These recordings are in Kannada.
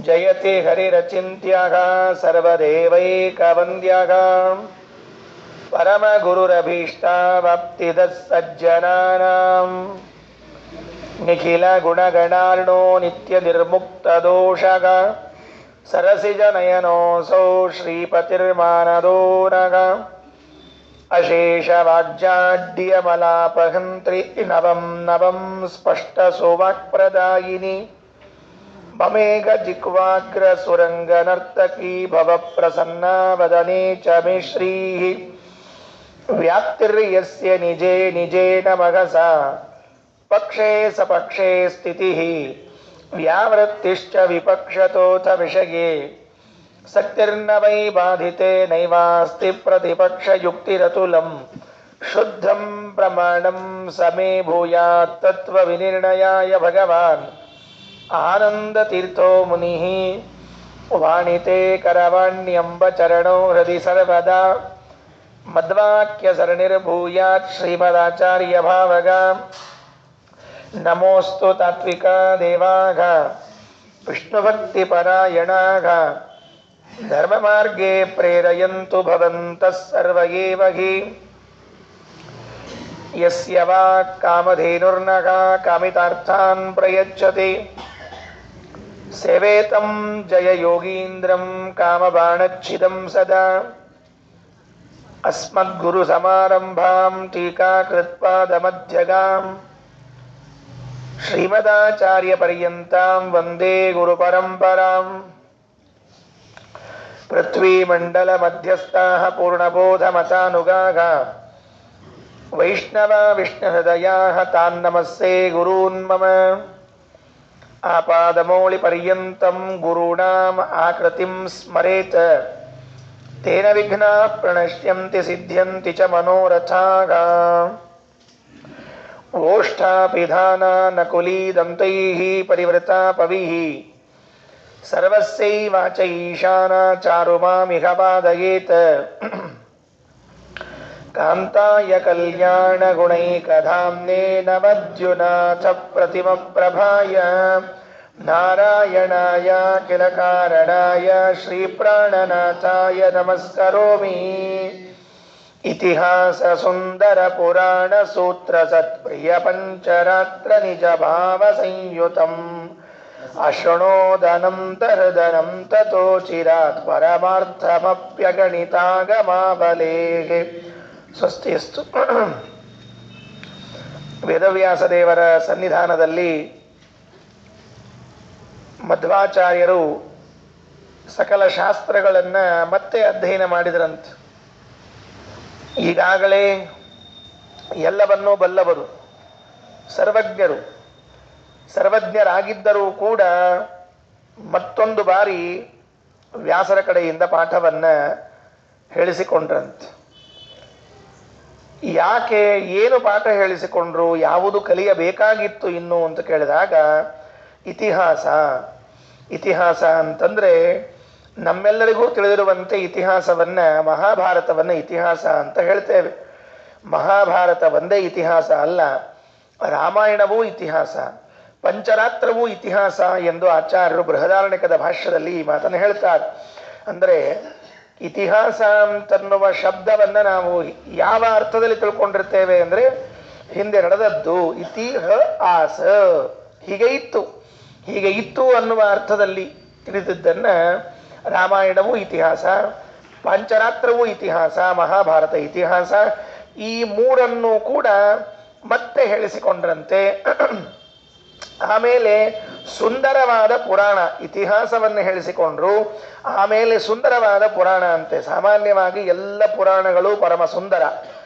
ಜಯತಿ ಹರಿರಚಿಂತ್ಯಃ ಸರ್ವದೇವೈಕವಂದ್ಯಃ ಪರಮಗುರುರಭೀಷ್ಟಾವಾಪ್ತಿದಃ ಸಜ್ಜನಾನಾಂ ನಿಖಿಲ ಗುಣಗಣಾರ್ಣೋ ನಿತ್ಯ ನಿರ್ಮುಕ್ತದೋಷಃ ಸರಸಿಜನಯನೋऽಸೌ ಶ್ರೀಪತಿರ್ಮಾನದೋ ನಃ ಅಶೇಷ ವಾಗ್ಜಾಡ್ಯಮಲಾಪಹಂತ್ರಿ ನವಂ ನವಂ ಸ್ಪಷ್ಟ ಸುವಾಕ್ಪ್ರದಾಯಿನಿ ಮಮೇಘ ಜಿಕ್ವಾಗ್ರ ಸುರಂಗ ನರ್ತಕೀ ಭವ ಪ್ರಸನ್ನ ವದನೆ ಚ ಮೇ ಶ್ರೀಃ ವ್ಯಾಪ್ತಿರ್ಯಸ್ಯ ನಿಜೇ ನಿಜೇನ ಮಘಸ ಪಕ್ಷೇ ಸಪಕ್ಷೇ ಸ್ಥಿತಿಃ ವ್ಯಾವೃತ್ತಿಶ್ಚ ವಿಪಕ್ಷತೋಥ ವಿಷಯೇ ಸಕ್ತಿರ್ನ ವೈ ಬಾಧಿತೆ ನೈವಾಸ್ತಿ ಪ್ರತಿಪಕ್ಷಯುಕ್ತಿರತುಲಂ ಶುದ್ಧಂ ಪ್ರಮಾಣಂ ಸಮೇ ಭೂಯಾತ್ ತತ್ವವಿನಿರ್ಣಯಾಯ ಭಗವಾನ್ ಆನಂದತೀರ್ಥೋ ಮುನಿಃ ವಾಣಿತೆ ಕರವಾಣ್ಯಂಬ ಚರಣೋ ಹೃದಯ ಸರ್ವದಾ ಮದ್ವಾಕ್ಯ ಸರಣಿರ್ಭೂಯಾತ್ ಶ್ರೀಮದಾಚಾರ್ಯ ಭಾವಗ ನಮೋಸ್ತು ತಾತ್ವಿಕ ದೇವಾಘ ವಿಷ್ಣುಭಕ್ತಿಪರಾಯಣಾಘ ಧರ್ಮಮಾರ್ಗೇ ಪ್ರೇರಯಂತು ಭವಂತಃ ಸರ್ವ ಏವ ಹಿ ಯಸ್ಯ ವಾಕ್ ಕಾಮಧೇನುರ್ನಃ ಕಾಮಿತಾರ್ಥಾನ್ ಪ್ರಯಚ್ಛತಿ ಸೇವೇತಂ ಜಯ ಯೋಗೀಂದ್ರಂ ಕಾಮಬಾಣಚ್ಛಿದಂ ಸದಾ ಅಸ್ಮದ್ಗುರು ಸಮಾರಂಭಾಂ ಟೀಕಾಕೃತ್ಪಾದಮಧ್ಯಗಾಂ ಶ್ರೀಮದಾಚಾರ್ಯ ಪರ್ಯಂತಾಂ ವಂದೇ ಗುರು ಪರಂಪರಾಂ ಪೃಥ್ವೀಮಂಡಲ ಮಧ್ಯಸ್ಥಾಃ ಪೂರ್ಣಬೋಧಮತಾನುಗಾಃ ವೈಷ್ಣವ ವಿಷ್ಣುಹೃದಯಾಃ ತಾನ್ ನಮಸ್ಸೇ ಗುರೂನ್ ಮಮ ಆಪಾದಮೌಳಿ ಪರ್ಯಂತಂ ಗುರುಣಾಂ ಆಕೃತಿಂ ಸ್ಮರೇತ್ ತೇನ ವಿಘ್ನಾಃ ಪ್ರಣಶ್ಯಂತಿ ಸಿದ್ಧ್ಯಂತಿ ಚ ಮನೋರಥಾಃ ಓಷ್ಠಾಪಿಧಾನಾ ನಕುಲೀದಂತೈಃ ಪರಿವೃತಾ ಪವಿಃ ಸರ್ವಸ್ಯೈವಾಚ ಈಶಾನಾ ಚಾರುಮಾಮಿಹ ಪಾದಯೇತ್ ಕಾಂತಾಯ ಕಲ್ಯಾಣ ಗುಣೈಕಧಾಮ್ನೇ ನಮದ್ಯುನಾಥ ಪ್ರತಿಮಪ್ರಭಾಯ ನಾರಾಯಣಾಯ ಕಿಲ ಕಾರಣಾಯ ಶ್ರೀಪ್ರಾಣನಾಥಾಯ ನಮಸ್ಕರೋಮಿ ಇತಿಹಾಸ ಸುಂದರ ಪುರಾಣ ಸೂತ್ರ ಸತ್ಪ್ರಿಯ ಪಂಚರಾತ್ರ ನಿಜ ಭಾವ ಸಂಯುತಂ ಅಶೃಣೋದನಂತಹೃದನಂ ತತೋ ಚಿರಾತ್ ಪರಮಾರ್ಥಮಪ್ಯಗಣಿತಾಗಮಾಬಲೇಃ ಸ್ವಸ್ತಿಯಸ್ತು. ವೇದವ್ಯಾಸ ದೇವರ ಸನ್ನಿಧಾನದಲ್ಲಿ ಮಧ್ವಾಚಾರ್ಯರು ಸಕಲ ಶಾಸ್ತ್ರಗಳನ್ನು ಮತ್ತೆ ಅಧ್ಯಯನ ಮಾಡಿದರಂತೆ. ಈಗಾಗಲೇ ಎಲ್ಲವನ್ನೂ ಬಲ್ಲವರು, ಸರ್ವಜ್ಞರು, ಸರ್ವಜ್ಞರಾಗಿದ್ದರೂ ಕೂಡ ಮತ್ತೊಂದು ಬಾರಿ ವ್ಯಾಸರ ಕಡೆಯಿಂದ ಪಾಠವನ್ನು ಹೇಳಿಸಿಕೊಂಡ್ರಂತೆ. ಯಾಕೆ, ಏನು ಪಾಠ ಹೇಳಿಸಿಕೊಂಡ್ರು, ಯಾವುದು ಕಲಿಯಬೇಕಾಗಿತ್ತು ಇನ್ನು ಅಂತ ಕೇಳಿದಾಗ ಇತಿಹಾಸ. ಇತಿಹಾಸ ಅಂತಂದರೆ ನಮ್ಮೆಲ್ಲರಿಗೂ ತಿಳಿದಿರುವಂತೆ ಇತಿಹಾಸವನ್ನು, ಮಹಾಭಾರತವನ್ನು ಇತಿಹಾಸ ಅಂತ ಹೇಳ್ತೇವೆ. ಮಹಾಭಾರತ ಒಂದೇ ಇತಿಹಾಸ ಅಲ್ಲ, ರಾಮಾಯಣವೂ ಇತಿಹಾಸ, ಪಂಚರಾತ್ರವೂ ಇತಿಹಾಸ ಎಂದು ಆಚಾರ್ಯರು ಬೃಹದಾರಣ್ಯಕದ ಭಾಷ್ಯದಲ್ಲಿ ಈ ಮಾತನ್ನು ಹೇಳ್ತಾರೆ. ಅಂದರೆ ಇತಿಹಾಸ ಅಂತನ್ನುವ ಶಬ್ದವನ್ನು ನಾವು ಯಾವ ಅರ್ಥದಲ್ಲಿ ತಿಳ್ಕೊಂಡಿರ್ತೇವೆ ಅಂದರೆ ಹಿಂದೆ ನಡೆದದ್ದು ಇತಿಹಾಸ, ಹೀಗೆ ಇತ್ತು ಅನ್ನುವ ಅರ್ಥದಲ್ಲಿ ತಿಳಿದಿದ್ದನ್ನು ರಾಮಾಯಣವೂ ಇತಿಹಾಸ, ಪಂಚರಾತ್ರವೂ ಇತಿಹಾಸ, ಮಹಾಭಾರತ ಇತಿಹಾಸ, ಈ ಮೂರನ್ನು ಕೂಡ ಮತ್ತೆ ಹೇಳಿಸಿಕೊಂಡ್ರಂತೆ. ಆಮೇಲೆ ಸುಂದರವಾದ ಪುರಾಣ, ಇತಿಹಾಸವನ್ನು ಹೇಳಿಸಿಕೊಂಡ್ರು, ಆಮೇಲೆ ಸುಂದರವಾದ ಪುರಾಣ ಅಂತೆ. ಸಾಮಾನ್ಯವಾಗಿ ಎಲ್ಲ ಪುರಾಣಗಳು ಪರಮ ಸುಂದರ.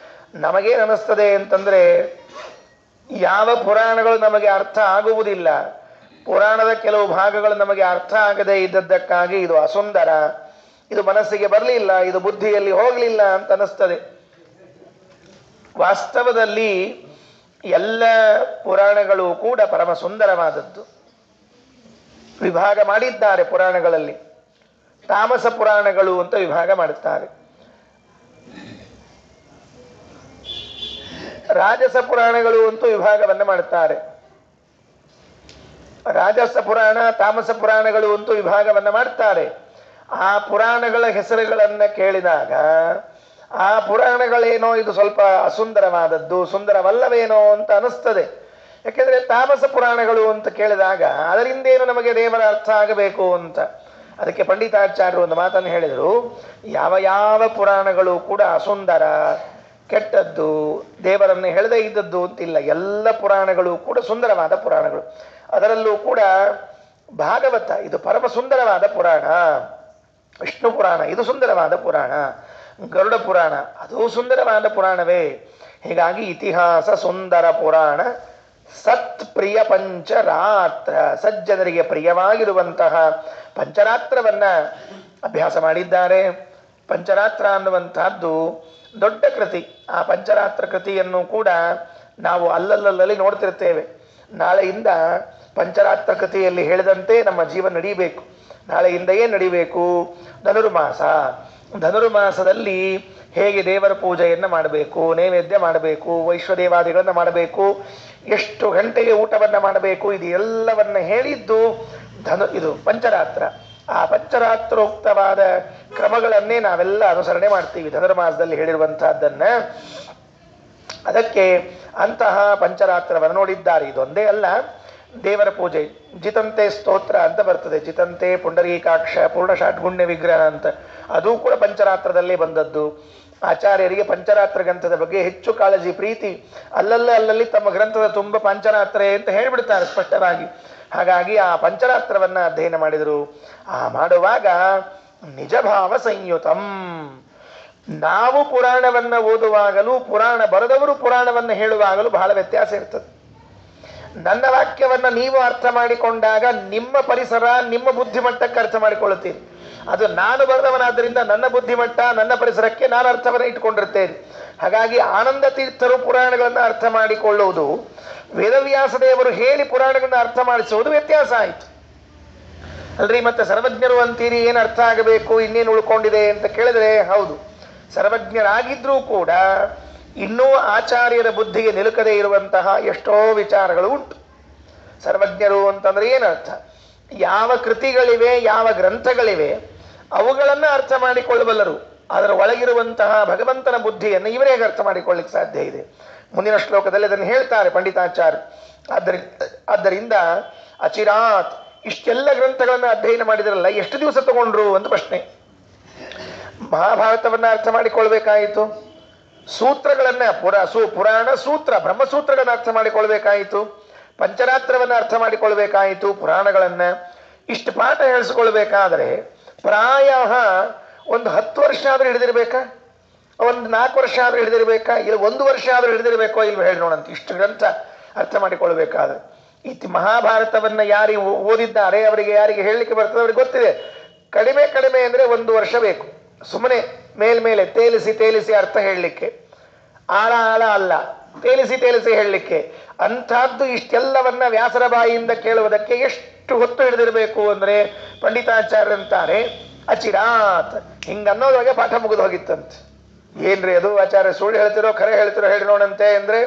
ನಮಗೇನು ಅನ್ನಿಸ್ತದೆ ಅಂತಂದರೆ, ಯಾವ ಪುರಾಣಗಳು ನಮಗೆ ಅರ್ಥ ಆಗುವುದಿಲ್ಲ, ಪುರಾಣದ ಕೆಲವು ಭಾಗಗಳು ನಮಗೆ ಅರ್ಥ ಆಗದೆ ಇದ್ದದ್ದಕ್ಕಾಗಿ ಇದು ಅಸುಂದರ, ಇದು ಮನಸ್ಸಿಗೆ ಬರಲಿಲ್ಲ, ಇದು ಬುದ್ಧಿಯಲ್ಲಿ ಹೋಗಲಿಲ್ಲ ಅಂತ ಅನ್ನಿಸ್ತದೆ. ವಾಸ್ತವದಲ್ಲಿ ಎಲ್ಲ ಪುರಾಣಗಳು ಕೂಡ ಪರಮ ಸುಂದರವಾದದ್ದು. ವಿಭಾಗ ಮಾಡಿದ್ದಾರೆ ಪುರಾಣಗಳಲ್ಲಿ. ತಾಮಸ ಪುರಾಣಗಳು ಅಂತ ವಿಭಾಗ ಮಾಡುತ್ತಾರೆ, ರಾಜಸ ಪುರಾಣಗಳು ಅಂತೂ ವಿಭಾಗವನ್ನು ಮಾಡುತ್ತಾರೆ. ರಾಜಸ ಪುರಾಣ ತಾಮಸ ಪುರಾಣಗಳು ಅಂತೂ ವಿಭಾಗವನ್ನ ಮಾಡ್ತಾರೆ. ಆ ಪುರಾಣಗಳ ಹೆಸರುಗಳನ್ನ ಕೇಳಿದಾಗ ಆ ಪುರಾಣಗಳೇನೋ ಇದು ಸ್ವಲ್ಪ ಅಸುಂದರವಾದದ್ದು, ಸುಂದರವಲ್ಲವೇನೋ ಅಂತ ಅನಿಸ್ತದೆ. ಯಾಕೆಂದ್ರೆ ತಾಮಸ ಪುರಾಣಗಳು ಅಂತ ಕೇಳಿದಾಗ ಅದರಿಂದೇನು ನಮಗೆ ದೇವರ ಅರ್ಥ ಆಗಬೇಕು ಅಂತ. ಅದಕ್ಕೆ ಪಂಡಿತಾಚಾರ್ಯರು ಒಂದು ಮಾತನ್ನು ಹೇಳಿದರು, ಯಾವ ಯಾವ ಪುರಾಣಗಳು ಕೂಡ ಅಸುಂದರ, ಕೆಟ್ಟದ್ದು, ದೇವರನ್ನು ಹೇಳದೇ ಇದ್ದದ್ದು ಅಂತಿಲ್ಲ. ಎಲ್ಲ ಪುರಾಣಗಳು ಕೂಡ ಸುಂದರವಾದ ಪುರಾಣಗಳು. ಅದರಲ್ಲೂ ಕೂಡ ಭಾಗವತ ಇದು ಪರಮ ಸುಂದರವಾದ ಪುರಾಣ, ವಿಷ್ಣು ಪುರಾಣ ಇದು ಸುಂದರವಾದ ಪುರಾಣ, ಗರುಡ ಪುರಾಣ ಅದು ಸುಂದರವಾದ ಪುರಾಣವೇ. ಹೀಗಾಗಿ ಇತಿಹಾಸ ಸುಂದರ ಪುರಾಣ, ಸತ್ ಪ್ರಿಯ ಪಂಚರಾತ್ರ, ಸಜ್ಜನರಿಗೆ ಪ್ರಿಯವಾಗಿರುವಂತಹ ಪಂಚರಾತ್ರವನ್ನ ಅಭ್ಯಾಸ ಮಾಡಿದ್ದಾರೆ. ಪಂಚರಾತ್ರ ಅನ್ನುವಂತಹದ್ದು ದೊಡ್ಡ ಕೃತಿ. ಆ ಪಂಚರಾತ್ರ ಕೃತಿಯನ್ನು ಕೂಡ ನಾವು ಅಲ್ಲಲ್ಲಲ್ಲಿ ನೋಡ್ತಿರ್ತೇವೆ. ನಾಳೆಯಿಂದ ಪಂಚರಾತ್ರ ಕೃತಿಯಲ್ಲಿ ಹೇಳಿದಂತೆ ನಮ್ಮ ಜೀವನ ನಡೀಬೇಕು. ನಾಳೆಯಿಂದ ಏನು ನಡಿಬೇಕು? ಧನುರ್ಮಾಸ. ಧನುರ್ಮಾಸದಲ್ಲಿ ಹೇಗೆ ದೇವರ ಪೂಜೆಯನ್ನು ಮಾಡಬೇಕು, ನೈವೇದ್ಯ ಮಾಡಬೇಕು, ವೈಶ್ವದೇವಾದಿಗಳನ್ನು ಮಾಡಬೇಕು, ಎಷ್ಟು ಗಂಟೆಗೆ ಊಟವನ್ನು ಮಾಡಬೇಕು, ಇದು ಎಲ್ಲವನ್ನ ಹೇಳಿದ್ದು ಇದು ಪಂಚರಾತ್ರ. ಆ ಪಂಚರಾತ್ರೋಕ್ತವಾದ ಕ್ರಮಗಳನ್ನೇ ನಾವೆಲ್ಲ ಅನುಸರಣೆ ಮಾಡ್ತೀವಿ ಧನುರ್ಮಾಸದಲ್ಲಿ ಹೇಳಿರುವಂತಹದ್ದನ್ನ. ಅದಕ್ಕೆ ಅಂತಹ ಪಂಚರಾತ್ರವನ್ನು ನೋಡಿದ್ದಾರೆ. ಇದೊಂದೇ ಅಲ್ಲ, ದೇವರ ಪೂಜೆ ಜಿತಂತೆ ಸ್ತೋತ್ರ ಅಂತ ಬರ್ತದೆ. ಜಿತಂತೆ ಪುಂಡರೀಕಾಕ್ಷ ಪೂರ್ಣ ಷಾಡ್ಗುಣ್ಯ ವಿಗ್ರಹ ಅಂತ, ಅದು ಕೂಡ ಪಂಚರಾತ್ರದಲ್ಲೇ ಬಂದದ್ದು. ಆಚಾರ್ಯರಿಗೆ ಪಂಚರಾತ್ರ ಗ್ರಂಥದ ಬಗ್ಗೆ ಹೆಚ್ಚು ಕಾಳಜಿ, ಪ್ರೀತಿ. ಅಲ್ಲಲ್ಲಿ ತಮ್ಮ ಗ್ರಂಥದ ತುಂಬ ಪಂಚರಾತ್ರೆ ಅಂತ ಹೇಳಿಬಿಡ್ತಾರೆ ಸ್ಪಷ್ಟವಾಗಿ. ಹಾಗಾಗಿ ಆ ಪಂಚರಾತ್ರವನ್ನ ಅಧ್ಯಯನ ಮಾಡಿದರು. ಆ ಮಾಡುವಾಗ ನಿಜ ಭಾವ ಸಂಯುತಂ. ನಾವು ಪುರಾಣವನ್ನ ಓದುವಾಗಲೂ, ಪುರಾಣ ಬರೆದವರು ಪುರಾಣವನ್ನು ಹೇಳುವಾಗಲೂ ಬಹಳ ವ್ಯತ್ಯಾಸ ಇರ್ತದೆ. ನನ್ನ ವಾಕ್ಯವನ್ನ ನೀವು ಅರ್ಥ ಮಾಡಿಕೊಂಡಾಗ ನಿಮ್ಮ ಪರಿಸರ, ನಿಮ್ಮ ಬುದ್ಧಿಮಟ್ಟಕ್ಕೆ ಅರ್ಥ ಮಾಡಿಕೊಳ್ಳುತ್ತೀರಿ. ಅದು ನಾನು ಬರೆದವನಾದ್ದರಿಂದ ನನ್ನ ಬುದ್ಧಿಮಟ್ಟ, ನನ್ನ ಪರಿಸರಕ್ಕೆ ನಾನು ಅರ್ಥವನ್ನು ಇಟ್ಟುಕೊಂಡಿರ್ತೇನೆ. ಹಾಗಾಗಿ ಆನಂದ ತೀರ್ಥರು ಪುರಾಣಗಳನ್ನು ಅರ್ಥ ಮಾಡಿಕೊಳ್ಳುವುದು, ವೇದವ್ಯಾಸ ದೇವರು ಹೇಳಿ ಪುರಾಣಗಳನ್ನು ಅರ್ಥ ಮಾಡಿಸುವುದು ವ್ಯತ್ಯಾಸ ಆಯಿತು ಅಲ್ರಿ. ಮತ್ತೆ ಸರ್ವಜ್ಞರು ಅಂತೀರಿ, ಏನು ಅರ್ಥ ಆಗಬೇಕು, ಇನ್ನೇನು ಉಳ್ಕೊಂಡಿದೆ ಅಂತ ಕೇಳಿದ್ರೆ, ಹೌದು ಸರ್ವಜ್ಞರಾಗಿದ್ರೂ ಕೂಡ ಇನ್ನೂ ಆಚಾರ್ಯರ ಬುದ್ಧಿಗೆ ನಿಲುಕದೇ ಇರುವಂತಹ ಎಷ್ಟೋ ವಿಚಾರಗಳು ಉಂಟು. ಸರ್ವಜ್ಞರು ಅಂತಂದ್ರೆ ಏನರ್ಥ? ಯಾವ ಕೃತಿಗಳಿವೆ, ಯಾವ ಗ್ರಂಥಗಳಿವೆ ಅವುಗಳನ್ನು ಅರ್ಥ ಮಾಡಿಕೊಳ್ಳಬಲ್ಲರು. ಅದರ ಒಳಗಿರುವಂತಹ ಭಗವಂತನ ಬುದ್ಧಿಯನ್ನು ಇವರೇ ಅರ್ಥ ಮಾಡಿಕೊಳ್ಳಿಕ್ಕೆ ಸಾಧ್ಯ ಇದೆ. ಮುಂದಿನ ಶ್ಲೋಕದಲ್ಲಿ ಅದನ್ನು ಹೇಳ್ತಾರೆ ಪಂಡಿತಾಚಾರ್ಯ. ಆದ್ದರಿಂದ ಅಚಿರಾತ್ ಇಷ್ಟೆಲ್ಲ ಗ್ರಂಥಗಳನ್ನು ಅಧ್ಯಯನ ಮಾಡಿದ್ರಲ್ಲ, ಎಷ್ಟು ದಿವಸ ತಗೊಂಡ್ರು ಅಂತ ಪ್ರಶ್ನೆ. ಮಹಾಭಾರತವನ್ನ ಅರ್ಥ ಮಾಡಿಕೊಳ್ಬೇಕಾಯಿತು, ಸೂತ್ರಗಳನ್ನ ಪುರಾಣ ಸೂತ್ರ ಬ್ರಹ್ಮಸೂತ್ರಗಳನ್ನ ಅರ್ಥ ಮಾಡಿಕೊಳ್ಬೇಕಾಯಿತು, ಪಂಚರಾತ್ರವನ್ನ ಅರ್ಥ ಮಾಡಿಕೊಳ್ಬೇಕಾಯಿತು, ಪುರಾಣಗಳನ್ನ ಇಷ್ಟು ಪಾಠ ಹೇಳಿಸ್ಕೊಳ್ಬೇಕಾದ್ರೆ ಪ್ರಾಯ ಒಂದು 10 ವರ್ಷ ಆದ್ರೂ ಹಿಡಿದಿರ್ಬೇಕಾ, ಒಂದು 4 ವರ್ಷ ಆದ್ರೂ ಹಿಡಿದಿರ್ಬೇಕಾ, ಇಲ್ಲ 1 ವರ್ಷ ಆದ್ರೂ ಹಿಡಿದಿರ್ಬೇಕೋ ಇಲ್ವ ಹೇಳಿ ನೋಡಂತ. ಇಷ್ಟು ಗ್ರಂಥ ಅರ್ಥ ಮಾಡಿಕೊಳ್ಬೇಕಾದ್ರೆ ಈ ಮಹಾಭಾರತವನ್ನ ಯಾರಿಗೆ ಓದಿದ್ದಾರೆ ಅವರಿಗೆ, ಯಾರಿಗೆ ಹೇಳಲಿಕ್ಕೆ ಬರ್ತದೆ ಅವ್ರಿಗೆ ಗೊತ್ತಿದೆ. ಕಡಿಮೆ ಅಂದ್ರೆ 1 ವರ್ಷ ಬೇಕು. ಸುಮ್ಮನೆ ಮೇಲ್ಮೇಲೆ ತೇಲಿಸಿ ಅರ್ಥ ಹೇಳಲಿಕ್ಕೆ, ಆಳ ಅಲ್ಲ, ತೇಲಿಸಿ ಹೇಳಲಿಕ್ಕೆ. ಅಂಥದ್ದು ಇಷ್ಟೆಲ್ಲವನ್ನ ವ್ಯಾಸರ ಬಾಯಿಯಿಂದ ಕೇಳುವುದಕ್ಕೆ ಎಷ್ಟು ಹೊತ್ತು ಹಿಡಿದಿರಬೇಕು ಅಂದ್ರೆ ಪಂಡಿತಾಚಾರ್ಯರಂತಾರೆ ಅಚಿರಾತ್. ಹಿಂಗನ್ನೋದ್ರೊಳಗೆ ಪಾಠ ಮುಗಿದು ಹೋಗಿತ್ತಂತೆ. ಏನ್ರಿ ಅದು ಆಚಾರ್ಯ ಸುಳ್ಳು ಹೇಳ್ತಿರೋ ಖರೆ ಹೇಳ್ತಿರೋ ಹೇಳಿ ನೋಡಂತೆ ಅಂದ್ರೆ,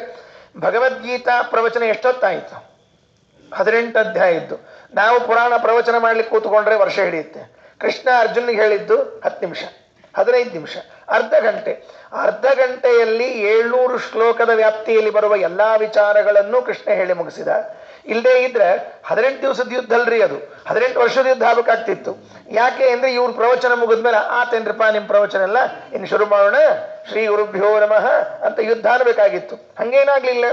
ಭಗವದ್ಗೀತಾ ಪ್ರವಚನ ಎಷ್ಟೊತ್ತಾಯಿತು? 18 ಅಧ್ಯಾಯ ಇದ್ದು. ನಾವು ಪುರಾಣ ಪ್ರವಚನ ಮಾಡ್ಲಿಕ್ಕೆ ಕೂತ್ಕೊಂಡ್ರೆ ವರ್ಷ ಹಿಡಿಯುತ್ತೆ. ಕೃಷ್ಣ ಅರ್ಜುನಿಗೆ ಹೇಳಿದ್ದು 10 ನಿಮಿಷ, 15 ನಿಮಿಷ, ಅರ್ಧ ಗಂಟೆಯಲ್ಲಿ 700 ಶ್ಲೋಕದ ವ್ಯಾಪ್ತಿಯಲ್ಲಿ ಬರುವ ಎಲ್ಲಾ ವಿಚಾರಗಳನ್ನು ಕೃಷ್ಣ ಹೇಳಿ ಮುಗಿಸಿದ. ಇಲ್ಲದೆ ಇದ್ರೆ 18 ದಿವಸದ ಯುದ್ಧ ಅಲ್ರಿ ಅದು, 18 ವರ್ಷದ ಯುದ್ಧ ಆಗಬೇಕಾಗ್ತಿತ್ತು. ಯಾಕೆ ಅಂದ್ರೆ ಇವ್ರ ಪ್ರವಚನ ಮುಗಿದ್ಮೇಲೆ ಆತೇನ್ರಿಪ್ಪ ನಿಮ್ ಪ್ರವಚನ ಎಲ್ಲ ಇನ್ನು ಶುರು ಮಾಡೋಣ, ಶ್ರೀ ಗುರುಭ್ಯೋ ನಮಃ ಅಂತ ಯುದ್ಧ ಅನ್ನಬೇಕಾಗಿತ್ತು. ಹಂಗೇನಾಗ್ಲಿಲ್ಲ.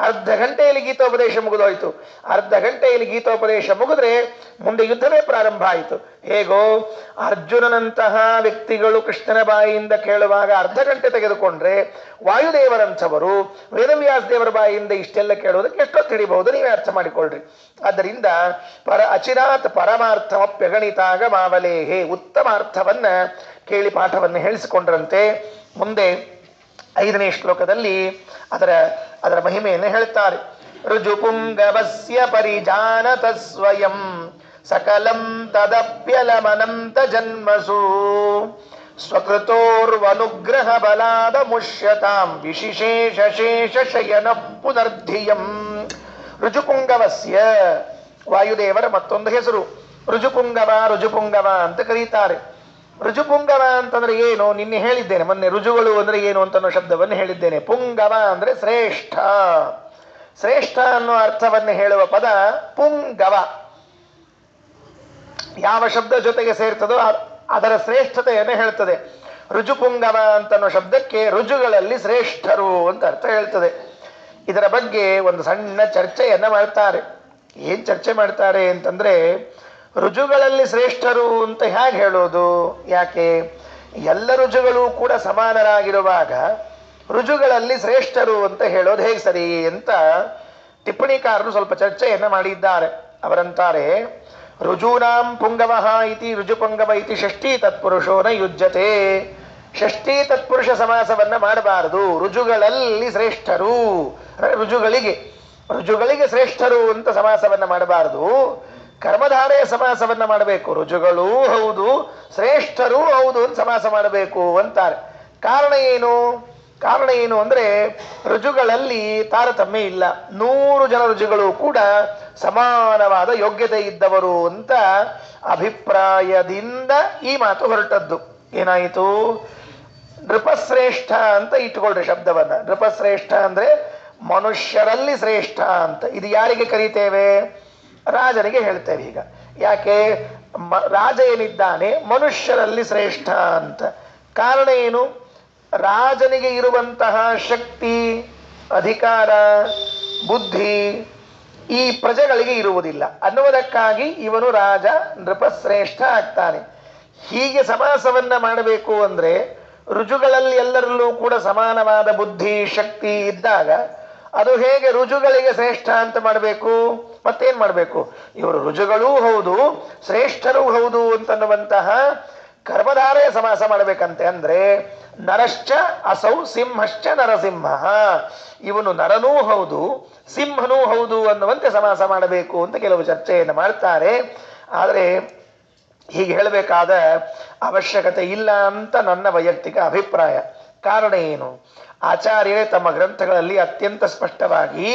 ಅರ್ಧ ಗಂಟೆಯಲ್ಲಿ ಗೀತೋಪದೇಶ ಮುಗಿದೋಯ್ತು. ಅರ್ಧ ಗಂಟೆಯಲ್ಲಿ ಗೀತೋಪದೇಶ ಮುಗಿದ್ರೆ ಮುಂದೆ ಯುದ್ಧವೇ ಪ್ರಾರಂಭ ಆಯಿತು. ಹೇಗೋ ಅರ್ಜುನನಂತಹ ವ್ಯಕ್ತಿಗಳು ಕೃಷ್ಣನ ಬಾಯಿಯಿಂದ ಕೇಳುವಾಗ ಅರ್ಧ ಗಂಟೆ ತೆಗೆದುಕೊಂಡ್ರೆ, ವಾಯುದೇವರಂಥವರು ವೇದವ್ಯಾಸ ದೇವರ ಬಾಯಿಯಿಂದ ಇಷ್ಟೆಲ್ಲ ಕೇಳುವುದಕ್ಕೆ ಎಷ್ಟೊತ್ತು ಹಿಡಿಬಹುದು, ನೀವೇ ಅರ್ಥ ಮಾಡಿಕೊಳ್ಳ್ರಿ. ಆದ್ದರಿಂದ ಅಚಿರಾತ್ ಪರಮಾರ್ಥಮಪ್ಯಗಣಿತಾಗ ಮಾವಲೇಹೇ, ಉತ್ತಮ ಅರ್ಥವನ್ನ ಕೇಳಿ ಪಾಠವನ್ನು ಹೇಳಿಸಿಕೊಂಡ್ರಂತೆ. ಮುಂದೆ 5ನೇ ಶ್ಲೋಕದಲ್ಲಿ ಅದರ ಮಹಿಮೆಯನ್ನು ಹೇಳ್ತಾರೆ. ಋಜುಪುಂಗವಸ್ಯ ಪರಿಜಾನತ ಸ್ವಯಂ ಸಕಲಂ ತದಪ್ಯಲಮನಂತ ಜನ್ಮಸು ಸ್ವಕೃತೋರ್ವನುಗ್ರಹ ಬಲಾದ ಮುಷ್ಯತಾಂ ವಿಶಿಶೇಷ ಶೇಷ ಶಯನ ಪುನರ್ಧಿಯಂ. ಋಜುಪುಂಗವಸ್ಯ, ವಾಯುದೇವರ ಮತ್ತೊಂದು ಹೆಸರು. ರುಜುಪುಂಗವ ರುಜುಪುಂಗವ ಅಂತ ಕರೀತಾರೆ. ರುಜುಪುಂಗವ ಅಂತಂದ್ರೆ ಏನು? ನಿನ್ನೆ ಹೇಳಿದ್ದೇನೆ, ಮೊನ್ನೆ ರುಜುಗಳು ಅಂದ್ರೆ ಏನು ಅಂತ ಅನ್ನೋ ಶಬ್ದವನ್ನು ಹೇಳಿದ್ದೇನೆ. ಪುಂಗವ ಅಂದ್ರೆ ಶ್ರೇಷ್ಠ. ಶ್ರೇಷ್ಠ ಅನ್ನೋ ಅರ್ಥವನ್ನು ಹೇಳುವ ಪದ ಪುಂಗವ. ಯಾವ ಶಬ್ದ ಜೊತೆಗೆ ಸೇರ್ತದೋ ಅದರ ಶ್ರೇಷ್ಠತೆಯನ್ನು ಹೇಳ್ತದೆ. ರುಜುಪುಂಗವ ಅಂತನ್ನೋ ಶಬ್ದಕ್ಕೆ ರುಜುಗಳಲ್ಲಿ ಶ್ರೇಷ್ಠರು ಅಂತ ಅರ್ಥ ಹೇಳ್ತದೆ. ಇದರ ಬಗ್ಗೆ ಒಂದು ಸಣ್ಣ ಚರ್ಚೆಯನ್ನ ಮಾಡ್ತಾರೆ. ಏನ್ ಚರ್ಚೆ ಮಾಡ್ತಾರೆ ಅಂತಂದ್ರೆ, ರುಜುಗಳಲ್ಲಿ ಶ್ರೇಷ್ಠರು ಅಂತ ಹೇಗೆ ಹೇಳೋದು? ಯಾಕೆ ಎಲ್ಲ ರುಜುಗಳು ಕೂಡ ಸಮಾನರಾಗಿರುವಾಗ ರುಜುಗಳಲ್ಲಿ ಶ್ರೇಷ್ಠರು ಅಂತ ಹೇಳೋದು ಹೇಗೆ ಸರಿ ಅಂತ ಟಿಪ್ಪಣಿಕಾರರು ಸ್ವಲ್ಪ ಚರ್ಚೆಯನ್ನ ಮಾಡಿದ್ದಾರೆ. ಅವರಂತಾರೆ, ರುಜೂನಾಂ ಪುಂಗವಃ ಇತಿ ರುಜುಪುಂಗವ ಇತಿ ಷಷ್ಠೀ ತತ್ಪುರುಷೋ ನ ಯುಜ್ಯತೆ. ಷಷ್ಠೀ ತತ್ಪುರುಷ ಸಮಾಸವನ್ನ ಮಾಡಬಾರದು. ರುಜುಗಳಲ್ಲಿ ಶ್ರೇಷ್ಠರು, ರುಜುಗಳಿಗೆ ಶ್ರೇಷ್ಠರು ಅಂತ ಸಮಾಸವನ್ನ ಮಾಡಬಾರದು. ಕರ್ಮಧಾರೆಯ ಸಮಾಸವನ್ನ ಮಾಡಬೇಕು. ರುಜುಗಳೂ ಹೌದು ಶ್ರೇಷ್ಠರೂ ಹೌದು ಅಂತ ಸಮಾಸ ಮಾಡಬೇಕು ಅಂತಾರೆ. ಕಾರಣ ಏನು ಅಂದ್ರೆ, ರುಜುಗಳಲ್ಲಿ ತಾರತಮ್ಯ ಇಲ್ಲ. 100 ಜನ ರುಜುಗಳು ಕೂಡ ಸಮಾನವಾದ ಯೋಗ್ಯತೆ ಇದ್ದವರು ಅಂತ ಅಭಿಪ್ರಾಯದಿಂದ ಈ ಮಾತು ಹೊರಟದ್ದು. ಏನಾಯಿತು? ನೃಪಶ್ರೇಷ್ಠ ಅಂತ ಇಟ್ಕೊಳ್ರಿ ಶಬ್ದವನ್ನ. ನೃಪಶ್ರೇಷ್ಠ ಅಂದ್ರೆ ಮನುಷ್ಯರಲ್ಲಿ ಶ್ರೇಷ್ಠ ಅಂತ. ಇದು ಯಾರಿಗೆ ಕರೀತೇವೆ? ರಾಜನಿಗೆ ಹೇಳ್ತೇವೆ. ಈಗ ಯಾಕೆ ರಾಜ ಏನಿದ್ದಾನೆ ಮನುಷ್ಯರಲ್ಲಿ ಶ್ರೇಷ್ಠ ಅಂತ. ಕಾರಣ ಏನು? ರಾಜನಿಗೆ ಇರುವಂತಹ ಶಕ್ತಿ, ಅಧಿಕಾರ, ಬುದ್ಧಿ ಈ ಪ್ರಜೆಗಳಿಗೆ ಇರುವುದಿಲ್ಲ ಅನ್ನುವುದಕ್ಕಾಗಿ ಇವನು ರಾಜ ನೃಪಶ್ರೇಷ್ಠ ಆಗ್ತಾನೆ. ಹೀಗೆ ಸಮಾಸವನ್ನ ಮಾಡಬೇಕು ಅಂದ್ರೆ, ರುಜುಗಳಲ್ಲಿ ಎಲ್ಲರಲ್ಲೂ ಕೂಡ ಸಮಾನವಾದ ಬುದ್ಧಿ ಶಕ್ತಿ ಇದ್ದಾಗ ಅದು ಹೇಗೆ ರುಜುಗಳಿಗೆ ಶ್ರೇಷ್ಠ ಅಂತ ಮಾಡಬೇಕು? ಮತ್ತೇನ್ ಮಾಡಬೇಕು? ಇವರು ರುಜುಗಳೂ ಹೌದು ಶ್ರೇಷ್ಠರೂ ಹೌದು ಅಂತನ್ನುವಂತಹ ಕರ್ಮಧಾರೆಯ ಸಮಾಸ ಮಾಡಬೇಕಂತೆ. ಅಂದ್ರೆ ನರಶ್ಚ ಅಸೌ ಸಿಂಹಶ್ಚ ನರಸಿಂಹ. ಇವನು ನರನೂ ಹೌದು ಸಿಂಹನೂ ಹೌದು ಅನ್ನುವಂತೆ ಸಮಾಸ ಮಾಡಬೇಕು ಅಂತ ಕೆಲವು ಚರ್ಚೆಯನ್ನು ಮಾಡ್ತಾರೆ. ಆದರೆ ಹೀಗೆ ಹೇಳಬೇಕಾದ ಅವಶ್ಯಕತೆ ಇಲ್ಲ ಅಂತ ನನ್ನ ವೈಯಕ್ತಿಕ ಅಭಿಪ್ರಾಯ. ಕಾರಣ ಏನು? ಆಚಾರ್ಯರೇ ತಮ್ಮ ಗ್ರಂಥಗಳಲ್ಲಿ ಅತ್ಯಂತ ಸ್ಪಷ್ಟವಾಗಿ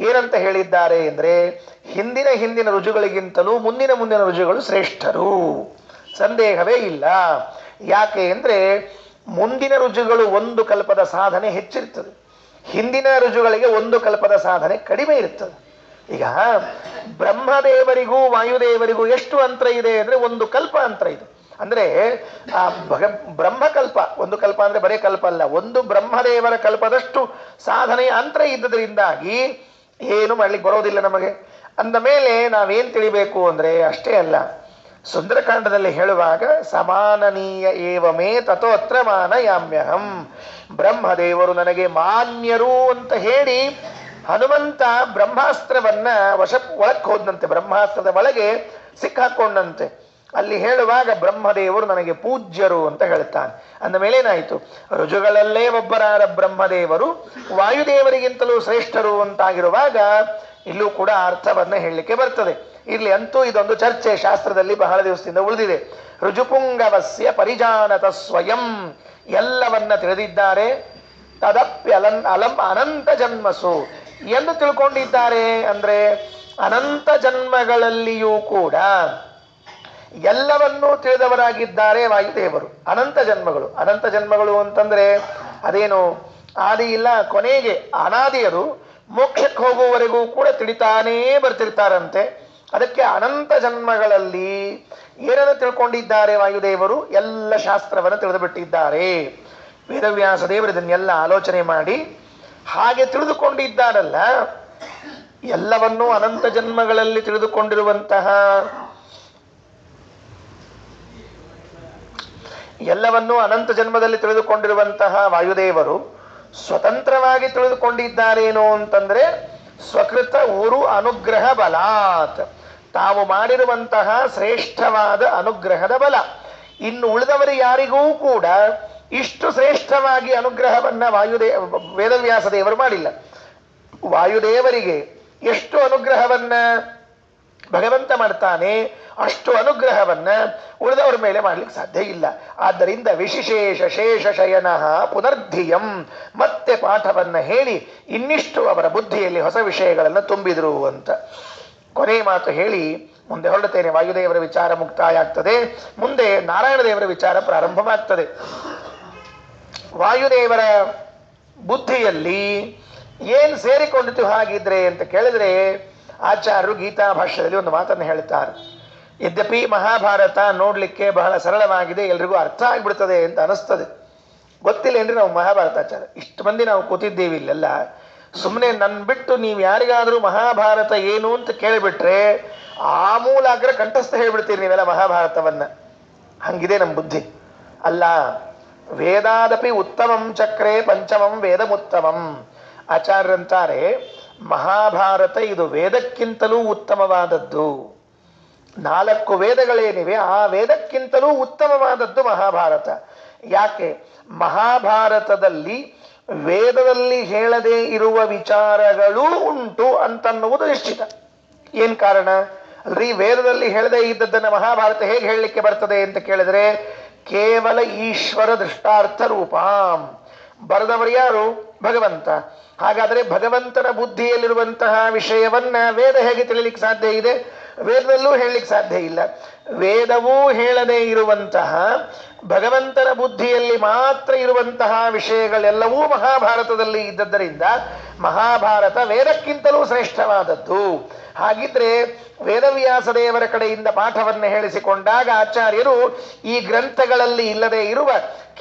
ಏನಂತ ಹೇಳಿದ್ದಾರೆ ಅಂದ್ರೆ, ಹಿಂದಿನ ರುಜುಗಳಿಗಿಂತಲೂ ಮುಂದಿನ ರುಜುಗಳು ಶ್ರೇಷ್ಠರು, ಸಂದೇಹವೇ ಇಲ್ಲ. ಯಾಕೆ ಅಂದ್ರೆ ಮುಂದಿನ ರುಜುಗಳು 1 ಕಲ್ಪದ ಸಾಧನೆ ಹೆಚ್ಚಿರ್ತದೆ, ಹಿಂದಿನ ರುಜುಗಳಿಗೆ 1 ಕಲ್ಪದ ಸಾಧನೆ ಕಡಿಮೆ ಇರ್ತದೆ. ಈಗ ಬ್ರಹ್ಮದೇವರಿಗೂ ವಾಯುದೇವರಿಗೂ ಎಷ್ಟು ಅಂತರ ಇದೆ ಅಂದ್ರೆ 1 ಕಲ್ಪ ಅಂತರ ಇದೆ. ಅಂದ್ರೆ ಆ ಬ್ರಹ್ಮಕಲ್ಪ, 1 ಕಲ್ಪ ಅಂದ್ರೆ ಬರೇ ಕಲ್ಪ ಅಲ್ಲ, 1 ಬ್ರಹ್ಮದೇವರ ಕಲ್ಪದಷ್ಟು ಸಾಧನೆಯ ಅಂತರ ಇದ್ದದರಿಂದಾಗಿ ಏನು ಮಾಡ್ಲಿಕ್ಕೆ ಬರೋದಿಲ್ಲ ನಮಗೆ. ಅಂದ ಮೇಲೆ ನಾವೇನ್ ತಿಳಿಬೇಕು ಅಂದ್ರೆ ಅಷ್ಟೇ ಅಲ್ಲ, ಸುಂದರಕಾಂಡದಲ್ಲಿ ಹೇಳುವಾಗ ಸಮಾನನೀಯ ಏವಮೇ ತಥೋತ್ರ ಮಾನಯಾಮ್ಯಹಂ, ಬ್ರಹ್ಮದೇವರು ನನಗೆ ಮಾನ್ಯರು ಅಂತ ಹೇಳಿ ಹನುಮಂತ ಬ್ರಹ್ಮಾಸ್ತ್ರವನ್ನ ಒಳಕ್ಕೆ ಹೋದಂತೆ, ಬ್ರಹ್ಮಾಸ್ತ್ರದ ಒಳಗೆ ಸಿಕ್ಕಾಕೊಂಡಂತೆ. ಅಲ್ಲಿ ಹೇಳುವಾಗ ಬ್ರಹ್ಮದೇವರು ನನಗೆ ಪೂಜ್ಯರು ಅಂತ ಹೇಳ್ತಾನೆ. ಅಂದ ಮೇಲೆ ಏನಾಯಿತು? ರುಜುಗಳಲ್ಲೇ ಒಬ್ಬರಾದ ಬ್ರಹ್ಮದೇವರು ವಾಯುದೇವರಿಗಿಂತಲೂ ಶ್ರೇಷ್ಠರು ಅಂತಾಗಿರುವಾಗ ಇಲ್ಲೂ ಕೂಡ ಅರ್ಥವನ್ನ ಹೇಳಲಿಕ್ಕೆ ಬರ್ತದೆ. ಇಲ್ಲಿ ಅಂತೂ ಇದೊಂದು ಚರ್ಚೆ ಶಾಸ್ತ್ರದಲ್ಲಿ ಬಹಳ ದಿವಸದಿಂದ ಉಳಿದಿದೆ. ರುಜುಪುಂಗವಸ್ಯ ಪರಿಜಾನತ ಸ್ವಯಂ, ಎಲ್ಲವನ್ನ ತಿಳಿದಿದ್ದಾರೆ. ಅಲಂ ಅನಂತ ಜನ್ಮಸು ಎಂದು ತಿಳ್ಕೊಂಡಿದ್ದಾರೆ. ಅಂದ್ರೆ ಅನಂತ ಜನ್ಮಗಳಲ್ಲಿಯೂ ಕೂಡ ಎಲ್ಲವನ್ನೂ ತಿಳಿದವರಾಗಿದ್ದಾರೆ ವಾಯುದೇವರು. ಅನಂತ ಜನ್ಮಗಳು ಅಂತಂದ್ರೆ ಅದೇನು ಆದಿ ಇಲ್ಲ ಕೊನೆಗೆ ಅನಾದಿಯರು ಮೋಕ್ಷಕ್ಕೆ ಹೋಗುವವರೆಗೂ ಕೂಡ ತಿಳಿತಾನೇ ಬರ್ತಿರ್ತಾರಂತೆ. ಅದಕ್ಕೆ ಅನಂತ ಜನ್ಮಗಳಲ್ಲಿ ಏನನ್ನು ತಿಳ್ಕೊಂಡಿದ್ದಾರೆ ವಾಯುದೇವರು? ಎಲ್ಲ ಶಾಸ್ತ್ರವನ್ನು ತಿಳಿದು ಬಿಟ್ಟಿದ್ದಾರೆ. ವೇದವ್ಯಾಸ ದೇವರು ಇದನ್ನೆಲ್ಲ ಆಲೋಚನೆ ಮಾಡಿ ಹಾಗೆ ತಿಳಿದುಕೊಂಡಿದ್ದಾರಲ್ಲ, ಎಲ್ಲವನ್ನೂ ಅನಂತ ಜನ್ಮಗಳಲ್ಲಿ ತಿಳಿದುಕೊಂಡಿರುವಂತಹ, ಎಲ್ಲವನ್ನೂ ಅನಂತ ಜನ್ಮದಲ್ಲಿ ತಿಳಿದುಕೊಂಡಿರುವಂತಹ ವಾಯುದೇವರು ಸ್ವತಂತ್ರವಾಗಿ ತಿಳಿದುಕೊಂಡಿದ್ದಾರೇನೋ ಅಂತಂದ್ರೆ ಸ್ವಕೃತ ಉರು ಅನುಗ್ರಹ ಬಲಾತ್, ತಾವು ಮಾಡಿರುವಂತಹ ಶ್ರೇಷ್ಠವಾದ ಅನುಗ್ರಹದ ಬಲ. ಇನ್ನು ಉಳಿದವರು ಯಾರಿಗೂ ಕೂಡ ಇಷ್ಟು ಶ್ರೇಷ್ಠವಾಗಿ ಅನುಗ್ರಹವನ್ನ ವೇದವ್ಯಾಸ ದೇವರು ಮಾಡಿಲ್ಲ. ವಾಯುದೇವರಿಗೆ ಎಷ್ಟು ಅನುಗ್ರಹವನ್ನ ಭಗವಂತ ಮಾಡ್ತಾನೆ, ಅಷ್ಟು ಅನುಗ್ರಹವನ್ನ ಉಳಿದವರ ಮೇಲೆ ಮಾಡ್ಲಿಕ್ಕೆ ಸಾಧ್ಯ ಇಲ್ಲ. ಆದ್ದರಿಂದ ವಿಶೇಷ ಶೇಷ ಶಯನ ಪುನರ್ಧಿಯಂ, ಮತ್ತೆ ಪಾಠವನ್ನ ಹೇಳಿ ಇನ್ನಿಷ್ಟು ಅವರ ಬುದ್ಧಿಯಲ್ಲಿ ಹೊಸ ವಿಷಯಗಳನ್ನು ತುಂಬಿದ್ರು ಅಂತ. ಕೊನೆ ಮಾತು ಹೇಳಿ ಮುಂದೆ ಹೊರಡುತ್ತೇನೆ. ವಾಯುದೇವರ ವಿಚಾರ ಮುಕ್ತಾಯ ಆಗ್ತದೆ. ಮುಂದೆ ನಾರಾಯಣ ದೇವರ ವಿಚಾರ ಪ್ರಾರಂಭವಾಗ್ತದೆ. ವಾಯುದೇವರ ಬುದ್ಧಿಯಲ್ಲಿ ಏನ್ ಸೇರಿಕೊಂಡಿತು ಹಾಗಿದ್ರೆ ಅಂತ ಕೇಳಿದ್ರೆ, ಆಚಾರ್ಯರು ಗೀತಾ ಭಾಷ್ಯದಲ್ಲಿ ಒಂದು ಮಾತನ್ನು ಹೇಳ್ತಾರೆ. ಯದ್ಯಪಿ ಮಹಾಭಾರತ ನೋಡ್ಲಿಕ್ಕೆ ಬಹಳ ಸರಳವಾಗಿದೆ, ಎಲ್ರಿಗೂ ಅರ್ಥ ಆಗ್ಬಿಡ್ತದೆ ಅಂತ ಅನಿಸ್ತದೆ. ಗೊತ್ತಿಲ್ಲ ಏನ್ರಿ ನಾವು ಮಹಾಭಾರತಾಚಾರ ಇಷ್ಟು ಮಂದಿ ನಾವು ಕೂತಿದ್ದೇವೆ ಇಲ್ಲೆಲ್ಲ. ಸುಮ್ಮನೆ ನನ್ನ ಬಿಟ್ಟು ನೀವು ಯಾರಿಗಾದರೂ ಮಹಾಭಾರತ ಏನು ಅಂತ ಕೇಳಿಬಿಟ್ರೆ ಆಮೂಲಾಗ್ರ ಕಂಠಸ್ಥ ಹೇಳ್ಬಿಡ್ತೀರಿ ನೀವೆಲ್ಲ ಮಹಾಭಾರತವನ್ನ. ಹಂಗಿದೆ ನಮ್ಮ ಬುದ್ಧಿ. ಅಲ್ಲ, ವೇದಾದಪಿ ಉತ್ತಮಂ ಚಕ್ರೆ ಪಂಚಮಂ ವೇದಮುತ್ತಮಂ. ಆಚಾರ್ಯರಂತಾರೆ ಮಹಾಭಾರತ ಇದು ವೇದಕ್ಕಿಂತಲೂ ಉತ್ತಮವಾದದ್ದು. 4 ವೇದಗಳೇನಿವೆ ಆ ವೇದಕ್ಕಿಂತಲೂ ಉತ್ತಮವಾದದ್ದು ಮಹಾಭಾರತ. ಯಾಕೆ? ಮಹಾಭಾರತದಲ್ಲಿ ವೇದದಲ್ಲಿ ಹೇಳದೇ ಇರುವ ವಿಚಾರಗಳೂ ಉಂಟು ಅಂತನ್ನುವುದು ನಿಶ್ಚಿತ. ಏನ್ ಕಾರಣ ಅಲ್ರಿ? ವೇದದಲ್ಲಿ ಹೇಳದೇ ಇದ್ದದ್ದನ್ನು ಮಹಾಭಾರತ ಹೇಗೆ ಹೇಳಲಿಕ್ಕೆ ಬರ್ತದೆ ಅಂತ ಕೇಳಿದ್ರೆ, ಕೇವಲ ಈಶ್ವರ ದೃಷ್ಟಾರ್ಥ ರೂಪಾಂ. ಬರೆದವರು ಯಾರು? ಭಗವಂತ. ಹಾಗಾದರೆ ಭಗವಂತನ ಬುದ್ಧಿಯಲ್ಲಿರುವಂತಹ ವಿಷಯವನ್ನ ವೇದ ಹೇಗೆ ತಿಳಿಲಿಕ್ಕೆ ಸಾಧ್ಯ ಇದೆ? ವೇದದಲ್ಲೂ ಹೇಳಲಿಕ್ಕೆ ಸಾಧ್ಯ ಇಲ್ಲ. ವೇದವೂ ಹೇಳದೇ ಇರುವಂತಹ ಭಗವಂತನ ಬುದ್ಧಿಯಲ್ಲಿ ಮಾತ್ರ ಇರುವಂತಹ ವಿಷಯಗಳೆಲ್ಲವೂ ಮಹಾಭಾರತದಲ್ಲಿ ಇದ್ದದ್ದರಿಂದ ಮಹಾಭಾರತ ವೇದಕ್ಕಿಂತಲೂ ಶ್ರೇಷ್ಠವಾದದ್ದು. ಹಾಗಿದ್ರೆ ವೇದವ್ಯಾಸ ದೇವರ ಕಡೆಯಿಂದ ಪಾಠವನ್ನು ಹೇಳಿಸಿಕೊಂಡಾಗ ಆಚಾರ್ಯರು ಈ ಗ್ರಂಥಗಳಲ್ಲಿ ಇಲ್ಲದೆ ಇರುವ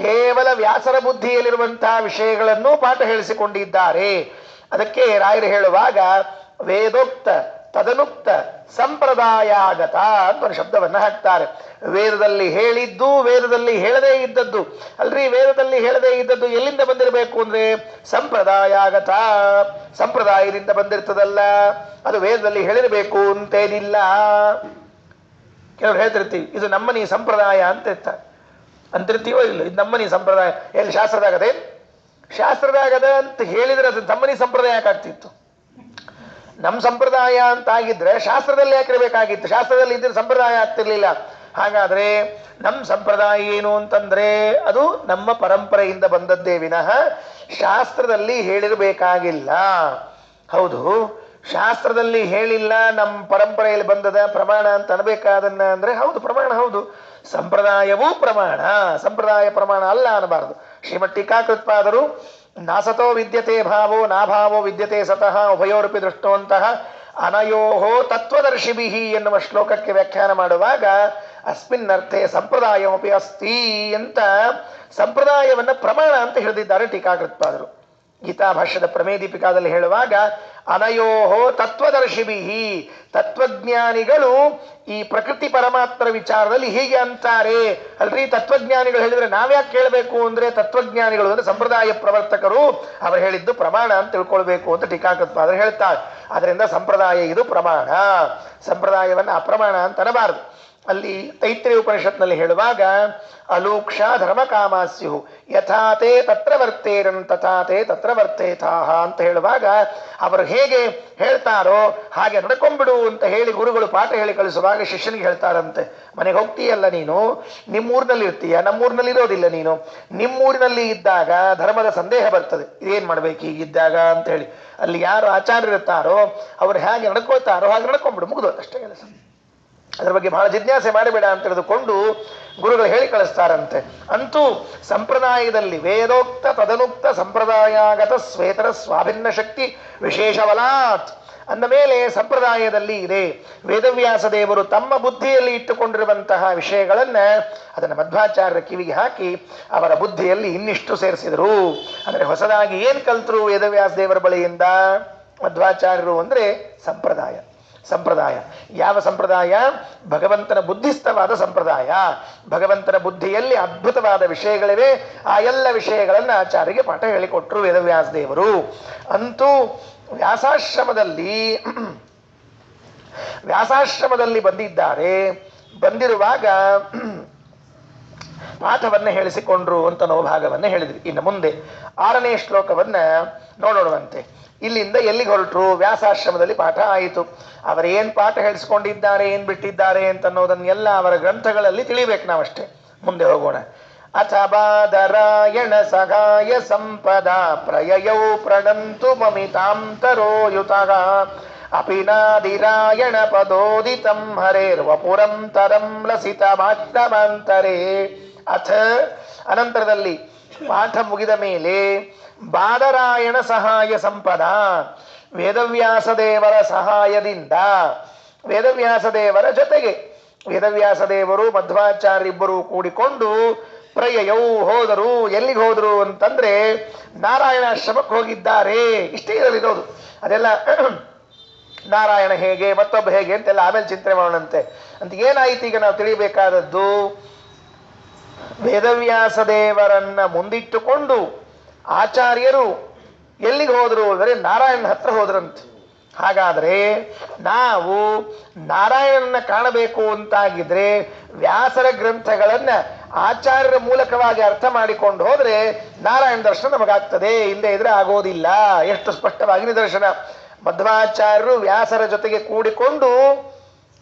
ಕೇವಲ ವ್ಯಾಸರ ಬುದ್ಧಿಯಲ್ಲಿರುವಂತಹ ವಿಷಯಗಳನ್ನು ಪಾಠ ಹೇಳಿಸಿಕೊಂಡಿದ್ದಾರೆ. ಅದಕ್ಕೆ ರಾಯರು ಹೇಳುವಾಗ ವೇದೋಕ್ತ ತದನುಕ್ತ ಸಂಪ್ರದಾಯಾಗತ ಅಂತ ಒಂದು ಶಬ್ದವನ್ನು ಹಾಕ್ತಾರೆ. ವೇದದಲ್ಲಿ ಹೇಳಿದ್ದು, ವೇದದಲ್ಲಿ ಹೇಳದೇ ಇದ್ದದ್ದು. ಅಲ್ರಿ, ವೇದದಲ್ಲಿ ಹೇಳದೇ ಇದ್ದದ್ದು ಎಲ್ಲಿಂದ ಬಂದಿರಬೇಕು ಅಂದ್ರೆ ಸಂಪ್ರದಾಯಾಗತ, ಸಂಪ್ರದಾಯದಿಂದ ಬಂದಿರ್ತದಲ್ಲ. ಅದು ವೇದದಲ್ಲಿ ಹೇಳಿರಬೇಕು ಅಂತೇನಿಲ್ಲ. ಕೆಲವರು ಹೇಳ್ತಿರ್ತೀವಿ ಇದು ನಮ್ಮನಿ ಸಂಪ್ರದಾಯ ಅಂತ ಇರ್ತಾರೆ. ಅಂತಿರ್ತೀವೋ ಇಲ್ಲ, ಇದು ನಮ್ಮನಿ ಸಂಪ್ರದಾಯ. ಎಲ್ಲಿ ಶಾಸ್ತ್ರದಾಗದೆ? ಶಾಸ್ತ್ರದಾಗದ ಅಂತ ಹೇಳಿದ್ರೆ ಅದು ನಮ್ಮನಿ ಸಂಪ್ರದಾಯ ಯಾಕಾಗ್ತಿತ್ತು? ನಮ್ಮ ಸಂಪ್ರದಾಯ ಅಂತ ಆಗಿದ್ರೆ ಶಾಸ್ತ್ರದಲ್ಲಿ ಯಾಕಿರಬೇಕಾಗಿತ್ತು? ಶಾಸ್ತ್ರದಲ್ಲಿ ಇದ್ರೆ ಸಂಪ್ರದಾಯ ಆಗ್ತಿರ್ಲಿಲ್ಲ. ಹಾಗಾದ್ರೆ ನಮ್ಮ ಸಂಪ್ರದಾಯ ಏನು ಅಂತಂದ್ರೆ ಅದು ನಮ್ಮ ಪರಂಪರೆಯಿಂದ ಬಂದದ್ದೇ ವಿನಃ ಶಾಸ್ತ್ರದಲ್ಲಿ ಹೇಳಿರಬೇಕಾಗಿಲ್ಲ. ಹೌದು, ಶಾಸ್ತ್ರದಲ್ಲಿ ಹೇಳಿಲ್ಲ, ನಮ್ಮ ಪರಂಪರೆಯಲ್ಲಿ ಬಂದದ ಪ್ರಮಾಣ ಅಂತ ಅನ್ಬೇಕಾದನ್ನ ಅಂದ್ರೆ ಹೌದು ಪ್ರಮಾಣ, ಹೌದು. ಸಂಪ್ರದಾಯವೂ ಪ್ರಮಾಣ, ಸಂಪ್ರದಾಯ ಪ್ರಮಾಣ ಅಲ್ಲ ಅನ್ನಬಾರದು. ಶ್ರೀಮಠ್ ಟೀಕಾಕೃತ್ಪಾದರು ನಾಸತೋ ವಿದ್ಯತೆ ಭಾವೋ ನಾಭಾವೋ ವಿದ್ಯತೆ ಸತಃ ಉಭಯೋರಪಿ ದೃಷ್ಟೋಂತಹ ಅನಯೋಹೋ ತತ್ವದರ್ಶಿಭಿ ಎನ್ನುವ ಶ್ಲೋಕಕ್ಕೆ ವ್ಯಾಖ್ಯಾನ ಮಾಡುವಾಗ ಅಸ್ಮಿನ್ನರ್ಥೆ ಸಂಪ್ರದಾಯವಪಿ ಅಸ್ತಿ ಅಂತ ಸಂಪ್ರದಾಯವನ್ನ ಪ್ರಮಾಣ ಅಂತ ಹೇಳಿದ್ದಾರೆ ಟೀಕಾಕೃತ್ಪಾದರು. ಗೀತಾ ಭಾಷ್ಯದ ಪ್ರಮೇಯ ದೀಪಿಕಾದಲ್ಲಿ ಹೇಳುವಾಗ ಅನಯೋಹೋ ತತ್ವದರ್ಶಿಭಿ, ತತ್ವಜ್ಞಾನಿಗಳು ಈ ಪ್ರಕೃತಿ ಪರಮಾತ್ಮರ ವಿಚಾರದಲ್ಲಿ ಹೀಗೆ ಅಂತಾರೆ. ಅಲ್ರಿ, ತತ್ವಜ್ಞಾನಿಗಳು ಹೇಳಿದ್ರೆ ನಾವ್ಯಾಕೆ ಕೇಳಬೇಕು ಅಂದ್ರೆ ತತ್ವಜ್ಞಾನಿಗಳು ಅಂದ್ರೆ ಸಂಪ್ರದಾಯ ಪ್ರವರ್ತಕರು, ಅವರು ಹೇಳಿದ್ದು ಪ್ರಮಾಣ ಅಂತ ತಿಳ್ಕೊಳ್ಬೇಕು ಅಂತ ಟೀಕಾಕೃತ್ಪಾದರು ಹೇಳ್ತಾರೆ. ಅದರಿಂದ ಸಂಪ್ರದಾಯ ಇದು ಪ್ರಮಾಣ, ಸಂಪ್ರದಾಯವನ್ನು ಅಪ್ರಮಾಣ ಅಂತ ಅನ್ನಬಾರದು. ಅಲ್ಲಿ ತೈತ್ರೇಯ ಉಪನಿಷತ್ನಲ್ಲಿ ಹೇಳುವಾಗ ಅಲೂಕ್ಷ ಧರ್ಮ ಕಾಮಾಸ್ಯು ಯಥಾತೆ ತತ್ರ ವರ್ತೇರನ್ ತಥಾತೆ ತತ್ರ ವರ್ತೇತಾಹ ಅಂತ ಹೇಳುವಾಗ ಅವರು ಹೇಗೆ ಹೇಳ್ತಾರೋ ಹಾಗೆ ನಡ್ಕೊಂಡ್ಬಿಡು ಅಂತ ಹೇಳಿ ಗುರುಗಳು ಪಾಠ ಹೇಳಿ ಕಳಿಸುವಾಗ ಶಿಷ್ಯನಿಗೆ ಹೇಳ್ತಾರಂತೆ, ಮನೆಗೆ ಹೋಗ್ತೀಯಲ್ಲ ನೀನು, ನಿಮ್ಮೂರಿನಲ್ಲಿ ಇರ್ತೀಯ, ನಮ್ಮೂರಿನಲ್ಲಿ ಇರೋದಿಲ್ಲ ನೀನು. ನಿಮ್ಮೂರಿನಲ್ಲಿ ಇದ್ದಾಗ ಧರ್ಮದ ಸಂದೇಹ ಬರ್ತದೆ, ಇದೇನ್ ಮಾಡ್ಬೇಕು ಹೀಗಿದ್ದಾಗ ಅಂತ ಹೇಳಿ. ಅಲ್ಲಿ ಯಾರು ಆಚಾರ್ಯರಿರ್ತಾರೋ ಅವ್ರು ಹೇಗೆ ನಡ್ಕೊಳ್ತಾರೋ ಹಾಗೆ ನಡ್ಕೊಂಡ್ಬಿಡು, ಮುಗಿದು ಅಷ್ಟೇ ಕೆಲಸ. ಅದರ ಬಗ್ಗೆ ಬಹಳ ಜಿಜ್ಞಾಸೆ ಮಾಡಬೇಡ ಅಂತ ತಿಳಿದುಕೊಂಡು ಗುರುಗಳು ಹೇಳಿ ಕಳಿಸ್ತಾರಂತೆ. ಅಂತೂ ಸಂಪ್ರದಾಯದಲ್ಲಿ ವೇದೋಕ್ತ ತದನುಕ್ತ ಸಂಪ್ರದಾಯಾಗತ ಸ್ವೇತರ ಸ್ವಾಭಿನ್ನ ಶಕ್ತಿ ವಿಶೇಷವಲಾತ್ ಅಂದ ಮೇಲೆ ಸಂಪ್ರದಾಯದಲ್ಲಿ ಇದೆ. ವೇದವ್ಯಾಸ ದೇವರು ತಮ್ಮ ಬುದ್ಧಿಯಲ್ಲಿ ಇಟ್ಟುಕೊಂಡಿರುವಂತಹ ವಿಷಯಗಳನ್ನ ಅದನ್ನು ಮಧ್ವಾಚಾರ್ಯರ ಕಿವಿಗೆ ಹಾಕಿ ಅವರ ಬುದ್ಧಿಯಲ್ಲಿ ಇನ್ನಿಷ್ಟು ಸೇರಿಸಿದರು. ಅಂದರೆ ಹೊಸದಾಗಿ ಏನ್ ಕಲ್ತರು ವೇದವ್ಯಾಸ ದೇವರ ಬಳಿಯಿಂದ ಮಧ್ವಾಚಾರ್ಯರು ಅಂದ್ರೆ ಸಂಪ್ರದಾಯ. ಸಂಪ್ರದಾಯ ಯಾವ ಸಂಪ್ರದಾಯ? ಭಗವಂತನ ಬುದ್ಧಿಸ್ಥವಾದ ಸಂಪ್ರದಾಯ. ಭಗವಂತನ ಬುದ್ಧಿಯಲ್ಲಿ ಅದ್ಭುತವಾದ ವಿಷಯಗಳಿವೆ. ಆ ಎಲ್ಲ ವಿಷಯಗಳನ್ನು ಆಚಾರ್ಯರಿಗೆ ಪಾಠ ಹೇಳಿಕೊಟ್ರು ವೇದವ್ಯಾಸ ದೇವರು. ಅಂತೂ ವ್ಯಾಸಾಶ್ರಮದಲ್ಲಿ ಬಂದಿದ್ದಾರೆ. ಬಂದಿರುವಾಗ ಪಾಠವನ್ನ ಹೇಳಿಸಿಕೊಂಡ್ರು ಅಂತ ನಾವು ಭಾಗವನ್ನ ಹೇಳಿದ್ವಿ. ಇನ್ನು ಮುಂದೆ 6ನೇ ಶ್ಲೋಕವನ್ನ ನೋಡೋಣವಂತೆ. ಇಲ್ಲಿಂದ ಎಲ್ಲಿಗೆ ಹೊರಟರು? ವ್ಯಾಸಾಶ್ರಮದಲ್ಲಿ ಪಾಠ ಆಯಿತು. ಅವರೇನ್ ಪಾಠ ಹೇಳಿಸ್ಕೊಂಡಿದ್ದಾರೆ, ಏನ್ ಬಿಟ್ಟಿದ್ದಾರೆ ಅಂತ ಅನ್ನೋದನ್ನೆಲ್ಲ ಅವರ ಗ್ರಂಥಗಳಲ್ಲಿ ತಿಳಿಬೇಕು ನಾವಷ್ಟೇ. ಮುಂದೆ ಹೋಗೋಣ. ಅಥ ಬಾದರಾಯಣ ಸಗಾಯ ಸಂಪದ ಪ್ರಯಯೌ ಪ್ರಣಂತು ಮಮಿತಾಂತರೋಯುತಃ ಅಪಿನಾದಿರಾಯಣ ಪದೋದಿತಂ ಹರೇರ್ವಪುರಂ ತರಂ ಲಸಿತಮಾಕ್ರಮಾಂತರೇ. ಅಥ ಅನಂತರದಲ್ಲಿ ಪಾಠ ಮುಗಿದ ಮೇಲೆ ಬಾದರಾಯಣ ಸಹಾಯ ಸಂಪದ, ವೇದವ್ಯಾಸ ದೇವರ ಸಹಾಯದಿಂದ, ವೇದವ್ಯಾಸ ದೇವರ ಜೊತೆಗೆ ವೇದವ್ಯಾಸ ದೇವರು ಮಧ್ವಾಚಾರ್ಯರಿಬ್ಬರು ಕೂಡಿಕೊಂಡು ಪ್ರಯಯೌ ಹೋದರು. ಎಲ್ಲಿಗೆ ಹೋದರು ಅಂತಂದ್ರೆ ನಾರಾಯಣಾಶ್ರಮಕ್ಕೆ ಹೋಗಿದ್ದಾರೆ. ಇಷ್ಟೇ ಇದರಲ್ಲಿರೋದು. ಅದೆಲ್ಲ ನಾರಾಯಣ ಹೇಗೆ ಮತ್ತೊಬ್ಬ ಹೇಗೆ ಅಂತೆಲ್ಲ ಆಮೇಲೆ ಚಿಂತನೆ ಮಾಡೋಣಂತೆ. ಅಂತ ಏನಾಯ್ತು ಈಗ ನಾವು ತಿಳಿಬೇಕಾದದ್ದು, ವೇದವ್ಯಾಸ ದೇವರನ್ನ ಮುಂದಿಟ್ಟುಕೊಂಡು ಆಚಾರ್ಯರು ಎಲ್ಲಿಗೆ ಹೋದರು ಅಂದರೆ ನಾರಾಯಣನ ಹತ್ರ ಹೋದ್ರಂತೆ. ಹಾಗಾದ್ರೆ ನಾವು ನಾರಾಯಣನ ಕಾಣಬೇಕು ಅಂತಾಗಿದ್ರೆ ವ್ಯಾಸರ ಗ್ರಂಥಗಳನ್ನ ಆಚಾರ್ಯರ ಮೂಲಕವಾಗಿ ಅರ್ಥ ಮಾಡಿಕೊಂಡು ಹೋದ್ರೆ ನಾರಾಯಣ ದರ್ಶನ ನಮಗಾಗ್ತದೆ. ಇಲ್ಲದೆ ಇದ್ರೆ ಆಗೋದಿಲ್ಲ. ಎಷ್ಟು ಸ್ಪಷ್ಟವಾಗಿ ನಿದರ್ಶನ. ಮಧ್ವಾಚಾರ್ಯರು ವ್ಯಾಸರ ಜೊತೆಗೆ ಕೂಡಿಕೊಂಡು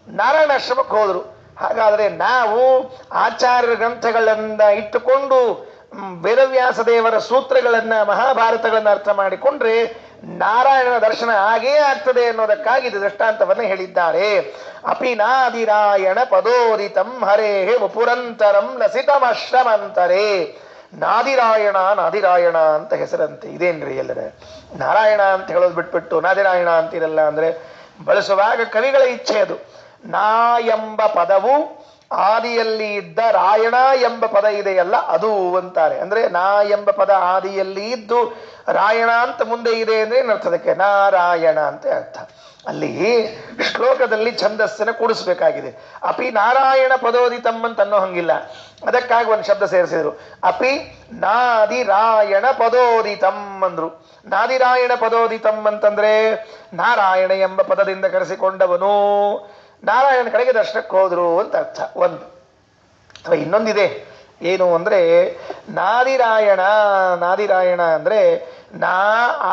ನಾರಾಯಣಾಶ್ರಮಕ್ಕೆ ಹೋದರು. ಹಾಗಾದರೆ ನಾವು ಆಚಾರ್ಯರ ಗ್ರಂಥಗಳನ್ನ ಇಟ್ಟುಕೊಂಡು ವೇದವ್ಯಾಸ ದೇವರ ಸೂತ್ರಗಳನ್ನ ಮಹಾಭಾರತಗಳನ್ನ ಅರ್ಥ ಮಾಡಿಕೊಂಡ್ರೆ ನಾರಾಯಣನ ದರ್ಶನ ಆಗೇ ಆಗ್ತದೆ ಅನ್ನೋದಕ್ಕಾಗಿ ಇದು ದೃಷ್ಟಾಂತವನ್ನು ಹೇಳಿದ್ದಾರೆ. ಅಪಿನಾದಿರಾಯಣ ಪದೋದಿತಂ ಹರೇ ವಪುರಂತರಂ ಲಸಿತಮಶ್ರಮಂತರೇ. ನಾದಿರಾಯಣ ನಾದಿರಾಯಣ ಅಂತ ಹೆಸರಂತೆ. ಇದೇನ್ರಿ ಎಲ್ಲರ ನಾರಾಯಣ ಅಂತ ಹೇಳೋದು ಬಿಟ್ಬಿಟ್ಟು ನಾದಿರಾಯಣ ಅಂತಿರಲ್ಲ ಅಂದ್ರೆ ಬಳಸುವಾಗ ಕವಿಗಳ ಇಚ್ಛೆ ಅದು. ನಾ ಎಂಬ ಪದವು ಆದಿಯಲ್ಲಿ ಇದ್ದ ರಾಯಣ ಎಂಬ ಪದ ಇದೆಯಲ್ಲ ಅದು ಅಂತಾರೆ. ಅಂದ್ರೆ ನಾ ಎಂಬ ಪದ ಆದಿಯಲ್ಲಿ ಇದ್ದು ರಾಯಣ ಅಂತ ಮುಂದೆ ಇದೆ ಅಂದ್ರೆ ಏನರ್ಥದಕ್ಕೆ ನಾರಾಯಣ ಅಂತ ಅರ್ಥ. ಅಲ್ಲಿ ಶ್ಲೋಕದಲ್ಲಿ ಛಂದಸ್ಸನ್ನು ಕೂಡಿಸ್ಬೇಕಾಗಿದೆ. ಅಪಿ ನಾರಾಯಣ ಪದೋದಿತಂ ಅಂತ ಅನ್ನೋ ಹಂಗಿಲ್ಲ. ಅದಕ್ಕಾಗಿ ಒಂದು ಶಬ್ದ ಸೇರಿಸಿದ್ರು. ಅಪಿ ನಾದಿರಾಯಣ ಪದೋದಿತಂ ಅಂದ್ರು. ನಾದಿರಾಯಣ ಪದೋದಿತಂ ಅಂತಂದ್ರೆ ನಾರಾಯಣ ಎಂಬ ಪದದಿಂದ ಕರೆಸಿಕೊಂಡವನು ನಾರಾಯಣ ಕಡೆಗೆ ದರ್ಶನಕ್ಕೆ ಹೋದ್ರು ಅಂತ ಅರ್ಥ ಒಂದು. ಅಥವಾ ಇನ್ನೊಂದಿದೆ ಏನು ಅಂದ್ರೆ ನಾದಿರಾಯಣ. ನಾದಿರಾಯಣ ಅಂದ್ರೆ ನಾ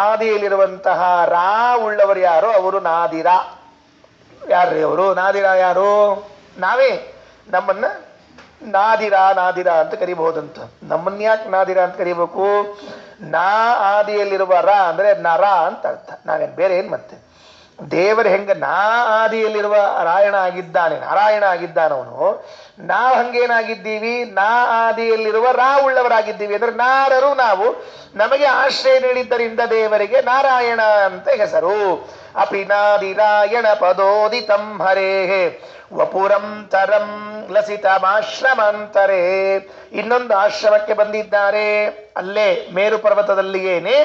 ಆದಿಯಲ್ಲಿರುವಂತಹ ರಾ ಉಳ್ಳವರು ಯಾರು ಅವರು ನಾದಿರ. ಯಾರ್ರಿ ಅವರು ನಾದಿರ? ಯಾರು? ನಾವೇ. ನಮ್ಮನ್ನ ನಾದಿರ ನಾದಿರ ಅಂತ ಕರಿಬಹುದಂತ. ನಮ್ಮನ್ನ ಯಾಕೆ ನಾದಿರ ಅಂತ ಕರಿಬೇಕು? ನಾ ಆದಿಯಲ್ಲಿರುವ ರ ಅಂದ್ರೆ ನರ ಅಂತ ಅರ್ಥ. ನಾವೇನು ಬೇರೆ ಏನು ಮತ್ತೆ ದೇವರು ಹೆಂಗ ನಾ ಆದಿಯಲ್ಲಿರುವ ರಾಯಣ ಆಗಿದ್ದಾನೆ, ನಾರಾಯಣ ಆಗಿದ್ದಾನವನು, ನಾವು ಹಂಗೇನಾಗಿದ್ದೀವಿ? ನಾ ಆದಿಯಲ್ಲಿರುವ ರಾ ಉಳ್ಳವರಾಗಿದ್ದೀವಿ. ಅಂದ್ರೆ ನಾರರು ನಾವು. ನಮಗೆ ಆಶ್ರಯ ನೀಡಿದ್ದರಿಂದ ದೇವರಿಗೆ ನಾರಾಯಣ ಅಂತ ಹೆಸರು. ಅಪಿ ನಾದಿರಾಯಣ ಪದೋದಿತಂ ಹರೇ ವಪುರಂ ತರಂ ಲಸಿತಮಾಶ್ರಮಾಂತರೇ. ಇನ್ನೊಂದು ಆಶ್ರಮಕ್ಕೆ ಬಂದಿದ್ದಾರೆ. ಅಲ್ಲೇ ಮೇರು ಪರ್ವತದಲ್ಲಿಯೇನೆ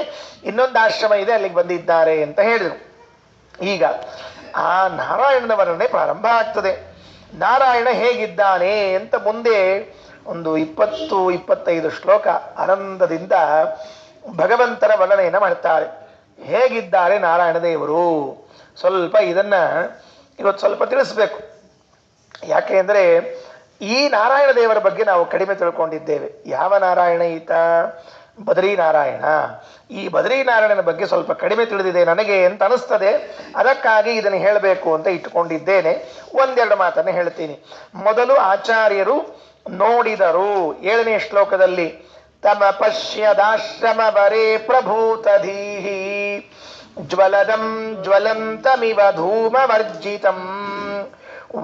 ಇನ್ನೊಂದು ಆಶ್ರಮ ಇದೆ, ಅಲ್ಲಿಗೆ ಬಂದಿದ್ದಾರೆ ಅಂತ ಹೇಳಿದರು. ಈಗ ಆ ನಾರಾಯಣನ ವರ್ಣನೆ ಪ್ರಾರಂಭ ಆಗ್ತದೆ. ನಾರಾಯಣ ಹೇಗಿದ್ದಾನೆ ಅಂತ ಮುಂದೆ ಒಂದು 20-25 ಶ್ಲೋಕ ಆನಂದದಿಂದ ಭಗವಂತನ ವರ್ಣನೆಯನ್ನು ಮಾಡ್ತಾರೆ. ಹೇಗಿದ್ದಾರೆ ನಾರಾಯಣ ದೇವರು? ಸ್ವಲ್ಪ ಇದನ್ನ ಇವತ್ತು ಸ್ವಲ್ಪ ತಿಳಿಸ್ಬೇಕು. ಯಾಕೆ ಅಂದರೆ ಈ ನಾರಾಯಣ ದೇವರ ಬಗ್ಗೆ ನಾವು ಕಡಿಮೆ ತಿಳ್ಕೊಂಡಿದ್ದೇವೆ. ಯಾವ ನಾರಾಯಣ ಈತ? ಬದ್ರೀನಾರಾಯಣ. ಈ ಬದ್ರೀನಾರಾಯಣನ ಬಗ್ಗೆ ಸ್ವಲ್ಪ ಕಡಿಮೆ ತಿಳಿದಿದೆ ನನಗೆ ಅಂತ ಅನಿಸ್ತದೆ. ಅದಕ್ಕಾಗಿ ಇದನ್ನು ಹೇಳಬೇಕು ಅಂತ ಇಟ್ಟುಕೊಂಡಿದ್ದೇನೆ. ಒಂದೆರಡು ಮಾತನ್ನು ಹೇಳ್ತೀನಿ. ಮೊದಲು ಆಚಾರ್ಯರು ನೋಡಿದರು 7ನೇ ಶ್ಲೋಕದಲ್ಲಿ ತಮ ಪಶ್ಯದಾಶ್ರಮ ವರೇ ಪ್ರಭೂತಧೀಹಿ ಜ್ವಲದಂ ಜ್ವಲಂತಮಿವ ಧೂಮವರ್ಜಿತಂ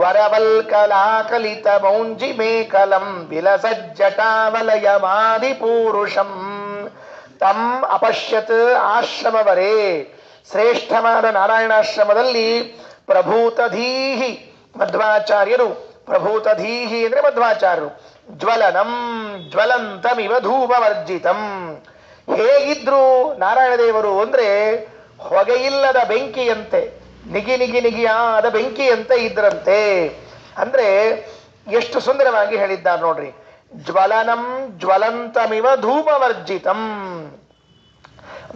ವರವಲ್ಕಲಾಕಲಿತ ಮೌಂಜಿಮೇಕಲಂ ವಿಲಸಜ್ಜಟಾವಲಯಮಾದಿಪೂರುಷಂ ತಂ ಅಪಶ್ಯತ್ ಆಶ್ರಮವರೇ. ಶ್ರೇಷ್ಠವಾದ ನಾರಾಯಣಾಶ್ರಮದಲ್ಲಿ ಪ್ರಭೂತಧೀಹಿ ಮಧ್ವಾಚಾರ್ಯರು. ಪ್ರಭೂತಧೀಹಿ ಅಂದ್ರೆ ಮಧ್ವಾಚಾರ್ಯರು. ಜ್ವಲನಂ ಜ್ವಲಂತಮಿವ ಧೂಮವರ್ಜಿತಂ. ಹೇಗಿದ್ರು ನಾರಾಯಣ ದೇವರು ಅಂದ್ರೆ ಹೊಗೆಯಿಲ್ಲದ ಬೆಂಕಿಯಂತೆ, ನಿಗಿ ನಿಗಿ ನಿಗಿಯಾದ ಬೆಂಕಿಯಂತೆ ಇದ್ರಂತೆ. ಅಂದ್ರೆ ಎಷ್ಟು ಸುಂದರವಾಗಿ ಹೇಳಿದ್ದಾರೆ ನೋಡ್ರಿ. ಜ್ವಲನಂ ಜ್ವಲಂತಮಿವ ಧೂಮವರ್ಜಿತಂ.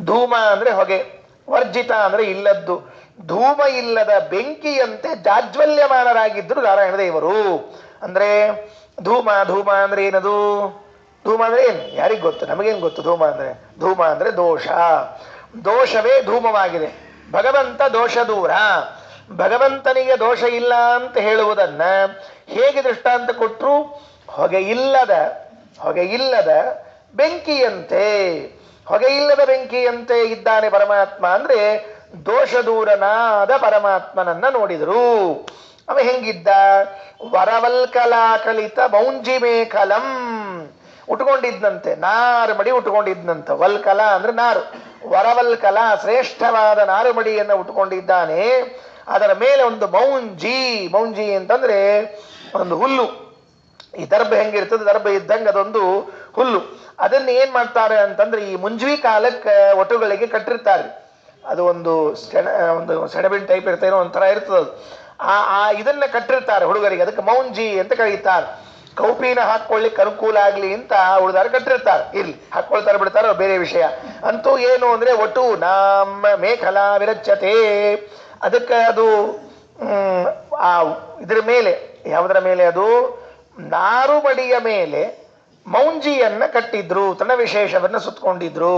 ಧೂಮ ಅಂದ್ರೆ ಹೊಗೆ, ವರ್ಜಿತ ಅಂದ್ರೆ ಇಲ್ಲದ್ದು. ಧೂಮ ಇಲ್ಲದ ಬೆಂಕಿಯಂತೆ ಜಾಜ್ವಲ್ಯಮಾನರಾಗಿದ್ದರು ನಾರಾಯಣ ದೇವರು. ಅಂದ್ರೆ ಧೂಮ ಧೂಮ ಅಂದ್ರೆ ಏನದು? ಧೂಮ ಅಂದ್ರೆ ಏನು? ಯಾರಿಗ್ ಗೊತ್ತು? ನಮಗೇನು ಗೊತ್ತು ಧೂಮ ಅಂದ್ರೆ? ಧೂಮ ಅಂದ್ರೆ ದೋಷ. ದೋಷವೇ ಧೂಮವಾಗಿದೆ. ಭಗವಂತ ದೋಷ ದೂರ. ಭಗವಂತನಿಗೆ ದೋಷ ಇಲ್ಲ ಅಂತ ಹೇಳುವುದನ್ನ ಹೇಗೆ ದೃಷ್ಟಾಂತ ಕೊಟ್ಟರು? ಹೊಗೆಯಿಲ್ಲದ ಬೆಂಕಿಯಂತೆ. ಹೊಗೆಯಿಲ್ಲದ ಬೆಂಕಿಯಂತೆ ಇದ್ದಾನೆ ಪರಮಾತ್ಮ ಅಂದ್ರೆ ದೋಷದೂರನಾದ ಪರಮಾತ್ಮನನ್ನ ನೋಡಿದರು. ಅವ ಹೆಂಗಿದ್ದ? ವರವಲ್ಕಲಾಕಲಿತ ಮೌಂಜಿ ಮೇಖಲಂ ಉಟ್ಕೊಂಡಿದ್ದಂತೆ, ನಾರು ಮಡಿ ಉಟ್ಕೊಂಡಿದ್ದಂತ. ವಲ್ಕಲ ಅಂದ್ರೆ ನಾರು, ವರವಲ್ಕಲ ಶ್ರೇಷ್ಠವಾದ ನಾರು ಮಡಿಯನ್ನು ಉಟ್ಕೊಂಡಿದ್ದಾನೆ. ಅದರ ಮೇಲೆ ಒಂದು ಮೌಂಜಿ, ಮೌಂಜಿ ಅಂತಂದ್ರೆ ಒಂದು ಹುಲ್ಲು. ಈ ದರ್ಭ ಹೆಂಗಿರ್ತದೆ, ದರ್ಭ ಇದ್ದಂಗೆ ಅದೊಂದು ಹುಲ್ಲು. ಅದನ್ನ ಏನ್ ಮಾಡ್ತಾರೆ ಅಂತಂದ್ರೆ ಈ ಮುಂಜ್ವಿ ಕಾಲಕ್ಕೆ ಒಟುಗಳಿಗೆ ಕಟ್ಟಿರ್ತಾರೆ. ಅದು ಒಂದು ಸೆಣಬಿನ ಟೈಪ್ ಇರ್ತೇನೋ ಒಂಥರ ಇರ್ತದೆ. ಇದನ್ನ ಕಟ್ಟಿರ್ತಾರೆ ಹುಡುಗರಿಗೆ, ಅದಕ್ಕೆ ಮೌಂಜಿ ಅಂತ ಕರೀತಾರೆ. ಕೌಪಿನ ಹಾಕೊಳ್ಳಿಕ್ಕೆ ಅನುಕೂಲ ಆಗ್ಲಿ ಅಂತ ಉಳಿದಾರ ಕಟ್ಟಿರ್ತಾರೆ. ಇರ್ಲಿ, ಹಾಕೊಳ್ತಾರೆ ಬಿಡ್ತಾರೋ ಬೇರೆ ವಿಷಯ. ಅಂತೂ ಏನು ಅಂದ್ರೆ ಒಟ್ಟು ನಮ್ಮ ಮೇಖಲಾ ವಿರಚ್ಯತೆ. ಅದಕ್ಕೆ ಅದು ಇದ್ರ ಮೇಲೆ, ಯಾವುದರ ಮೇಲೆ? ಅದು ನಾರುಮಡಿಯ ಮೇಲೆ ಮೌಂಜಿಯನ್ನ ಕಟ್ಟಿದ್ರು, ತನ್ನ ವಿಶೇಷವನ್ನ ಸುತ್ತಕೊಂಡಿದ್ರು.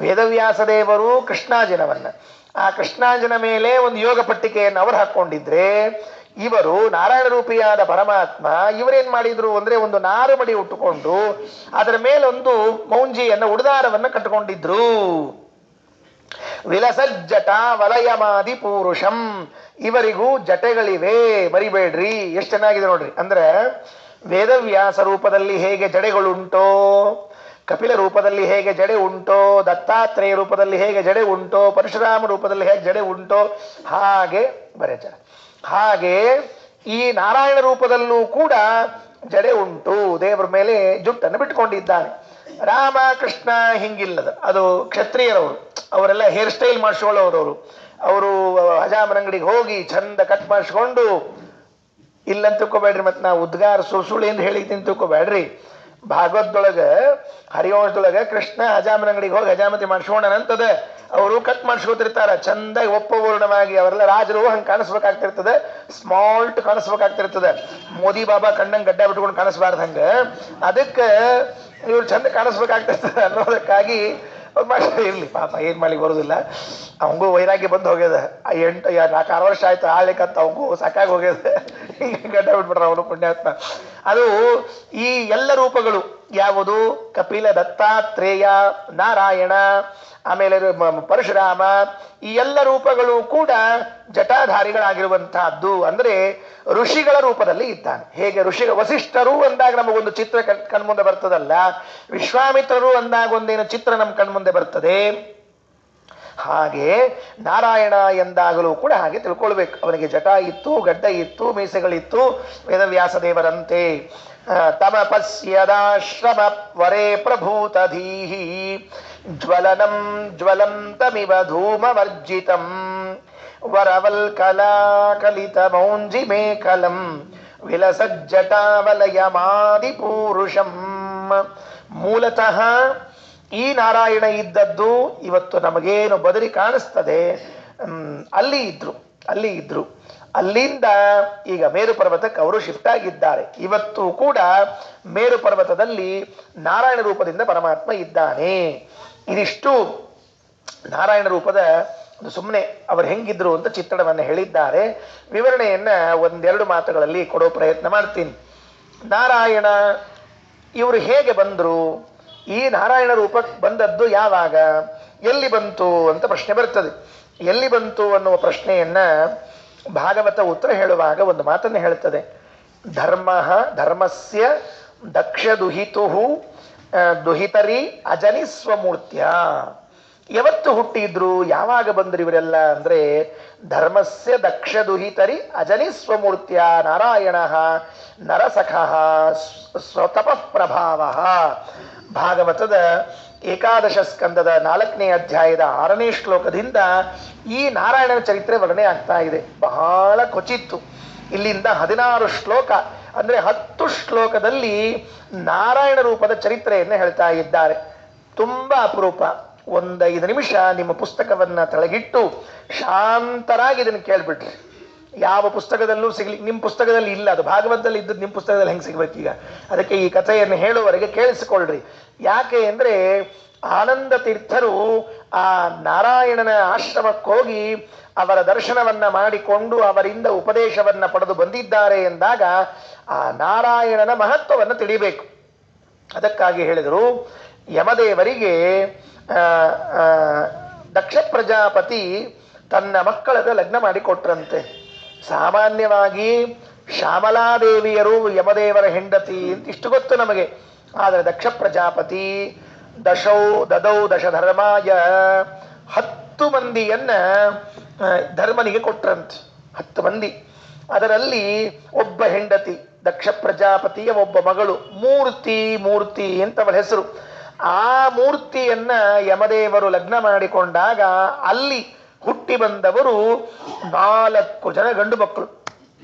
ವೇದವ್ಯಾಸ ದೇವರು ಕೃಷ್ಣಾಜಿನವನ್ನ, ಆ ಕೃಷ್ಣಾಜಿನ ಮೇಲೆ ಒಂದು ಯೋಗ ಪಟ್ಟಿಕೆಯನ್ನು ಅವರು ಹಾಕೊಂಡಿದ್ರೆ, ಇವರು ನಾರಾಯಣ ರೂಪಿಯಾದ ಪರಮಾತ್ಮ ಇವರೇನ್ ಮಾಡಿದ್ರು ಅಂದ್ರೆ ಒಂದು ನಾರುಮಡಿ ಉಟ್ಟುಕೊಂಡು ಅದರ ಮೇಲೊಂದು ಮೌಂಜಿಯನ್ನ ಉಡುದಾರವನ್ನ ಕಟ್ಟಿಕೊಂಡಿದ್ರು. ವಿಲಸಜ್ಜಟ ವಲಯಮಾದಿ ಪೂರುಷಂ, ಇವರಿಗೂ ಜಟೆಗಳಿವೆ, ಮರಿಬೇಡ್ರಿ. ಎಷ್ಟು ಚೆನ್ನಾಗಿದೆ ನೋಡ್ರಿ. ಅಂದ್ರೆ ವೇದವ್ಯಾಸ ರೂಪದಲ್ಲಿ ಹೇಗೆ ಜಡೆಗಳುಂಟೋ, ಕಪಿಲ ರೂಪದಲ್ಲಿ ಹೇಗೆ ಜಡೆ ಉಂಟೋ, ದತ್ತಾತ್ರೇಯ ರೂಪದಲ್ಲಿ ಹೇಗೆ ಜಡೆ ಉಂಟೋ, ಪರಶುರಾಮ ರೂಪದಲ್ಲಿ ಹೇಗೆ ಜಡೆ ಉಂಟೋ, ಹಾಗೆ ಈ ನಾರಾಯಣ ರೂಪದಲ್ಲೂ ಕೂಡ ಜಡೆ ಉಂಟು. ದೇವರ ಮೇಲೆ ಜುಟ್ಟನ್ನು ಬಿಟ್ಕೊಂಡಿದ್ದಾನೆ. ರಾಮ ಕೃಷ್ಣ ಹಿಂಗಿಲ್ಲದ, ಅದು ಕ್ಷತ್ರಿಯರವರು, ಅವರೆಲ್ಲ ಹೇರ್ ಸ್ಟೈಲ್ ಮಾಡಿಸ್ಕೊಳ್ಳೋರವರು. ಅವರು ಅಜಾಮನಂಗಡಿಗೆ ಹೋಗಿ ಚಂದ ಕಟ್ ಮಾಡಿಸ್ಕೊಂಡು, ಇಲ್ಲಂತ ತಿಳ್ಕೊಬೇಡ್ರಿ, ಮತ್ತೆ ನಾವು ಉದ್ಗಾರ ಸುಳ್ಳು ಎಂದು ಹೇಳಿದ್ದೀನಿ ತಿಳ್ಕೊಬೇಡ್ರಿ. ಭಾಗವತದೊಳಗ ಹರಿವಂಶದೊಳಗ ಕೃಷ್ಣ ಹಜಾಮನಂಗಡಿಗೆ ಹೋಗಿ ಹಜಾಮತಿ ಮಾಡಿಸ್ಕೊಂಡನಂತದ. ಅವರು ಕಟ್ ಮಾಡಿಸ್ಕೊತಿರ್ತಾರ ಚಂದ ಒಪ್ಪಪೂರ್ಣವಾಗಿ. ಅವರೆಲ್ಲ ರಾಜರು ಹಂಗೆ ಕಾಣಿಸ್ಬೇಕಾಗ್ತಿರ್ತದೆ, ಸ್ಮಾಲ್ಟ್ ಕಾಣಿಸ್ಬೇಕಾಗ್ತಿರ್ತದೆ. ಮೋದಿ ಬಾಬಾ ಕಣ್ಣಂಗೆ ಗಡ್ಡ ಬಿಟ್ಕೊಂಡು ಕಾಣಿಸ್ಬಾರ್ದು ಹಂಗ. ಅದಕ್ಕೆ ಇವ್ರು ಚಂದ ಕಾಣಿಸ್ಬೇಕಾಗ್ತಿರ್ತದೆ ಅನ್ನೋದಕ್ಕಾಗಿ ಇರ್ಲಿ ಪಾಪ, ಏನ್ ಮಾಡ್ಲಿಕ್ಕೆ ಬರೋದಿಲ್ಲ. ಅವಂಗೂ ವೈರಾಗ್ಯ ಬಂದು ಹೋಗ್ಯದ. 4 ವರ್ಷ ಆಯ್ತು ಆಳ್ಲಿಕ್ಕಂತ ಅವಂಗೂ ಸಾಕಾಗಿ ಹೋಗ್ಯದ. ಗಡ್ಡ ಬಿಟ್ಬಿಟ್ರ ಅವನು ಪುಣ್ಯಾತ್ಮ. ಅದು ಈ ಎಲ್ಲ ರೂಪಗಳು ಯಾವುದು? ಕಪಿಲ, ದತ್ತಾತ್ರೇಯ, ನಾರಾಯಣ, ಆಮೇಲೆ ಪರಶುರಾಮ, ಈ ಎಲ್ಲ ರೂಪಗಳು ಕೂಡ ಜಟಾಧಾರಿಗಳಾಗಿರುವಂತಹದ್ದು. ಅಂದ್ರೆ ಋಷಿಗಳ ರೂಪದಲ್ಲಿ ಇದ್ದಾನೆ. ಹೇಗೆ ವಸಿಷ್ಠರು ಅಂದಾಗ ನಮಗೊಂದು ಚಿತ್ರ ಕಣ್ಮುಂದೆ ಬರ್ತದಲ್ಲ, ವಿಶ್ವಾಮಿತ್ರರು ಅಂದಾಗ ಒಂದೇನು ಚಿತ್ರ ನಮ್ಮ ಕಣ್ಮುಂದೆ ಬರ್ತದೆ, ಹಾಗೆ ನಾರಾಯಣ ಎಂದಾಗಲೂ ಕೂಡ ಹಾಗೆ ತಿಳ್ಕೊಳ್ಬೇಕು. ಅವನಿಗೆ ಜಟ ಇತ್ತು, ಗಡ್ಡ ಇತ್ತು, ಮೀಸೆಗಳಿತ್ತು, ವೇದವ್ಯಾಸ ದೇವರಂತೆ. ತಮಪಸ್ಯದಾಶ್ರಮ ವರೇ ಪ್ರಭೂತಧೀಹಿ ಜ್ವಲನಂ ಜ್ವಲಂತಮಿವ ಧೂಮವರ್ಜಿತಂ ವರವಲ್ಕಲಾಕಲಿತ ಮೌಂಜಿ ಮೇಖಲಂ ವಿಲಸಜ್ಜಟಾವಲಯಮಾದಿ ಪೂರುಷಂ. ಮೂಲತಃ ಈ ನಾರಾಯಣ ಇದ್ದದ್ದು ಇವತ್ತು ನಮಗೇನು ಬದರಿ ಕಾಣಿಸ್ತದೆ, ಅಲ್ಲಿ ಇದ್ರು. ಅಲ್ಲಿಂದ ಈಗ ಮೇರು ಪರ್ವತಕ್ಕೆ ಅವರು ಶಿಫ್ಟ್ ಆಗಿದ್ದಾರೆ. ಇವತ್ತು ಕೂಡ ಮೇರು ಪರ್ವತದಲ್ಲಿ ನಾರಾಯಣ ರೂಪದಿಂದ ಪರಮಾತ್ಮ ಇದ್ದಾನೆ. ಇದಿಷ್ಟು ನಾರಾಯಣ ರೂಪದ ಸುಮ್ಮನೆ ಅವರು ಹೆಂಗಿದ್ರು ಅಂತ ಚಿತ್ರಣವನ್ನು ಹೇಳಿದ್ದಾರೆ. ವಿವರಣೆಯನ್ನ 1-2 ಮಾತುಗಳಲ್ಲಿ ಕೊಡೋ ಪ್ರಯತ್ನ ಮಾಡ್ತೀನಿ. ನಾರಾಯಣ ಇವರು ಹೇಗೆ ಬಂದ್ರು, ಈ ನಾರಾಯಣ ರೂಪಕ್ಕೆ ಬಂದದ್ದು ಯಾವಾಗ, ಎಲ್ಲಿ ಬಂತು ಅಂತ ಪ್ರಶ್ನೆ ಬರ್ತದೆ. ಎಲ್ಲಿ ಬಂತು ಅನ್ನುವ ಪ್ರಶ್ನೆಯನ್ನ ಭಾಗವತ ಉತ್ತರ ಹೇಳುವಾಗ ಒಂದು ಮಾತನ್ನು ಹೇಳುತ್ತದೆ. ಧರ್ಮಸ್ಯ ದಕ್ಷ ದುಹಿತರಿ ಅಜನಿ ಸ್ವಮೂರ್ತ್ಯ. ಯಾವತ್ತು ಹುಟ್ಟಿದ್ರು, ಯಾವಾಗ ಬಂದ್ರು ಇವರೆಲ್ಲ ಅಂದ್ರೆ ಧರ್ಮಸ್ಯ ದಕ್ಷ ದುಹಿತರಿ ಅಜನಿ ಸ್ವಮೂರ್ತ್ಯ ನಾರಾಯಣ ನರಸಖ ಸ್ವತಪಃ ಪ್ರಭಾವ. ಭಾಗವತದ 11ನೇ ಸ್ಕಂದದ 4ನೇ ಅಧ್ಯಾಯದ 6ನೇ ಶ್ಲೋಕದಿಂದ ಈ ನಾರಾಯಣನ ಚರಿತ್ರೆ ವರ್ಣನೆ ಆಗ್ತಾ ಇದೆ. ಬಹಳ ಕೊಚಿತ್ತು. ಇಲ್ಲಿಂದ 16 ಶ್ಲೋಕ ಅಂದ್ರೆ 10 ಶ್ಲೋಕದಲ್ಲಿ ನಾರಾಯಣ ರೂಪದ ಚರಿತ್ರೆಯನ್ನು ಹೇಳ್ತಾ ಇದ್ದಾರೆ. ತುಂಬಾ ಅಪರೂಪ. 1-5 ನಿಮಿಷ ನಿಮ್ಮ ಪುಸ್ತಕವನ್ನ ತೆಳಗಿಟ್ಟು ಶಾಂತರಾಗಿ ಇದನ್ನು ಕೇಳ್ಬಿಟ್ರಿ. ಯಾವ ಪುಸ್ತಕದಲ್ಲೂ ಸಿಗ್ಲಿಕ್ಕೆ, ನಿಮ್ಮ ಪುಸ್ತಕದಲ್ಲಿ ಇಲ್ಲ, ಅದು ಭಾಗವತದಲ್ಲಿ ಇದ್ದದ್ದು ನಿಮ್ಮ ಪುಸ್ತಕದಲ್ಲಿ ಹೆಂಗೆ ಸಿಗ್ಬೇಕೀಗ? ಅದಕ್ಕೆ ಈ ಕಥೆಯನ್ನು ಹೇಳುವವರೆಗೆ ಕೇಳಿಸಿಕೊಳ್ಳ್ರಿ. ಯಾಕೆ ಅಂದ್ರೆ ಆನಂದ ತೀರ್ಥರು ಆ ನಾರಾಯಣನ ಆಶ್ರಮಕ್ಕೆ ಹೋಗಿ ಅವರ ದರ್ಶನವನ್ನ ಮಾಡಿಕೊಂಡು ಅವರಿಂದ ಉಪದೇಶವನ್ನ ಪಡೆದು ಬಂದಿದ್ದಾರೆ ಎಂದಾಗ ಆ ನಾರಾಯಣನ ಮಹತ್ವವನ್ನು ತಿಳಿಬೇಕು. ಅದಕ್ಕಾಗಿ ಹೇಳಿದರು, ಯಮದೇವರಿಗೆ ದಕ್ಷ ಪ್ರಜಾಪತಿ ತನ್ನ ಮಕ್ಕಳದ ಲಗ್ನ ಮಾಡಿಕೊಟ್ರಂತೆ. ಸಾಮಾನ್ಯವಾಗಿ ಶ್ಯಾಮಲಾದೇವಿಯರು ಯಮದೇವರ ಹೆಂಡತಿ ಅಂತ ಇಷ್ಟು ಗೊತ್ತು ನಮಗೆ. ಆದರೆ ದಕ್ಷ ಪ್ರಜಾಪತಿ ದದೌ ದಶಧರ್ಮಾಯ 10 ಮಂದಿಯನ್ನ ಧರ್ಮನಿಗೆ ಕೊಟ್ರಂತೆ. 10 ಮಂದಿ. ಅದರಲ್ಲಿ ಒಬ್ಬ ಹೆಂಡತಿ ದಕ್ಷ ಪ್ರಜಾಪತಿಯ ಒಬ್ಬ ಮಗಳು ಮೂರ್ತಿ ಅಂತ ಅವಳ ಹೆಸರು. ಆ ಮೂರ್ತಿಯನ್ನ ಯಮದೇವರು ಲಗ್ನ ಮಾಡಿಕೊಂಡಾಗ ಅಲ್ಲಿ ಹುಟ್ಟಿ ಬಂದವರು 4 ಜನ ಗಂಡು ಮಕ್ಕಳು.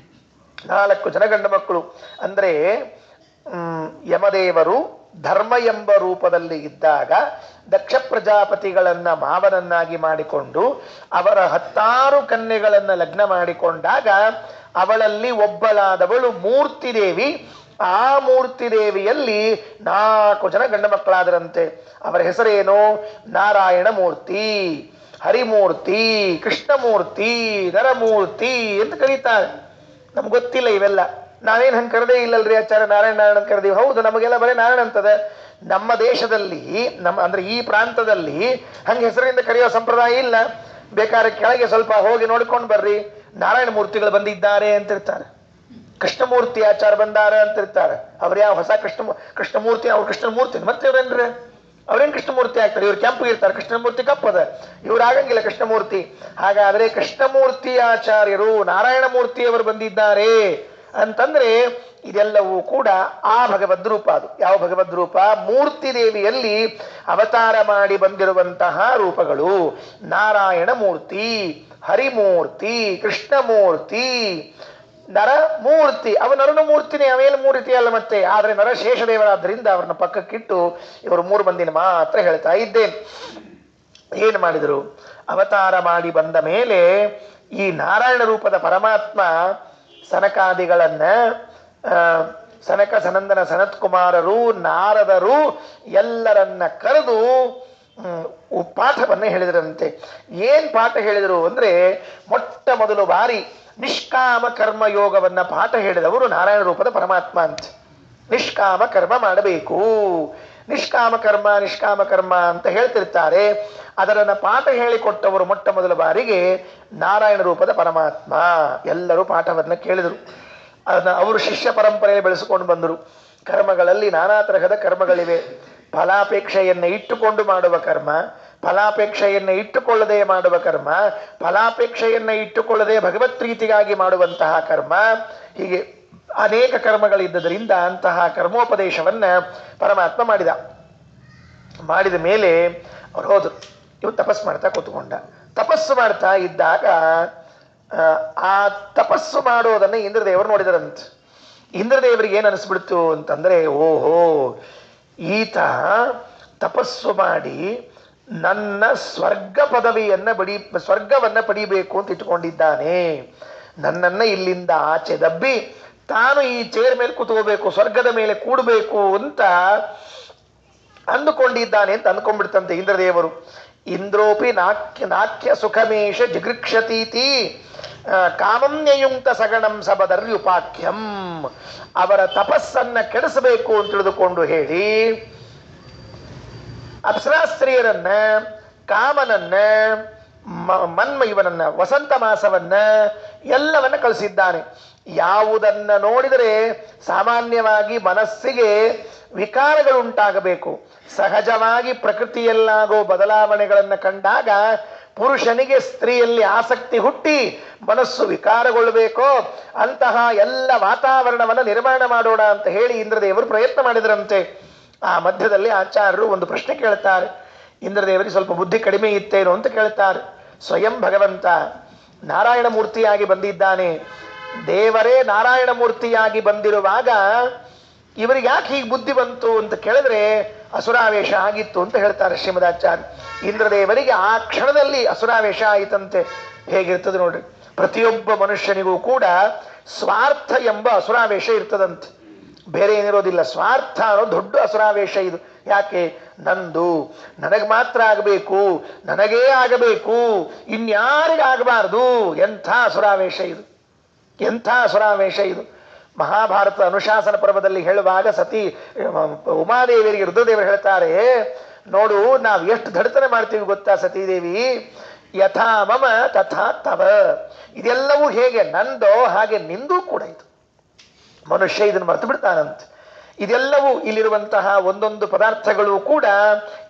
4 ಜನ ಗಂಡು ಮಕ್ಕಳು ಅಂದ್ರೆ ಯಮದೇವರು ಧರ್ಮ ಎಂಬ ರೂಪದಲ್ಲಿ ಇದ್ದಾಗ ದಕ್ಷ ಪ್ರಜಾಪತಿಗಳನ್ನ ಮಾವನನ್ನಾಗಿ ಮಾಡಿಕೊಂಡು ಅವರ 10 ಕನ್ಯೆಗಳನ್ನ ಲಗ್ನ ಮಾಡಿಕೊಂಡಾಗ ಅವಳಲ್ಲಿ ಒಬ್ಬಳಾದವಳು ಮೂರ್ತಿದೇವಿ. ಆ ಮೂರ್ತಿದೇವಿಯಲ್ಲಿ 4 ಜನ ಗಂಡು ಮಕ್ಕಳಾದರಂತೆ. ಅವರ ಹೆಸರೇನು? ನಾರಾಯಣ ಮೂರ್ತಿ, ಹರಿಮೂರ್ತಿ, ಕೃಷ್ಣಮೂರ್ತಿ, ನರಮೂರ್ತಿ ಅಂತ ಕರೀತಾರೆ. ನಮ್ಗೆ ಗೊತ್ತಿಲ್ಲ ಇವೆಲ್ಲ. ನಾವೇನು ಹಂಗೆ ಕರೆದೇ ಇಲ್ಲಲ್ರಿ ಆಚಾರ್ಯ, ನಾರಾಯಣ ಕರೆದೀವಿ. ಹೌದು, ನಮಗೆಲ್ಲ ಬರೀ ನಾರಾಯಣ ಅಂತದ. ನಮ್ಮ ದೇಶದಲ್ಲಿ ಅಂದ್ರೆ ಈ ಪ್ರಾಂತದಲ್ಲಿ ಹಂಗೆ ಹೆಸರಿಂದ ಕರೆಯೋ ಸಂಪ್ರದಾಯ ಇಲ್ಲ. ಬೇಕಾದ್ರೆ ಕೆಳಗೆ ಸ್ವಲ್ಪ ಹೋಗಿ ನೋಡ್ಕೊಂಡು ಬರ್ರಿ, ನಾರಾಯಣ ಮೂರ್ತಿಗಳು ಬಂದಿದ್ದಾರೆ ಅಂತಿರ್ತಾರೆ. ಕೃಷ್ಣಮೂರ್ತಿ ಆಚಾರ ಬಂದಾರ ಅಂತಿರ್ತಾರೆ. ಅವ್ರು ಯಾವ ಹೊಸ ಕೃಷ್ಣಮೂರ್ತಿ, ಅವ್ರು ಕೃಷ್ಣಮೂರ್ತಿ ಮತ್ತೆ ಇವ್ರೇನ್ರಿ, ಅವ್ರೇನು ಕೃಷ್ಣಮೂರ್ತಿ ಆಗ್ತಾರೆ? ಇವ್ರು ಕೆಂಪು ಇರ್ತಾರೆ, ಕೃಷ್ಣಮೂರ್ತಿ ಕಪ್ಪದ. ಇವ್ರು ಆಗಂಗಿಲ್ಲ ಕೃಷ್ಣಮೂರ್ತಿ. ಹಾಗಾದ್ರೆ ಕೃಷ್ಣಮೂರ್ತಿ ಆಚಾರ್ಯರು ನಾರಾಯಣ ಮೂರ್ತಿಯವರು ಬಂದಿದ್ದಾರೆ ಅಂತಂದ್ರೆ ಇದೆಲ್ಲವೂ ಕೂಡ ಆ ಭಗವದ್ ರೂಪ. ಅದು ಯಾವ ಭಗವದ್ ರೂಪ? ಮೂರ್ತಿ ದೇವಿಯಲ್ಲಿ ಅವತಾರ ಮಾಡಿ ಬಂದಿರುವಂತಹ ರೂಪಗಳು. ನಾರಾಯಣ ಮೂರ್ತಿ, ಹರಿಮೂರ್ತಿ, ಕೃಷ್ಣಮೂರ್ತಿ, ನರಮೂರ್ತಿ. ಅವ ನರನ ಮೂರ್ತಿನೇ, ಅವೇನು ಮೂರ್ತಿ ಅಲ್ಲ ಮತ್ತೆ. ಆದರೆ ನರಶೇಷದೇವರಾದ್ದರಿಂದ ಅವ್ರನ್ನ ಪಕ್ಕಕ್ಕಿಟ್ಟು ಇವರು 3 ಮಂದಿನ ಮಾತ್ರ ಹೇಳ್ತಾ ಇದ್ದೇನೆ. ಏನು ಮಾಡಿದರು? ಅವತಾರ ಮಾಡಿ ಬಂದ ಮೇಲೆ ಈ ನಾರಾಯಣ ರೂಪದ ಪರಮಾತ್ಮ ಸನಕಾದಿಗಳನ್ನ ಸನಕ ಸನಂದನ ಸನತ್ಕುಮಾರರು ನಾರದರು ಎಲ್ಲರನ್ನ ಕರೆದು ಪಾಠವನ್ನ ಹೇಳಿದರಂತೆ. ಏನ್ ಪಾಠ ಹೇಳಿದರು ಅಂದ್ರೆ, ಮೊಟ್ಟ ಮೊದಲು ಬಾರಿ ನಿಷ್ಕಾಮ ಕರ್ಮ ಯೋಗವನ್ನ ಪಾಠ ಹೇಳಿದವರು ನಾರಾಯಣ ರೂಪದ ಪರಮಾತ್ಮ ಅಂತ. ನಿಷ್ಕಾಮ ಕರ್ಮ ಮಾಡಬೇಕು, ನಿಷ್ಕಾಮ ಕರ್ಮ ಅಂತ ಹೇಳ್ತಿರ್ತಾರೆ. ಅದರನ್ನ ಪಾಠ ಹೇಳಿಕೊಟ್ಟವರು ಮೊಟ್ಟ ಮೊದಲ ಬಾರಿಗೆ ನಾರಾಯಣ ರೂಪದ ಪರಮಾತ್ಮ. ಎಲ್ಲರೂ ಪಾಠವನ್ನ ಕೇಳಿದರು. ಅದನ್ನ ಅವರು ಶಿಷ್ಯ ಪರಂಪರೆಯಲ್ಲಿ ಬೆಳೆಸಿಕೊಂಡು ಬಂದರು. ಕರ್ಮಗಳಲ್ಲಿ ನಾನಾ ತರಹದ ಕರ್ಮಗಳಿವೆ. ಫಲಾಪೇಕ್ಷೆಯನ್ನು ಇಟ್ಟುಕೊಂಡು ಮಾಡುವ ಕರ್ಮ, ಫಲಾಪೇಕ್ಷೆಯನ್ನು ಇಟ್ಟುಕೊಳ್ಳದೆ ಮಾಡುವ ಕರ್ಮ, ಫಲಾಪೇಕ್ಷೆಯನ್ನು ಇಟ್ಟುಕೊಳ್ಳದೆ ಭಗವತ್ ಪ್ರೀತಿಗಾಗಿ ಮಾಡುವಂತಹ ಕರ್ಮ, ಹೀಗೆ ಅನೇಕ ಕರ್ಮಗಳಿದ್ದರಿಂದ ಅಂತಹ ಕರ್ಮೋಪದೇಶವನ್ನ ಪರಮಾತ್ಮ ಮಾಡಿದ ಮೇಲೆ ಅವ್ರು ಹೋದ್ರು. ಇವು ತಪಸ್ಸು ಮಾಡ್ತಾ ಕೂತ್ಕೊಂಡ. ತಪಸ್ಸು ಮಾಡ್ತಾ ಇದ್ದಾಗ ಆ ತಪಸ್ಸು ಮಾಡೋದನ್ನ ಇಂದ್ರದೇವರು ನೋಡಿದರಂತೆ. ಇಂದ್ರದೇವರಿಗೆ ಏನು ಅನಿಸ್ಬಿಡ್ತು ಅಂತಂದ್ರೆ, ಓಹೋ, ಈತ ತಪಸ್ಸು ಮಾಡಿ ನನ್ನ ಸ್ವರ್ಗವನ್ನ ಪಡಿಬೇಕು ಅಂತ ಇಟ್ಟುಕೊಂಡಿದ್ದಾನೆ. ನನ್ನನ್ನ ಇಲ್ಲಿಂದ ಆಚೆ ದಬ್ಬಿ ತಾನು ಈ ಚೇರ್ ಮೇಲೆ ಕೂತ್ಕೋಬೇಕು, ಸ್ವರ್ಗದ ಮೇಲೆ ಕೂಡಬೇಕು ಅಂತ ಅಂದುಕೊಂಡಿದ್ದಾನೆ ಅಂತ ಅಂದ್ಕೊಂಡ್ಬಿಡ್ತಂತೆ ಇಂದ್ರದೇವರು. ಇಂದ್ರೋಪಿ ನಾಕ್ಯ ಸುಖಮೇಶ ಜಿಗೃಕ್ಷತೀತಿ ಕಾಮಮ್ಯಯುಕ್ತ ಸಗಣಂ ಸಬದರ್ಯುಪಾಖ್ಯಂ. ಅವರ ತಪಸ್ಸನ್ನ ಕೆಡಿಸಬೇಕು ಅಂತ ತಿಳಿದುಕೊಂಡು ಹೇಳಿ ಅಪ್ಸರಾಸ್ತ್ರೀಯರನ್ನ, ಕಾಮನನ್ನ, ಇವನನ್ನ, ವಸಂತ ಮಾಸವನ್ನ ಎಲ್ಲವನ್ನ ಕಳಿಸಿದ್ದಾನೆ. ಯಾವುದನ್ನ ನೋಡಿದರೆ ಸಾಮಾನ್ಯವಾಗಿ ಮನಸ್ಸಿಗೆ ವಿಕಾರಗಳುಂಟಾಗಬೇಕು. ಸಹಜವಾಗಿ ಪ್ರಕೃತಿಯಲ್ಲಾಗೋ ಬದಲಾವಣೆಗಳನ್ನು ಕಂಡಾಗ ಪುರುಷನಿಗೆ ಸ್ತ್ರೀಯಲ್ಲಿ ಆಸಕ್ತಿ ಹುಟ್ಟಿ ಮನಸ್ಸು ವಿಕಾರಗೊಳ್ಳಬೇಕೋ ಅಂತಹ ಎಲ್ಲ ವಾತಾವರಣವನ್ನು ನಿರ್ಮಾಣ ಮಾಡೋಣ ಅಂತ ಹೇಳಿ ಇಂದ್ರದೇವರು ಪ್ರಯತ್ನ ಮಾಡಿದರಂತೆ. ಆ ಮಧ್ಯದಲ್ಲಿ ಆಚಾರ್ಯರು ಒಂದು ಪ್ರಶ್ನೆ ಕೇಳ್ತಾರೆ. ಇಂದ್ರದೇವರಿಗೆ ಸ್ವಲ್ಪ ಬುದ್ಧಿ ಕಡಿಮೆ ಇತ್ತೇನೋ ಅಂತ ಕೇಳ್ತಾರೆ. ಸ್ವಯಂ ಭಗವಂತ ನಾರಾಯಣ ಮೂರ್ತಿಯಾಗಿ ಬಂದಿದ್ದಾನೆ. ದೇವರೇ ನಾರಾಯಣ ಮೂರ್ತಿಯಾಗಿ ಬಂದಿರುವಾಗ ಇವರಿಗೆ ಯಾಕೆ ಹೀಗೆ ಬುದ್ಧಿ ಬಂತು ಅಂತ ಕೇಳಿದ್ರೆ ಅಸುರಾವೇಶ ಆಗಿತ್ತು ಅಂತ ಹೇಳ್ತಾರೆ ಶ್ರೀಮದಾಚಾರ್ಯ. ಇಂದ್ರದೇವರಿಗೆ ಆ ಕ್ಷಣದಲ್ಲಿ ಅಸುರಾವೇಶ ಆಯಿತಂತೆ. ಹೇಗಿರ್ತದೆ ನೋಡ್ರಿ, ಪ್ರತಿಯೊಬ್ಬ ಮನುಷ್ಯನಿಗೂ ಕೂಡ ಸ್ವಾರ್ಥ ಎಂಬ ಅಸುರಾವೇಶ ಇರ್ತದಂತೆ, ಬೇರೆ ಏನಿರೋದಿಲ್ಲ. ಸ್ವಾರ್ಥ ಅನ್ನೋ ದೊಡ್ಡ ಅಸುರಾವೇಶ ಇದು. ಯಾಕೆ? ನಂದು, ನನಗೆ ಮಾತ್ರ ಆಗಬೇಕು, ನನಗೇ ಆಗಬೇಕು, ಇನ್ಯಾರಿಗಾಗಬಾರ್ದು. ಎಂಥ ಅಸುರಾವೇಶ ಇದು, ಎಂಥ ಅಸುರಾವೇಶ ಇದು. ಮಹಾಭಾರತ ಅನುಶಾಸನ ಪರ್ವದಲ್ಲಿ ಹೇಳುವಾಗ ಸತಿ ಉಮಾದೇವಿಯರಿಗೆ ರುದ್ರದೇವರು ಹೇಳ್ತಾರೆ, ನೋಡು, ನಾವು ಎಷ್ಟು ದಡತನ ಮಾಡ್ತೀವಿ ಗೊತ್ತಾ ಸತೀದೇವಿ, ಯಥಾ ಮಮ ತಥಾ ತವ. ಇದೆಲ್ಲವೂ ಹೇಗೆ ನಂದೋ ಹಾಗೆ ನಿಂದೂ ಕೂಡ ಇದು. ಮನುಷ್ಯ ಇದನ್ನು ಮರೆತು ಬಿಡ್ತಾನಂತೆ. ಇದೆಲ್ಲವೂ ಇಲ್ಲಿರುವಂತಹ ಒಂದೊಂದು ಪದಾರ್ಥಗಳು ಕೂಡ,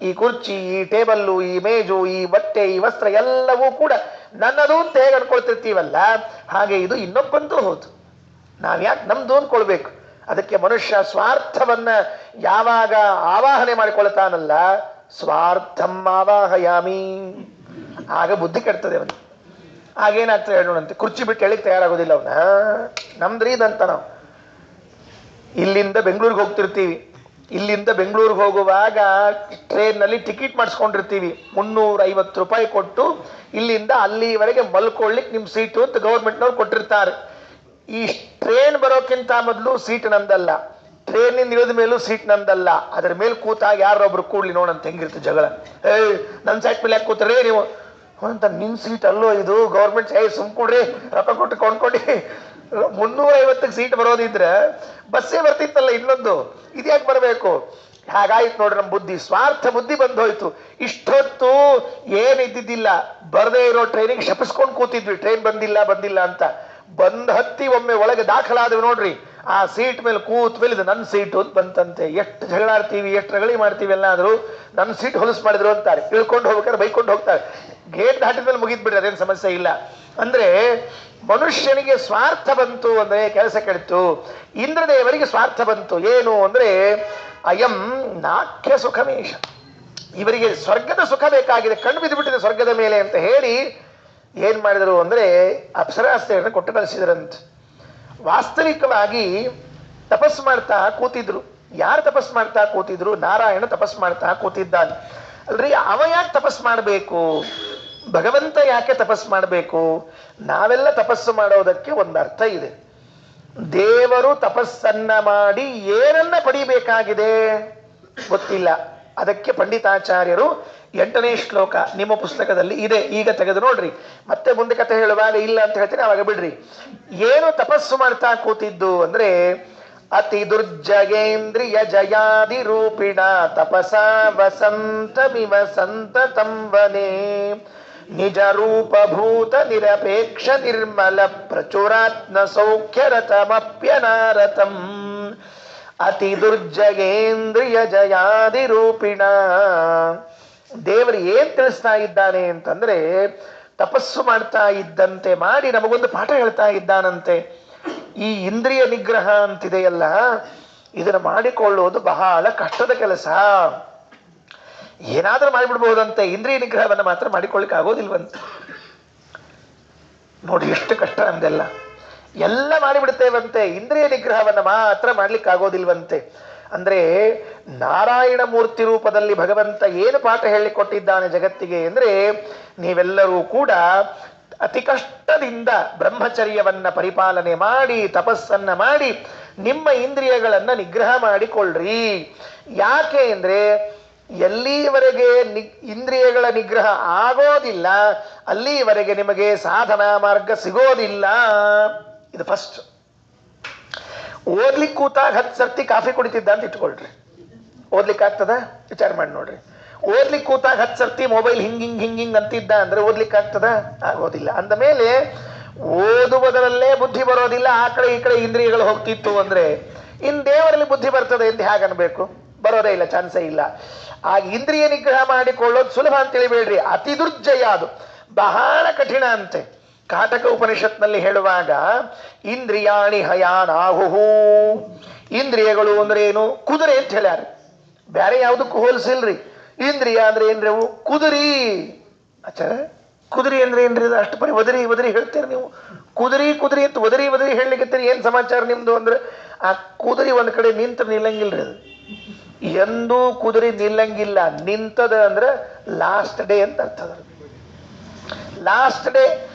ಈ ಕುರ್ಚಿ, ಈ ಟೇಬಲ್ಲು, ಈ ಮೇಜು, ಈ ಬಟ್ಟೆ, ಈ ವಸ್ತ್ರ ಎಲ್ಲವೂ ಕೂಡ ನನ್ನದು ಅಂತ ಹೇಗೆ ಅನ್ಕೊಳ್ತಿರ್ತೀವಲ್ಲ, ಹಾಗೆ ಇದು ಇನ್ನೊಬ್ಬಂತೂ ಹೌದು. ನಾವ್ಯಾಕೆ ನಮ್ದು ಅಂದ್ಕೊಳ್ಬೇಕು? ಅದಕ್ಕೆ ಮನುಷ್ಯ ಸ್ವಾರ್ಥವನ್ನ ಯಾವಾಗ ಆವಾಹನೆ ಮಾಡಿಕೊಳ್ತಾನಲ್ಲ, ಸ್ವಾರ್ಥಂ ಆವಾಹಯಾಮಿ, ಆಗ ಬುದ್ಧಿ ಕೆಡ್ತದೆ ಅವನಿಗೆ. ಆಗೇನಾಗ್ತದೆ ಹೇಳೋಣಂತೆ, ಕುರ್ಚಿ ಬಿಟ್ಟು ಹೇಳಿಕ್ ತಯಾರಾಗೋದಿಲ್ಲ ಅವನ. ನಮ್ದ್ರಿ ಇದಂತ ನಾವು ಇಲ್ಲಿಂದ ಬೆಂಗಳೂರಿಗೆ ಹೋಗ್ತಿರ್ತೀವಿ. ಇಲ್ಲಿಂದ ಬೆಂಗಳೂರಿಗೆ ಹೋಗುವಾಗ ಟ್ರೈನ್ನಲ್ಲಿ ಟಿಕೆಟ್ ಮಾಡಿಸ್ಕೊಂಡಿರ್ತೀವಿ. 350 ರೂಪಾಯಿ ಕೊಟ್ಟು ಇಲ್ಲಿಂದ ಅಲ್ಲಿವರೆಗೆ ಮಲ್ಕೊಳ್ಳಿಕ್ಕೆ ನಿಮ್ಮ ಸೀಟು ಅಂತ ಗೌರ್ಮೆಂಟ್ನವ್ರು ಕೊಟ್ಟಿರ್ತಾರೆ. ಈ ಟ್ರೈನ್ ಬರೋಕ್ಕಿಂತ ಮೊದಲು ಸೀಟ್ ನಂದಲ್ಲ, ಟ್ರೈನಿಂದ ಇಳಿದ ಮೇಲೂ ಸೀಟ್ ನಂದಲ್ಲ. ಅದ್ರ ಮೇಲೆ ಕೂತಾಗ ಯಾರೊಬ್ರು ಕೂಡ್ಲಿ ನೋಡಂತ ಹೆಂಗಿರುತ್ತೆ ಜಗಳ. ನನ್ನ ಸೈಟ್ ಮೇಲೆ ಯಾಕೆ ಕೂತ್ರಿ ನೀವು ಅಂತ. ನಿನ್ ಸೀಟ್ ಅಲ್ಲೋ ಇದು, ಗೌರ್ಮೆಂಟ್ ಸುಮ್ಕೊಡ್ರಿ, ರೊಕ್ಕ ಕೊಟ್ಟು ಕೊಂಡ್ಕೊಂಡು 350ಕ್ಕೆ ಸೀಟ್ ಬರೋದಿದ್ರೆ ಬಸ್ಸೇ ಬರ್ತಿತ್ತಲ್ಲ ಇನ್ನೊಂದು, ಇದ್ಯಾಕೆ ಬರಬೇಕು? ಹಾಗಾಯ್ತು ನೋಡ್ರಿ ನಮ್ಮ ಬುದ್ಧಿ, ಸ್ವಾರ್ಥ ಬುದ್ಧಿ ಬಂದು ಹೋಯ್ತು. ಇಷ್ಟೊತ್ತು ಏನಿದ್ದಿದ್ದಿಲ್ಲ, ಬರದೇ ಇರೋ ಟ್ರೈನಿಗೆ ಶಪಿಸ್ಕೊಂಡು ಕೂತಿದ್ವಿ, ಟ್ರೈನ್ ಬಂದಿಲ್ಲ ಬಂದಿಲ್ಲ ಅಂತ. ಬಂದ್ ಹತ್ತಿ ಒಮ್ಮೆ ಒಳಗೆ ದಾಖಲಾದ್ವಿ ನೋಡ್ರಿ, ಆ ಸೀಟ್ ಮೇಲೆ ಕೂತ್ ಮೇಲೆ ಇದು ನನ್ನ ಸೀಟು ಅಂತ ಬಂತಂತೆ. ಎಷ್ಟು ಜಗಳಾಡ್ತೀವಿ, ಎಷ್ಟು ರಗಳಿ ಮಾಡ್ತೀವಿ. ಎಲ್ಲಾದ್ರೂ ನನ್ನ ಸೀಟ್ ಹೊಲಸು ಮಾಡಿದ್ರು ಅಂತಾರೆ, ಇಳ್ಕೊಂಡು ಹೋಗ್ಬೇಕಾದ್ರೆ ಬೈಕೊಂಡು ಹೋಗ್ತಾರೆ. ಗೇಟ್ ದಾಟಿದ ಮೇಲೆ ಮುಗಿದ್ ಬಿಡ್ರಿ, ಅದೇನು ಸಮಸ್ಯೆ ಇಲ್ಲ. ಅಂದ್ರೆ ಮನುಷ್ಯನಿಗೆ ಸ್ವಾರ್ಥ ಬಂತು ಅಂದ್ರೆ ಕೆಲಸ ಕೆಡ್ತು. ಇಂದ್ರದೇವರಿಗೆ ಸ್ವಾರ್ಥ ಬಂತು. ಏನು ಅಂದ್ರೆ ಅಯಂ ನಾಖ್ಯ ಸುಖಮೇಶ, ಇವರಿಗೆ ಸ್ವರ್ಗದ ಸುಖ ಬೇಕಾಗಿದೆ, ಕಣ್ಣು ಬಿದ್ದು ಬಿಟ್ಟಿದೆ ಸ್ವರ್ಗದ ಮೇಲೆ ಅಂತ ಹೇಳಿ ಏನ್ ಮಾಡಿದರು ಅಂದ್ರೆ ಅಪ್ಸರಾಸ್ತ್ರೀಯರನ್ನು ಕೊಟ್ಟು ಕಳಿಸಿದ್ರಂತ. ವಾಸ್ತವಿಕವಾಗಿ ತಪಸ್ ಮಾಡ್ತಾ ಕೂತಿದ್ರು. ಯಾರು ತಪಸ್ ಮಾಡ್ತಾ ಕೂತಿದ್ರು? ನಾರಾಯಣ ತಪಸ್ ಮಾಡ್ತಾ ಕೂತಿದ್ದಾನೆ ಅಲ್ರಿ. ಅವ ಯಾಕೆ ತಪಸ್ ಮಾಡಬೇಕು? ಭಗವಂತ ಯಾಕೆ ತಪಸ್ ಮಾಡಬೇಕು? ನಾವೆಲ್ಲ ತಪಸ್ಸು ಮಾಡೋದಕ್ಕೆ ಒಂದು ಅರ್ಥ ಇದೆ. ದೇವರು ತಪಸ್ಸನ್ನ ಮಾಡಿ ಏನನ್ನ ಪಡಿಬೇಕಾಗಿದೆ ಗೊತ್ತಿಲ್ಲ. ಅದಕ್ಕೆ ಪಂಡಿತಾಚಾರ್ಯರು 8ನೇ ಶ್ಲೋಕ ನಿಮ್ಮ ಪುಸ್ತಕದಲ್ಲಿ ಇದೆ, ಈಗ ತೆಗೆದು ನೋಡ್ರಿ. ಮತ್ತೆ ಮುಂದೆ ಕಥೆ ಹೇಳುವಾಗ ಇಲ್ಲ ಅಂತ ಹೇಳ್ತೀನಿ, ಅವಾಗ ಬಿಡ್ರಿ. ಏನು ತಪಸ್ಸು ಮಾಡ್ತಾ ಕೂತಿದ್ದು ಅಂದ್ರೆ ಅತಿ ದುರ್ಜಗೇಂದ್ರಿಯ ಜಯಾದಿ ರೂಪಿಣ ತಪಸಾ ವಸಂತಮಿವ ಸಂತತಂ ವನೇ ನಿಜ ರೂಪಭೂತ ನಿರಪೇಕ್ಷ ನಿರ್ಮಲ ಪ್ರಚುರಾತ್ಮ ಸೌಖ್ಯರತಮಪ್ಯನಾರತಂ ಅತಿ ದುರ್ಜಗೇಂದ್ರಿಯ ಜಯಾದಿ ರೂಪಿಣ. ದೇವರು ಏನ್ ತಿಳಿಸ್ತಾ ಇದ್ದಾನೆ ಅಂತಂದ್ರೆ, ತಪಸ್ಸು ಮಾಡ್ತಾ ಇದ್ದಂತೆ ಮಾಡಿ ನಮಗೊಂದು ಪಾಠ ಹೇಳ್ತಾ ಇದ್ದಾನಂತೆ. ಈ ಇಂದ್ರಿಯ ನಿಗ್ರಹ ಅಂತಿದೆಯಲ್ಲ, ಇದನ್ನು ಮಾಡಿಕೊಳ್ಳುವುದು ಬಹಳ ಕಷ್ಟದ ಕೆಲಸ. ಏನಾದ್ರೂ ಮಾಡಿಬಿಡ್ಬಹುದಂತೆ, ಇಂದ್ರಿಯ ನಿಗ್ರಹವನ್ನು ಮಾತ್ರ ಮಾಡಿಕೊಳ್ಳಿಕ್ಕೆ ಆಗೋದಿಲ್ವಂತೆ. ನೋಡಿ ಎಷ್ಟು ಕಷ್ಟ ನಮ್ದೆಲ್ಲ. ಎಲ್ಲ ಮಾಡಿಬಿಡ್ತೇವಂತೆ, ಇಂದ್ರಿಯ ನಿಗ್ರಹವನ್ನು ಮಾತ್ರ ಮಾಡ್ಲಿಕ್ಕೆ ಆಗೋದಿಲ್ವಂತೆ. ಅಂದ್ರೆ ನಾರಾಯಣ ಮೂರ್ತಿ ರೂಪದಲ್ಲಿ ಭಗವಂತ ಏನು ಪಾಠ ಹೇಳಿಕೊಟ್ಟಿದ್ದಾನೆ ಜಗತ್ತಿಗೆ ಅಂದ್ರೆ, ನೀವೆಲ್ಲರೂ ಕೂಡ ಅತಿ ಕಷ್ಟದಿಂದ ಬ್ರಹ್ಮಚರ್ಯವನ್ನ ಪರಿಪಾಲನೆ ಮಾಡಿ ತಪಸ್ಸನ್ನ ಮಾಡಿ ನಿಮ್ಮ ಇಂದ್ರಿಯಗಳನ್ನ ನಿಗ್ರಹ ಮಾಡಿಕೊಳ್ಳ್ರಿ. ಯಾಕೆ ಅಂದ್ರೆ ಎಲ್ಲಿವರೆಗೆ ಇಂದ್ರಿಯಗಳ ನಿಗ್ರಹ ಆಗೋದಿಲ್ಲ ಅಲ್ಲಿವರೆಗೆ ನಿಮಗೆ ಸಾಧನಾ ಮಾರ್ಗ ಸಿಗೋದಿಲ್ಲ. ಇದು ಫಸ್ಟ್. ಓದ್ಲಿಕ್ಕೆ ಕೂತಾಗ 10 ಸರ್ತಿ ಕಾಫಿ ಕುಡಿತಿದ್ದ ಅಂತ ಇಟ್ಕೊಳ್ರಿ, ಓದ್ಲಿಕ್ಕೆ ಆಗ್ತದ? ವಿಚಾರ ಮಾಡಿ ನೋಡ್ರಿ. ಓದ್ಲಿಕ್ಕೆ ಕೂತಾಗ 10 ಸರ್ತಿ ಮೊಬೈಲ್ ಹಿಂಗಿಂಗ್ ಅಂತಿದ್ದ ಅಂದ್ರೆ ಓದ್ಲಿಕ್ಕೆ ಆಗ್ತದ? ಆಗೋದಿಲ್ಲ. ಅಂದ ಮೇಲೆ ಓದುವುದರಲ್ಲೇ ಬುದ್ಧಿ ಬರೋದಿಲ್ಲ, ಆ ಕಡೆ ಈ ಕಡೆ ಇಂದ್ರಿಯಗಳು ಹೋಗ್ತಿತ್ತು ಅಂದ್ರೆ ಇನ್ ದೇವರಲ್ಲಿ ಬುದ್ಧಿ ಬರ್ತದೆ ಅಂತ ಹೇಗೆ ಅನ್ಬೇಕು? ಬರೋದೇ ಇಲ್ಲ, ಚಾನ್ಸೇ ಇಲ್ಲ. ಆಗ ಇಂದ್ರಿಯ ನಿಗ್ರಹ ಮಾಡಿಕೊಳ್ಳೋದು ಸುಲಭ ಅಂತ ತಿಳಿಬೇಡ್ರಿ, ಅತಿ ದುರ್ಜಯ, ಅದು ಬಹಳ ಕಠಿಣ ಅಂತೆ. ಕಾಟಕ ಉಪನಿಷತ್ನಲ್ಲಿ ಹೇಳುವಾಗ ಇಂದ್ರಿಯಾಣಿ ಹಯಾನಾಹುಹು, ಇಂದ್ರಿಯಗಳು ಅಂದ್ರೆ ಏನು? ಕುದುರೆ ಅಂತ ಹೇಳ್ಯಾರ, ಬೇರೆ ಯಾವುದಕ್ಕೂ ಹೋಲಿಸಿಲ್ರಿ. ಇಂದ್ರಿಯ ಅಂದ್ರೆ ಏನ್ರಿ? ಅವು ಕುದುರಿ. ಆಚಾರ ಕುದುರೆ ಅಂದ್ರೆ ಏನ್ರಿ? ಅಷ್ಟು ಪರಿ ಒದರಿ ಒದರಿ ಹೇಳ್ತೀರಿ ನೀವು. ಕುದುರಿ ಕುದುರಿ ಅಂತ ಒದರಿ ಒದರಿ ಹೇಳಲಿಕ್ಕೆ ಏನ್ ಸಮಾಚಾರ ನಿಮ್ದು ಅಂದ್ರೆ, ಆ ಕುದುರೆ ಒಂದ್ ಕಡೆ ನಿಂತ ನಿಲ್ಲಂಗಿಲ್ರಿ. ಅದು ಎಂದೂ ಕುದುರೆ ನಿಲ್ಲಂಗಿಲ್ಲ. ನಿಂತದ ಅಂದ್ರೆ ಲಾಸ್ಟ್ ಡೇ ಅಂತ ಅರ್ಥ. ಲಾಸ್ಟ್ ಡೇ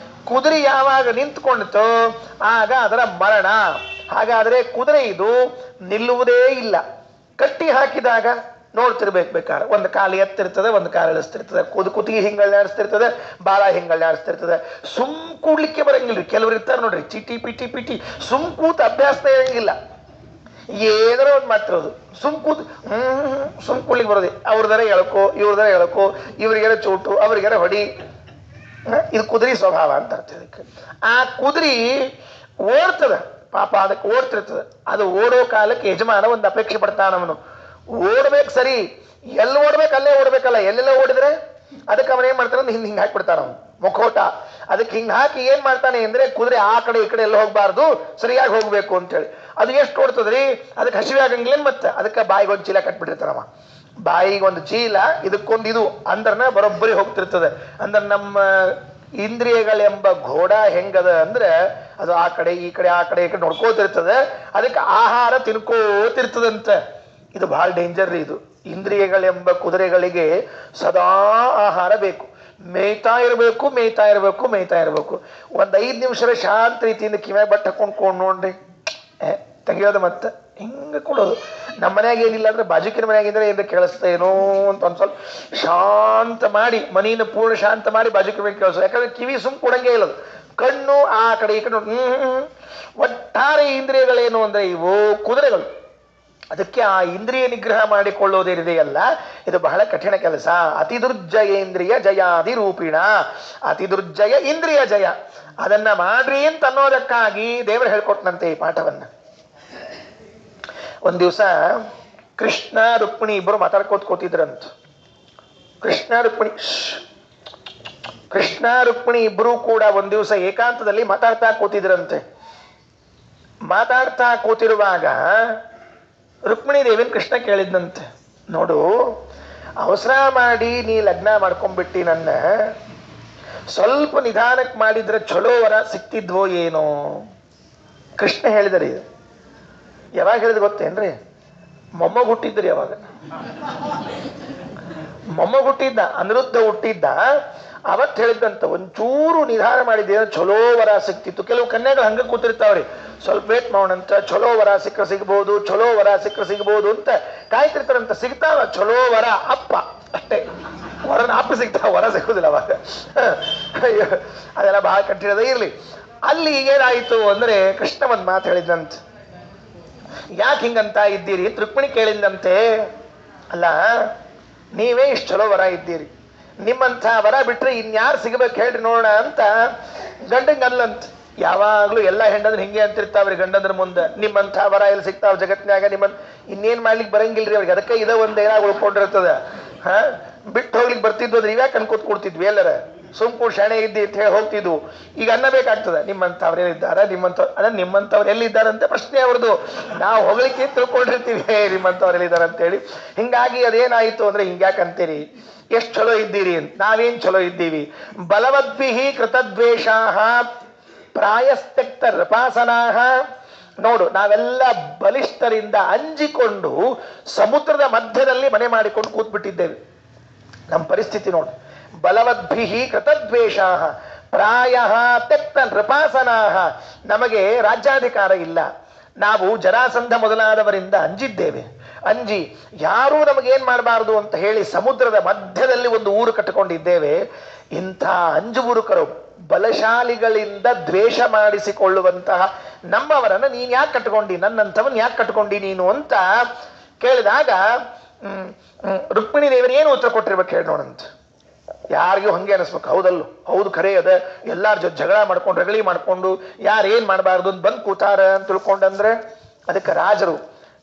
ಕುದುರೆ ಯಾವಾಗ ನಿಂತ್ಕೊಂಡಿತೋ ಆಗ ಅದರ ಮರಣ. ಹಾಗಾದ್ರೆ ಕುದುರೆ ಇದು ನಿಲ್ಲುವುದೇ ಇಲ್ಲ. ಕಟ್ಟಿ ಹಾಕಿದಾಗ ನೋಡ್ತಿರ್ಬೇಕು, ಬೇಕಾದ್ರೆ ಒಂದು ಕಾಲು ಎತ್ತಿರ್ತದೆ, ಒಂದು ಕಾಲು ಇಳಿಸ್ತಿರ್ತದೆ, ಕುತ್ತಿಗೆ ಹಿಂಗಳ್ನಾಡಿಸ್ತಿರ್ತದೆ, ಬಾಳ ಹಿಂಗಳ್ನಾಡಿಸ್ತಿರ್ತದೆ. ಸುಮ್ ಕೂಡ್ಲಿಕ್ಕೆ ಬರಂಗಿಲ್ರಿ. ಕೆಲವರು ಇರ್ತಾರೆ ನೋಡ್ರಿ, ಚಿಟಿ ಪಿಟಿ ಪಿಟಿ ಸುಮ್ ಕೂತ್ ಅಭ್ಯಾಸ ಇರಂಗಿಲ್ಲ. ಏನಾರ ಒಂದು ಮಾಡ್ತಿರೋದು, ಸುಮ್ ಕೂಡ್ಲಿಕ್ಕೆ ಬರೋದು. ಅವ್ರದಾರ ಎಳ್ಕೋ, ಇವ್ರದಾರ ಎಳ್ಕೋ, ಇವ್ರಿಗಾರ ಚೋಟು, ಅವ್ರಿಗಾರ ಹೊಡಿ. ಇದು ಕುದುರೆ ಸ್ವಭಾವ ಅಂತ ಅರ್ಥ ಇದಕ್ಕೆ. ಆ ಕುದುರೆ ಓಡ್ತದ, ಪಾಪ ಅದಕ್ಕೆ ಓಡ್ತಿರ್ತದ. ಅದು ಓಡೋ ಕಾಲಕ್ಕೆ ಯಜಮಾನ ಒಂದು ಅಪೇಕ್ಷೆ ಪಡ್ತಾನವನು, ಓಡ್ಬೇಕು ಸರಿ, ಎಲ್ಲಿ ಓಡ್ಬೇಕು ಅಲ್ಲೇ ಓಡ್ಬೇಕಲ್ಲ, ಎಲ್ಲೆಲ್ಲ ಓಡಿದ್ರೆ ಅದಕ್ಕೆ ಅವನ ಏನ್ ಮಾಡ್ತಾನೆ ಅಂದ್ರೆ ಹಿಂಗೆ ಹಾಕ್ಬಿಡ್ತಾನ ಅವನು ಮುಖೋಟ. ಅದಕ್ಕೆ ಹಿಂಗೆ ಹಾಕಿ ಏನ್ ಮಾಡ್ತಾನೆ ಅಂದ್ರೆ ಕುದುರೆ ಆ ಕಡೆ ಈ ಕಡೆ ಎಲ್ಲ ಹೋಗ್ಬಾರ್ದು, ಸರಿಯಾಗಿ ಹೋಗ್ಬೇಕು ಅಂತೇಳಿ. ಅದು ಎಷ್ಟು ಓಡ್ತದ್ರಿ, ಅದಕ್ಕೆ ಹಸಿವೆ ಆಗಂಗಿಲ್ಲೇನ್ ಮತ್ತೆ, ಅದಕ್ಕೆ ಬಾಯಿಗೊಂದು ಚೀಲ ಕಟ್ಬಿಟ್ಟಿರ್ತಾನವ. ಬಾಯಿಗೆ ಒಂದು ಚೀಲ, ಇದಕ್ಕೊಂದು ಇದು ಅಂದ್ರನ ಬರೋಬ್ಬರಿ ಹೋಗ್ತಿರ್ತದೆ. ಅಂದ್ರೆ ನಮ್ಮ ಇಂದ್ರಿಯಗಳೆಂಬ ಘೋಡ ಹೆಂಗದ ಅಂದ್ರೆ ಅದು ಆ ಕಡೆ ಈ ಕಡೆ ಆ ಕಡೆ ಈ ಕಡೆ ನೋಡ್ಕೋತಿರ್ತದೆ. ಅದಕ್ಕೆ ಆಹಾರ ತಿನ್ಕೋತಿರ್ತದಂತೆ. ಇದು ಬಹಳ ಡೇಂಜರ್ ರೀ ಇದು. ಇಂದ್ರಿಯಗಳೆಂಬ ಕುದುರೆಗಳಿಗೆ ಸದಾ ಆಹಾರ ಬೇಕು, ಮೇಯ್ತಾ ಇರಬೇಕು ಮೇಯ್ತಾ ಇರಬೇಕು ಮೇಯ್ತಾ ಇರಬೇಕು. ಒಂದ್ 5 ನಿಮಿಷ ಶಾಂತ ರೀತಿಯಿಂದ ಕಿವ್ಯಾಗ ಬಟ್ಟೆ ಹಾಕೊಂಡ್ ನೋಡ್ರಿ, ತೆಗಿಯೋದು ಮತ್ತೆ ಹಿಂಗೆ ಕೊಡೋದು. ನಮ್ಮ ಮನ್ಯಾಗ ಏನಿಲ್ಲ ಅಂದ್ರೆ ಬಾಜುಕಿನ ಮನ್ಯಾಗಿದ್ರೆ ಏನಾರ ಕೇಳಿಸ್ತಾ ಏನೋ ಅಂತ ಒಂದ್ ಸ್ವಲ್ಪ ಶಾಂತ ಮಾಡಿ, ಮನಿನ ಪೂರ್ಣ ಶಾಂತ ಮಾಡಿ ಬಾಜುಕಿನ ಮೇಲೆ ಕೇಳಿಸೋದು. ಯಾಕಂದ್ರೆ ಕಿವಿ ಸುಮ್ ಕೊಡಂಗೇ ಇಲ್ಲದು, ಕಣ್ಣು ಆ ಕಡೆ ಈ ಕಡೆ ಒಟ್ಟಾರೆ ಇಂದ್ರಿಯಗಳೇನು ಅಂದ್ರೆ ಇವು ಕುದುರೆಗಳು. ಅದಕ್ಕೆ ಆ ಇಂದ್ರಿಯ ನಿಗ್ರಹ ಮಾಡಿಕೊಳ್ಳೋದಿದೆಯಲ್ಲ, ಇದು ಬಹಳ ಕಠಿಣ ಕೆಲಸ. ಅತಿ ದುರ್ಜಯೇಂದ್ರಿಯ ಜಯಾದಿ ರೂಪಿಣ, ಅತಿ ದುರ್ಜಯ ಇಂದ್ರಿಯ ಜಯ. ಅದನ್ನ ಮಾಡ್ರಿ ಅಂತ ಅನ್ನೋದಕ್ಕಾಗಿ ದೇವರು ಹೇಳ್ಕೊಟ್ನಂತೆ ಈ ಪಾಠವನ್ನ. ಒಂದ್ ದಿವಸ ಕೃಷ್ಣ ರುಕ್ಮಿಣಿ ಇಬ್ಬರು ಮಾತಾಡ್ಕೋತಿದ್ರಂತ. ಕೃಷ್ಣ ರುಕ್ಮಿಣಿ ಇಬ್ಬರು ಕೂಡ ಒಂದ್ ದಿವಸ ಏಕಾಂತದಲ್ಲಿ ಮಾತಾಡ್ತಾ ಕೂತಿದ್ರಂತೆ. ಮಾತಾಡ್ತಾ ಕೂತಿರುವಾಗ ರುಕ್ಮಿಣಿ ದೇವಿನ ಕೃಷ್ಣ ಕೇಳಿದ್ನಂತೆ, ನೋಡು ಅವಸರ ಮಾಡಿ ನೀ ಲಗ್ನ ಮಾಡ್ಕೊಂಡ್ಬಿಟ್ಟಿ, ನನ್ನ ಸ್ವಲ್ಪ ನಿಧಾನಕ್ಕೆ ಮಾಡಿದ್ರೆ ಚಲೋ ವರ ಸಿಕ್ತಿದ್ವೋ ಏನೋ. ಕೃಷ್ಣ ಹೇಳಿದ್ರಿ, ಯಾವಾಗ ಹೇಳಿದ್ ಗೊತ್ತೇನ್ರಿ, ಮೊಮ್ಮಗ ಹುಟ್ಟಿದ್ರಿ. ಯಾವಾಗ ಮೊಮ್ಮಗ ಹುಟ್ಟಿದ್ದ, ಅನಿರುದ್ಧ ಹುಟ್ಟಿದ್ದ, ಅವತ್ತು ಹೇಳಿದ್ದಂತ ಒಂಚೂರು ನಿಧಾನ ಮಾಡಿದ್ದೆ ಚಲೋ ವರ ಸಿಕ್ತಿತ್ತು. ಕೆಲವು ಕನ್ಯೆಗಳು ಹಂಗ ಕೂತಿರ್ತಾವ್ರಿ, ಸ್ವಲ್ಪ ವೇಟ್ ಮಾಡೋಣಂತ, ಚಲೋ ವರ ಸಿಗ್ಬೋದು, ಚಲೋ ವರ ಸಿಗ್ಬೋದು ಅಂತ ಕಾಯ್ತಿರ್ತಾರಂತ. ಸಿಗ್ತಾವ ಚಲೋ ವರ ಅಪ್ಪ ಅಷ್ಟೇ, ವರನ ಅಪ್ಪ ಸಿಗ್ತಾವ, ವರ ಸಿಗೋದಿಲ್ಲ ಅವಾಗ. ಅದೆಲ್ಲ ಬಹಳ ಕಠಿಣದ ಇರ್ಲಿ. ಅಲ್ಲಿ ಏನಾಯ್ತು ಅಂದ್ರೆ ಕೃಷ್ಣ ಒಂದ್ ಮಾತು ಹೇಳಿದಂತ, ಯಾಕೆ ಹಿಂಗಂತ ಇದ್ದೀರಿ ಅಂತ ರುಕ್ಮಿಣಿ ಕೇಳಿದಂತೆ. ಅಲ್ಲ, ನೀವೇ ಇಷ್ಟು ಚಲೋ ವರ ಇದ್ದೀರಿ, ನಿಮ್ಮಂಥ ವರ ಬಿಟ್ರೆ ಇನ್ಯಾರು ಸಿಗಬೇಕು ಹೇಳ್ರಿ ನೋಡೋಣ ಅಂತ ಗಂಡಂಗ ಅಲ್ಲಂತ. ಯಾವಾಗ್ಲೂ ಎಲ್ಲಾ ಹೆಣ್ಣಂದ್ರೆ ಹಿಂಗೆ ಅಂತಿರ್ತಾವ್ರಿ ಗಂಡಂದ್ರ ಮುಂದೆ, ನಿಮ್ಮಂಥ ವರ ಎಲ್ಲಿ ಸಿಗ್ತಾವ ಜಗತ್ನ್ಯಾಗ, ನಿಮ್ಮನ್ ಇನ್ನೇನ್ ಮಾಡ್ಲಿಕ್ಕೆ ಬರಂಗಿಲ್ರಿ ಅವ್ರಿಗೆ. ಅದಕ್ಕೆ ಇದ ಒಂದ್ ಏನಾಗ ಉಳ್ಕೊಂಡಿರ್ತದ. ಬಿಟ್ಟು ಹೋಗ್ಲಿಕ್ಕೆ ಬರ್ತಿದ್ವು ಅಂದ್ರೆ ಇವ್ಯಾಕೆ ಅನ್ಕೋತ್ ಕೊಡ್ತಿದ್ವಿ, ಎಲ್ಲರ ಸುಮ್ಕೂಡ್ ಶಾಣೆ ಇದ್ದಿ ಅಂತ ಹೇಳಿ ಹೋಗ್ತಿದ್ವು. ಈಗ ಅನ್ನ ಬೇಕಾಗ್ತದ, ನಿಮ್ಮಂಥವ್ರು ಎಲ್ಲಿದ್ದಾರ, ನಿಮ್ಮಂಥವ್ರು ಎಲ್ಲಿದ್ದಾರಂತೆ ಪ್ರಶ್ನೆ ಅವ್ರದ್ದು. ನಾವು ಹೋಗ್ಲಿಕ್ಕೆ ತಿಳ್ಕೊಂಡಿರ್ತೀವಿ ನಿಮ್ಮಂಥವ್ರು ಎಲ್ಲಿದ್ದಾರ ಅಂತೇಳಿ. ಹಿಂಗಾಗಿ ಅದೇನಾಯ್ತು ಅಂದ್ರೆ ಹಿಂಗ್ಯಾಕಂತೀರಿ, ಎಷ್ಟು ಚಲೋ ಇದ್ದೀರಿ ಅಂತ. ನಾವೇನ್ ಚಲೋ ಇದ್ದೀವಿ, ಬಲವದ್ಭಿಹಿ ಕೃತದ್ವೇಷಾಹ ಪ್ರಾಯಸ್ತ್ಯಕ್ತ ರಪಾಸನಾಹ. ನೋಡು, ನಾವೆಲ್ಲ ಬಲಿಷ್ಠರಿಂದ ಅಂಜಿಕೊಂಡು ಸಮುದ್ರದ ಮಧ್ಯದಲ್ಲಿ ಮನೆ ಮಾಡಿಕೊಂಡು ಕೂತ್ಬಿಟ್ಟಿದ್ದೇವೆ. ನಮ್ಮ ಪರಿಸ್ಥಿತಿ ನೋಡು. ಬಲವದ್ಭಿಹಿ ಕೃತದ್ವೇಷಾಹ ಪ್ರಾಯ ತ್ಯಕ್ತ ನೃಪಾಸನಾಹ. ನಮಗೆ ರಾಜ್ಯಾಧಿಕಾರ ಇಲ್ಲ, ನಾವು ಜರಾಸಂಧ ಮೊದಲಾದವರಿಂದ ಅಂಜಿದ್ದೇವೆ. ಅಂಜಿ ಯಾರೂ ನಮಗೇನ್ ಮಾಡಬಾರದು ಅಂತ ಹೇಳಿ ಸಮುದ್ರದ ಮಧ್ಯದಲ್ಲಿ ಒಂದು ಊರು ಕಟ್ಟಿಕೊಂಡಿದ್ದೇವೆ. ಇಂಥ ಅಂಜುಬುರುಕರು ಬಲಶಾಲಿಗಳಿಂದ ದ್ವೇಷ ಮಾಡಿಸಿಕೊಳ್ಳುವಂತಹ ನಮ್ಮವರನ್ನ ನೀನ್ ಯಾಕೆ ಕಟ್ಕೊಂಡಿ, ನನ್ನಂಥವನ್ ಯಾಕೆ ಕಟ್ಕೊಂಡಿ ನೀನು ಅಂತ ಕೇಳಿದಾಗ ರುಕ್ಮಿಣಿ ದೇವರು ಏನು ಉತ್ತರ ಕೊಟ್ಟಿರ್ಬೇಕು ಹೇಳಿ ನೋಡಂತ. ಯಾರಿಗೂ ಹಂಗೆ ಅನಿಸ್ಬೇಕು, ಹೌದಲ್ಲೂ ಹೌದು ಖರೇ ಅದ, ಎಲ್ಲಾರ ಜೊತೆ ಜಗಳ ಮಾಡ್ಕೊಂಡು ರಗಳಿ ಮಾಡ್ಕೊಂಡು ಯಾರೇನ್ ಮಾಡಬಾರ್ದು ಅಂತ ಬಂದು ಕೂತಾರ ಅಂತ ತಿಳ್ಕೊಂಡಂದ್ರೆ. ಅದಕ್ಕೆ ರಾಜರು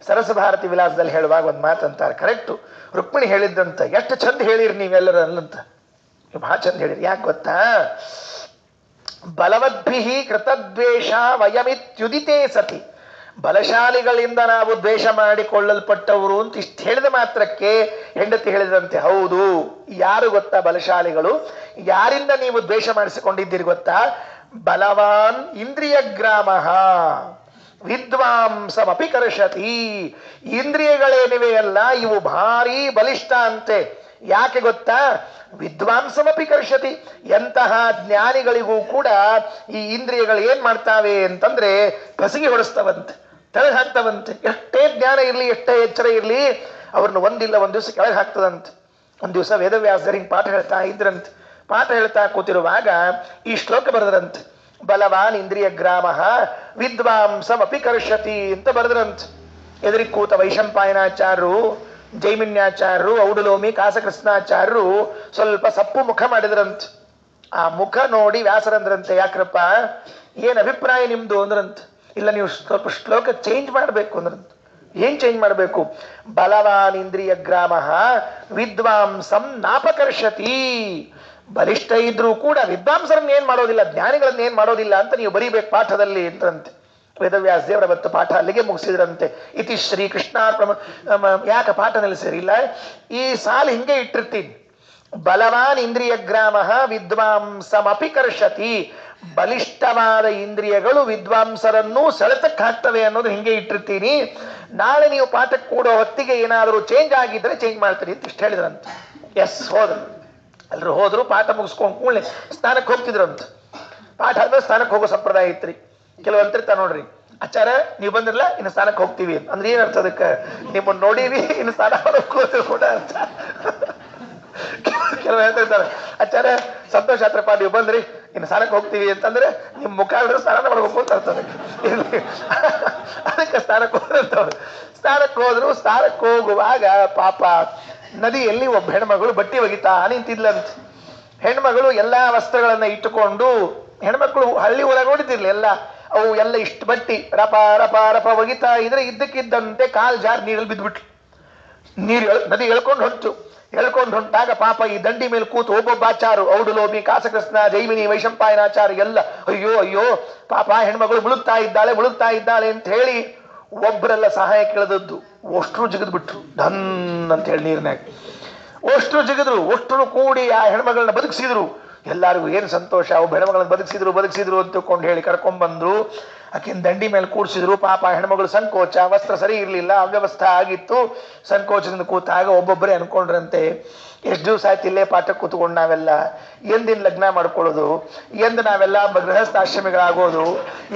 ಸರಸ ಭಾರತಿ ವಿಲಾಸದಲ್ಲಿ ಹೇಳುವಾಗ ಒಂದು ಮಾತಂತಾರೆ, ಕರೆಕ್ಟು. ರುಕ್ಮಿಣಿ ಹೇಳಿದ್ದಂತ, ಎಷ್ಟು ಚಂದ ಹೇಳಿರಿ ನೀವೆಲ್ಲರ ಅಲ್ಲಂತ, ಬಹಳ ಚಂದ ಹೇಳಿರಿ. ಯಾಕೆ ಗೊತ್ತಾ, ಬಲವದ್ಭಿಹಿ ಕೃತದ್ವೇಷ ವಯಮಿತ್ಯುದಿತೇ ಸತಿ. ಬಲಶಾಲಿಗಳಿಂದ ನಾವು ದ್ವೇಷ ಮಾಡಿಕೊಳ್ಳಲ್ಪಟ್ಟವರು ಅಂತ ಇಷ್ಟು ಹೇಳಿದ ಮಾತ್ರಕ್ಕೆ ಹೆಂಡತಿ ಹೇಳಿದಂತೆ, ಹೌದು. ಯಾರು ಗೊತ್ತಾ ಬಲಶಾಲಿಗಳು, ಯಾರಿಂದ ನೀವು ದ್ವೇಷ ಮಾಡಿಸಿಕೊಂಡಿದ್ದೀರಿ ಗೊತ್ತಾ, ಬಲವಾನ್ ಇಂದ್ರಿಯ ಗ್ರಾಮ ವಿದ್ವಾಂಸಮಪಿ ಕರ್ಷತಿ. ಇಂದ್ರಿಯಗಳೇನಿವೆ ಅಲ್ಲ ಇವು ಭಾರೀ ಬಲಿಷ್ಠ ಅಂತೆ. ಯಾಕೆ ಗೊತ್ತಾ, ವಿದ್ವಾಂಸಮಪಿ ಕರ್ಷತಿ. ಎಂತಹ ಜ್ಞಾನಿಗಳಿಗೂ ಕೂಡ ಈ ಇಂದ್ರಿಯಗಳು ಏನ್ ಮಾಡ್ತಾವೆ ಅಂತಂದ್ರೆ ಕಸಗಿ ಹೊಡೆಸ್ತವಂತೆ, ಕೆಳಗೆ ಹಾಕ್ತವಂತೆ. ಎಷ್ಟೇ ಜ್ಞಾನ ಇರ್ಲಿ, ಎಷ್ಟೇ ಎಚ್ಚರ ಇರ್ಲಿ, ಅವ್ರನ್ನ ಒಂದಿಲ್ಲ ಒಂದ್ ದಿವಸ ಕೆಳಗೆ ಹಾಕ್ತದಂತೆ. ಒಂದ್ ದಿವಸ ವೇದವ್ಯಾಸರು ಹಿಂಗೆ ಪಾಠ ಹೇಳ್ತಾ ಇದ್ರಂತೆ. ಪಾಠ ಹೇಳ್ತಾ ಕೂತಿರುವಾಗ ಈ ಶ್ಲೋಕ ಬರೆದ್ರಂತೆ, ಬಲವಾನ್ ಇಂದ್ರಿಯ ಗ್ರಾಮ ವಿದ್ವಾಂಸಮಪಿ ಕರ್ಷತಿ ಅಂತ ಬರೆದ್ರಂತೆ. ಎದುರಿಗೆ ಕೂತ ವೈಶಂಪಾಯನಾಚಾರ್ಯರು, ಜೈಮಿನ್ಯಾಚಾರ್ಯರು, ಔಡುಲೋಮಿ ಕಾಸಕೃಷ್ಣಾಚಾರ್ಯರು ಸ್ವಲ್ಪ ಸಪ್ಪು ಮುಖ ಮಾಡಿದ್ರಂತೆ. ಆ ಮುಖ ನೋಡಿ ವ್ಯಾಸರಂದ್ರಂತೆ, ಯಾಕ್ರಪ್ಪ ಏನ್ ಅಭಿಪ್ರಾಯ ನಿಮ್ದು ಅಂದ್ರಂತ. ಇಲ್ಲ ನೀವು ಸ್ವಲ್ಪ ಶ್ಲೋಕ ಚೇಂಜ್ ಮಾಡ್ಬೇಕು ಅಂದ್ರಂತ. ಏನ್ ಚೇಂಜ್ ಮಾಡ್ಬೇಕು? ಬಲವಾನ್ ಇಂದ್ರಿಯ ಗ್ರಾಮ ವಿದ್ವಾಂಸಂ ನಾಪಕರ್ಷತಿ. ಬಲಿಷ್ಠ ಇದ್ರೂ ಕೂಡ ವಿದ್ವಾಂಸರನ್ನ ಏನ್ ಮಾಡೋದಿಲ್ಲ, ಜ್ಞಾನಿಗಳನ್ನ ಏನ್ ಮಾಡೋದಿಲ್ಲ ಅಂತ ನೀವು ಬರೀಬೇಕು ಪಾಠದಲ್ಲಿ ಅಂತಂತೆ. ವೇದವ್ಯಾಸ ದೇವರ ಬತ್ತು ಪಾಠ ಅಲ್ಲಿಗೆ ಮುಗಿಸಿದ್ರಂತೆ. ಇತಿ ಶ್ರೀ ಕೃಷ್ಣಾರ್ಪಣ. ಯಾಕೆ ಪಾಠ ನಿಲ್ಲಿಸಿರಿಲ್ಲ? ಈ ಸಾಲು ಹಿಂಗೆ ಇಟ್ಟಿರ್ತೀನಿ. ಬಲವಾನ್ ಇಂದ್ರಿಯ ಗ್ರಾಮ ವಿದ್ವಾಂಸಮಪಿ ಕರ್ಷತಿ. ಬಲಿಷ್ಠವಾದ ಇಂದ್ರಿಯಗಳು ವಿದ್ವಾಂಸರನ್ನು ಸೆಳೆತಕ್ಕೆ ಹಾಕ್ತವೆ ಅನ್ನೋದು ಹಿಂಗೆ ಇಟ್ಟಿರ್ತೀನಿ. ನಾಳೆ ನೀವು ಪಾಠಕ್ಕೆ ಕೂಡೋ ಹೊತ್ತಿಗೆ ಏನಾದರೂ ಚೇಂಜ್ ಆಗಿದ್ರೆ ಚೇಂಜ್ ಮಾಡ್ತೀರಿ ಅಂತ ಇಷ್ಟು ಹೇಳಿದ್ರಂತ. ಎಸ್, ಹೋದ್ರು. ಎಲ್ಲರೂ ಹೋದ್ರು. ಪಾಠ ಮುಗಿಸ್ಕೊಂಡು ಕೂಡಲೇ ಸ್ನಾನಕ್ಕೆ ಹೋಗ್ತಿದ್ರು ಅಂತ. ಪಾಠ ಆದ್ಮೇಲೆ ಸ್ನಾನಕ್ಕೆ ಹೋಗೋ ಸಂಪ್ರದಾಯ ಇತ್ರಿ. ಕೆಲವಂತಿರ್ತಾ ನೋಡ್ರಿ, ಆಚಾರ ನೀವು ಬಂದಿರಲ್ಲ, ಇನ್ನು ಸ್ನಾನಕ್ಕೆ ಹೋಗ್ತೀವಿ ಅಂದ್ರೆ ಏನ್ ಅರ್ಥ? ಅದಕ್ಕೆ ನಿಮ್ಮನ್ನು ನೋಡೀವಿ, ಇನ್ನು ಸ್ನಾನ ಮಾಡೋದು ಕೂಡ ಅರ್ಥ. ಕೆಲವು ಹೇಳ್ತಿರ್ತಾರೆ, ಆಚಾರ ಸಂತೋಷ ಆತ್ರಪ್ಪ ನೀವು ಬಂದ್ರಿ, ಇನ್ನು ಸ್ನಾನಕ್ಕೆ ಹೋಗ್ತೀವಿ ಅಂತಂದ್ರೆ ನಿಮ್ ಮುಖ ಹಿಡಿದ್ರೆ ಸ್ನಾನ ಮಾಡ್ಬೇಕು ಅಂತ ಅರ್ಥ. ಅದಕ್ಕೆ ಸ್ನಾನಕ್ಕೆ ಹೋದ್ರಂತವ್ರು. ಸ್ನಾನಕ್ಕೆ ಹೋದ್ರು. ಸ್ನಾನಕ್ಕೆ ಹೋಗುವಾಗ ಪಾಪ ನದಿಯಲ್ಲಿ ಒಬ್ಬ ಹೆಣ್ಮಗಳು ಬಟ್ಟೆ ಒಗಿತಾ ನಿಂತಿದ್ಲಂತ. ಹೆಣ್ಮಗಳು ಎಲ್ಲಾ ವಸ್ತ್ರಗಳನ್ನ ಇಟ್ಟುಕೊಂಡು, ಹೆಣ್ಮಕ್ಳು ಹಳ್ಳಿ ಒಳಗೆ ನೋಡಿದಿರ್ಲಿ ಎಲ್ಲ, ಅವು ಎಲ್ಲ ಇಷ್ಟು ಬಟ್ಟಿ ರಪ ರಪ ರಪ ಒಗಿತಾ ಇದ್ರೆ ಇದ್ದಕ್ಕಿದ್ದಂತೆ ಕಾಲ್ ಜಾರ್ ನೀರಲ್ಲಿ ಬಿದ್ದುಬಿಟ್ಲು. ನದಿ ಎಳ್ಕೊಂಡು ಹೊಂಟಾಗ ಪಾಪ ಈ ದಂಡಿ ಮೇಲೆ ಕೂತು ಒಬ್ಬೊಬ್ಬ ಆಚಾರು, ಔಡುಲೋಮಿ, ಕಾಸಕೃಷ್ಣ, ಜೈಮಿನಿ, ವೈಶಂಪಾಯನಾಚಾರ ಎಲ್ಲ ಅಯ್ಯೋ ಅಯ್ಯೋ ಪಾಪ ಹೆಣ್ಮಗಳು ಮುಳುಗ್ತಾ ಇದ್ದಾಳೆ ಅಂತ ಹೇಳಿ ಒಬ್ಬರೆಲ್ಲ ಸಹಾಯ ಕೇಳದದ್ದು. ಅಷ್ಟ್ರು ಜಿಗಿದ್ ಬಿಟ್ರು, ಧನ್ ಅಂತ ಹೇಳಿ ನೀರಿನಾಗ ಅಷ್ಟ್ರು ಜಿಗಿದ್ರು. ಅಷ್ಟ್ರು ಕೂಡಿ ಆ ಹೆಣ್ಮಗಳನ್ನ ಬದುಕಿಸಿದ್ರು. ಎಲ್ಲರಿಗೂ ಏನು ಸಂತೋಷ, ಅವು ಹೆಣ್ಮಗಳನ್ನ ಬದುಕಿಸಿದ್ರು ಅಂತ ತಿಳ್ಕೊಂಡು ಹೇಳಿ ಕರ್ಕೊಂಡ್ಬಂದ್ರು. ಆಕಿನ ದಂಡಿ ಮೇಲೆ ಕೂಡಿಸಿದ್ರು. ಪಾಪ ಹೆಣ್ಮಗಳು ಸಂಕೋಚ, ವಸ್ತ್ರ ಸರಿ ಇರಲಿಲ್ಲ, ಅವ್ಯವಸ್ಥೆ ಆಗಿತ್ತು. ಸಂಕೋಚದಿಂದ ಕೂತಾಗ ಒಬ್ಬೊಬ್ಬರೇ ಅನ್ಕೊಂಡ್ರಂತೆ, ಎಷ್ಟು ದಿವಸ ಆಯ್ತು ಇಲ್ಲೇ ಪಾಠಕ್ಕೆ ಕೂತ್ಕೊಂಡು ನಾವೆಲ್ಲ, ಎಂದಿನ ಲಗ್ನ ಮಾಡ್ಕೊಳ್ಳೋದು, ಎಂದು ನಾವೆಲ್ಲ ಗೃಹಸ್ಥಾಶ್ರಮಿಗಳಾಗೋದು,